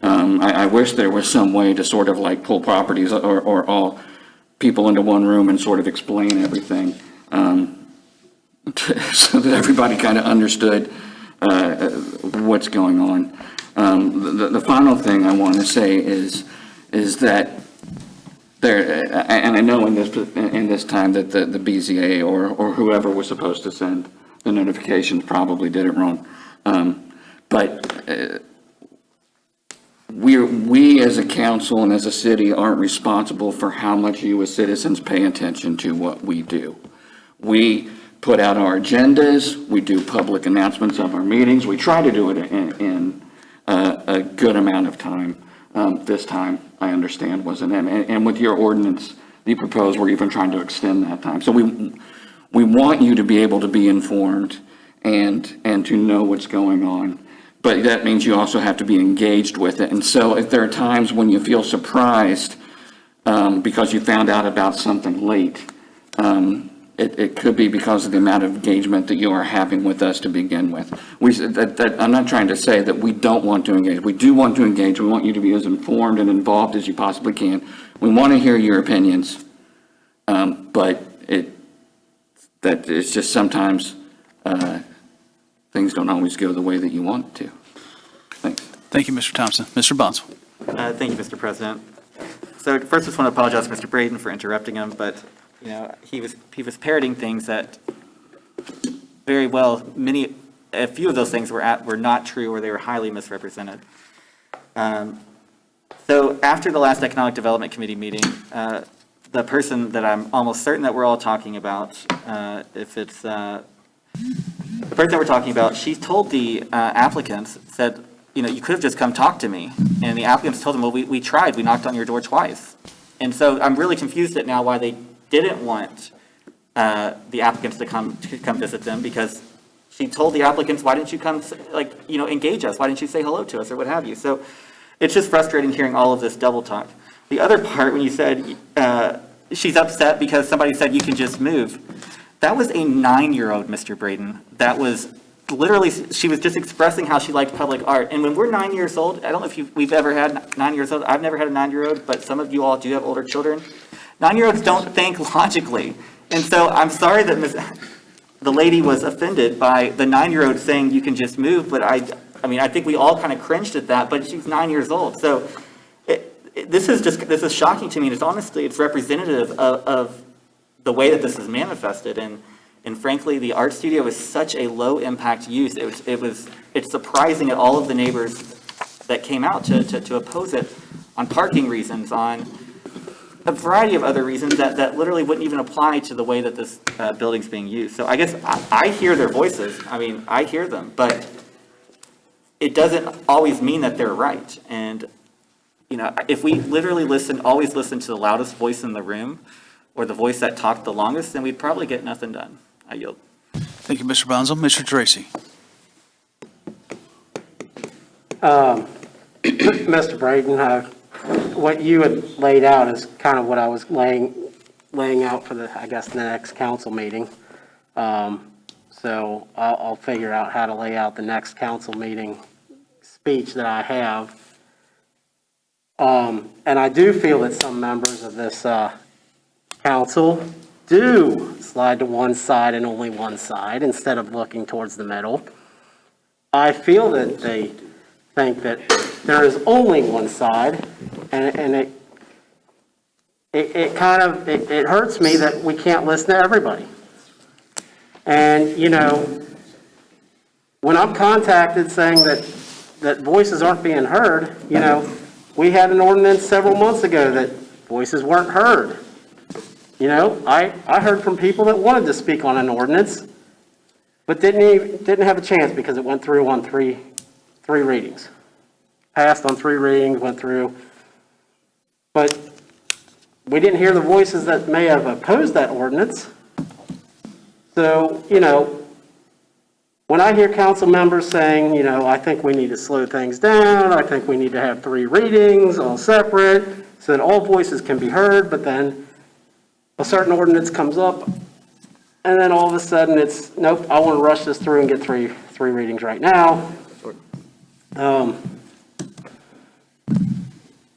I wish there was some way to sort of like pull properties or all people into one room and sort of explain everything so that everybody kind of understood what's going on. The final thing I want to say is that there, and I know in this time that the BZA or whoever was supposed to send the notifications probably did it wrong. But we as a council and as a city aren't responsible for how much you as citizens pay attention to what we do. We put out our agendas, we do public announcements of our meetings, we try to do it in a good amount of time. This time, I understand, wasn't it? And with your ordinance, you propose, we're even trying to extend that time. So we want you to be able to be informed and to know what's going on. But that means you also have to be engaged with it. And so if there are times when you feel surprised because you found out about something late, it could be because of the amount of engagement that you are having with us to begin with. I'm not trying to say that we don't want to engage. We do want to engage. We want you to be as informed and involved as you possibly can. We want to hear your opinions, but it's just sometimes things don't always go the way that you want to. Thanks. Thank you, Mr. Thompson. Mr. Bonsall. Thank you, Mr. President. So first, I just want to apologize to Mr. Braden for interrupting him, but you know, he was parroting things that very well, a few of those things were not true or they were highly misrepresented. So after the last Economic Development Committee meeting, the person that I'm almost certain that we're all talking about, if it's the person that we're talking about, she told the applicants, said, you know, you could have just come talk to me. And the applicants told them, well, we tried, we knocked on your door twice. And so I'm really confused at now why they didn't want the applicants to come visit them, because she told the applicants, why didn't you come, engage us? Why didn't you say hello to us or what have you? So it's just frustrating hearing all of this double talk. The other part, when you said she's upset because somebody said you can just move, that was a 9-year-old, Mr. Braden. That was literally, she was just expressing how she liked public art. And when we're 9 years old, I don't know if we've ever had 9 years old. I've never had a 9-year-old, but some of you all do have older children. 9-year-olds don't think logically. And so I'm sorry that the lady was offended by the 9-year-old saying you can just move, but I think we all kind of cringed at that, but she's 9 years old. So this is shocking to me, and it's representative of the way that this is manifested. And frankly, the art studio is such a low impact use. It's surprising at all of the neighbors that came out to oppose it on parking reasons, on a variety of other reasons that literally wouldn't even apply to the way that this building's being used. So I guess I hear their voices. I mean, I hear them, but it doesn't always mean that they're right. And if we literally always listen to the loudest voice in the room, or the voice that talked the longest, then we'd probably get nothing done. I yield. Thank you, Mr. Bonzo. Mr. Tracy. Mr. Braden, what you had laid out is kind of what I was laying out for the next council meeting. So I'll figure out how to lay out the next council meeting speech that I have. And I do feel that some members of this council do slide to one side and only one side instead of looking towards the middle. I feel that they think that there is only one side, and it hurts me that we can't listen to everybody. And, when I'm contacted saying that voices aren't being heard, we had an ordinance several months ago that voices weren't heard. I heard from people that wanted to speak on an ordinance, but didn't have a chance because it went through on three readings. Passed on 3 readings, went through. But we didn't hear the voices that may have opposed that ordinance. So, when I hear council members saying, I think we need to slow things down, I think we need to have 3 readings, all separate, so that all voices can be heard, but then a certain ordinance comes up, and then all of a sudden it's, nope, I want to rush this through and get three readings right now.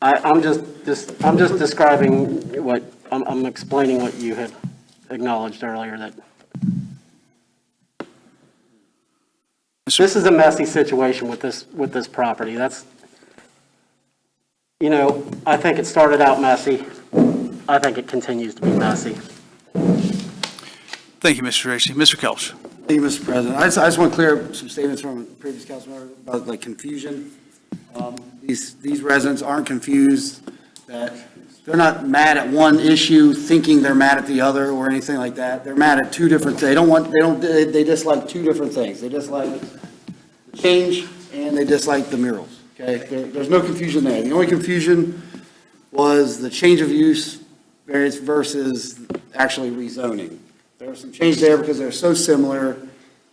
I'm just describing I'm explaining what you had acknowledged earlier, that this is a messy situation with this property. That's, I think it started out messy. I think it continues to be messy. Thank you, Mr. Tracy. Mr. Kelch. Thank you, Mr. President. I just want to clear up some statements from a previous council member about confusion. These residents aren't confused, that they're not mad at one issue thinking they're mad at the other or anything like that. They're mad at 2 different, they dislike 2 different things. They dislike the change and they dislike the murals, okay? There's no confusion there. The only confusion was the change of use variance versus actually rezoning. There was some change there because they're so similar.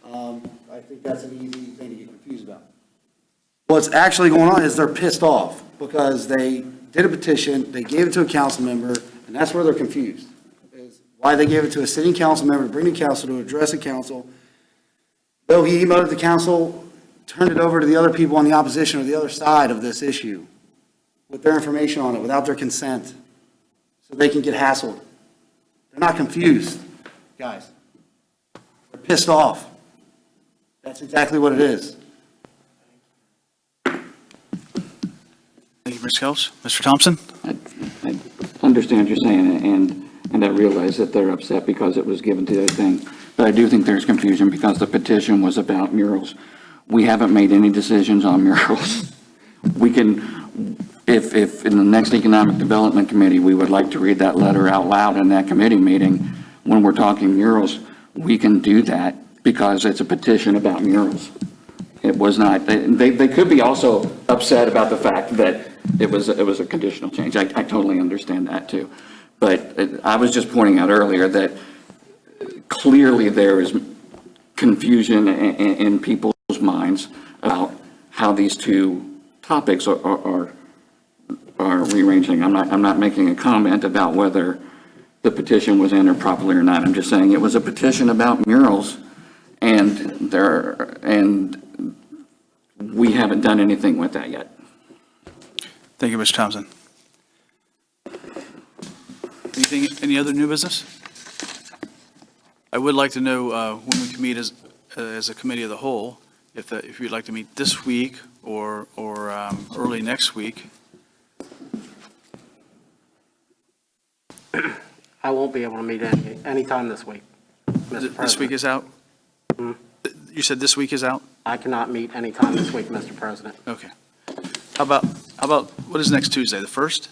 I think that's an easy thing to get confused about. What's actually going on is they're pissed off because they did a petition, they gave it to a council member, and that's where they're confused. Is why they gave it to a sitting council member to bring the council to address the council. Though he emailed the council, turned it over to the other people on the opposition or the other side of this issue with their information on it without their consent so they can get hassled. They're not confused, guys. They're pissed off. That's exactly what it is. Thank you, Mr. Kelch. Mr. Thompson? I understand what you're saying, and I realize that they're upset because it was given to their thing. But I do think there's confusion because the petition was about murals. We haven't made any decisions on murals. We can, if in the next Economic Development Committee, we would like to read that letter out loud in that committee meeting when we're talking murals, we can do that because it's a petition about murals. It was not, they could be also upset about the fact that it was a conditional change. I totally understand that too. But I was just pointing out earlier that clearly there is confusion in people's minds about how these 2 topics are rearranging. I'm not making a comment about whether the petition was entered properly or not. I'm just saying it was a petition about murals, and we haven't done anything with that yet. Thank you, Mr. Thompson. Any other new business? I would like to know when we can meet as a committee of the whole, if you'd like to meet this week or early next week. I won't be able to meet anytime this week, Mr. President. This week is out? You said this week is out? I cannot meet anytime this week, Mr. President. Okay. How about, what is next Tuesday, the 1st?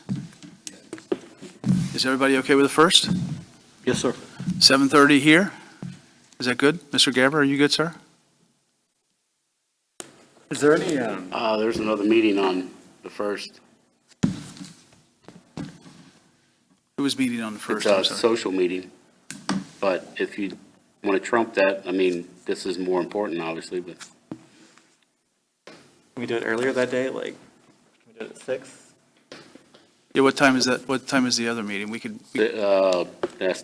Is everybody okay with the 1st? Yes, sir. 7:30 here? Is that good? Mr. Gabbard, are you good, sir? Is there any, There's another meeting on the 1st. Who was meeting on the first? It's I'm a sorry. social meeting, but if you want to trump that, I mean, this is more important, obviously, but Can we do it earlier that day, like, can we do it at 6? Yeah, what time is that? What time is the other meeting? We could, that's,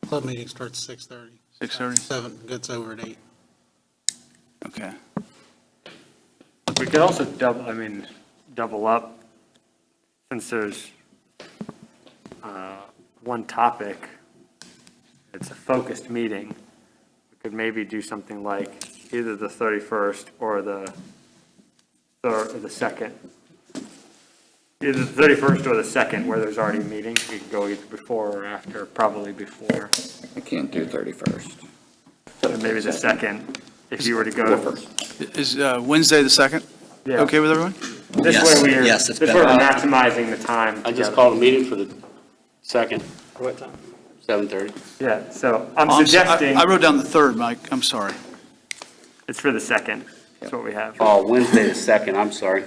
Club meeting starts 6:30. 6:30? 7, gets over at 8. Okay. We could also double up, since there's one topic, it's a focused meeting. We could maybe do something like either the 31st or the 2nd. Either the 31st or the 2nd, where there's already a meeting. We could go either before or after, probably before. I can't do 31st. So maybe the 2nd, if you were to go. Is Wednesday the 2nd? Yeah. Okay with everyone? This way we're maximizing the time. I just together. called a meeting for the 2nd, What time? 7:30. Yeah, so I'm Oh, suggesting. I wrote down the 3rd, Mike. I'm sorry. It's for the 2nd. That's what we have. Oh, Wednesday the 2nd, I'm sorry.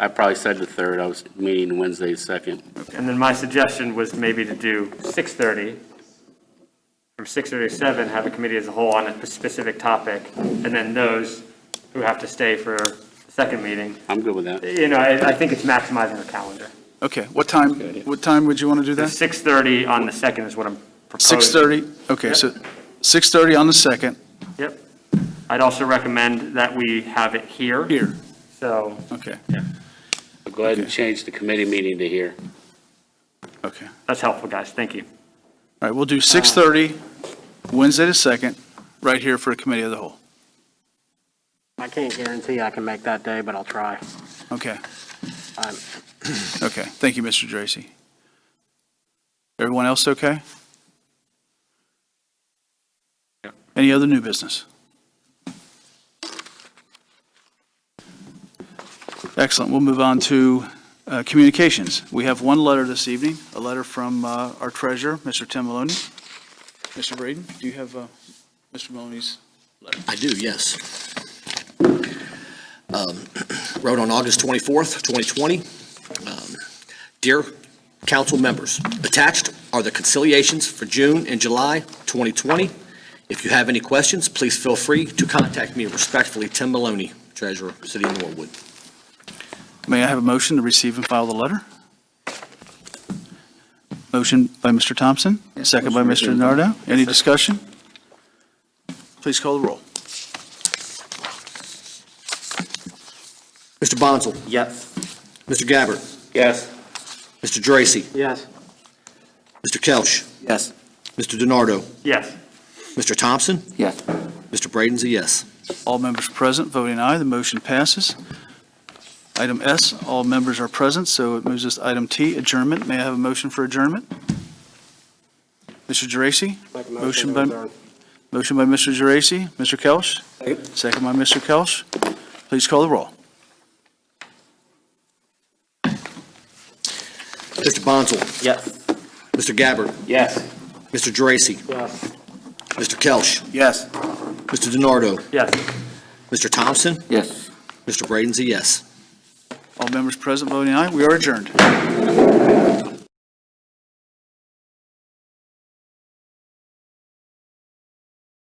I probably said the 3rd, I was meeting Wednesday the 2nd. And then my suggestion was maybe to do 6:30. From 6:30 to 7, have a committee as a whole on a specific topic, and then those who have to stay for the second meeting. I'm good with that. You know, I think it's maximizing the calendar. Okay, what time would you want to do The that? 6:30 on the 2nd is what I'm proposing. 6:30? Okay, Yep. so 6:30 on the 2nd. Yep. I'd also recommend that we have it here. Here. So. Okay. So go ahead and change the committee meeting to here. Okay. That's helpful, guys. Thank you. All right, we'll do 6:30, Wednesday the 2nd, right here for a committee of the whole. I can't guarantee I can make that day, but I'll try. Okay. Um, Okay, thank you, Mr. Dracy. Everyone else okay? Any other new business? Excellent, we'll move on to communications. We have one letter this evening, a letter from our treasurer, Mr. Tim Maloney. Mr. Braden, do you have Mr. Maloney's letter? I do, yes. Wrote on August 24th, 2020. Dear council members, attached are the conciliations for June and July 2020. If you have any questions, please feel free to contact me. Respectfully, Tim Maloney, Treasurer, City of Norwood. May I have a motion to receive and file the letter? Motion by Mr. Thompson, second by Mr. Nardo. Any discussion? Please call the roll. Mr. Bonzel. Yes. Mr. Gabbard. Yes. Mr. Dracy. Yes. Mr. Kelch. Yes. Mr. DiNardo. Yes. Mr. Thompson. Yes. Mr. Braden's a yes. All members present, voting aye, the motion passes. Item S, all members are present, so it moves us to item T, adjournment. May I have a motion for adjournment? Mr. Geraci? Make a Motion motion by, to adjourn. motion by Mr. Geraci. Mr. Kelch? Second by Mr. Kelch. Please call the roll. Mr. Bonzel. Yes. Mr. Gabbard. Yes. Mr. Dracy. Yes. Mr. Kelch. Yes. Mr. DiNardo. Yes. Mr. Thompson. Yes. Mr. Braden's a yes. All members present, voting aye. We are adjourned.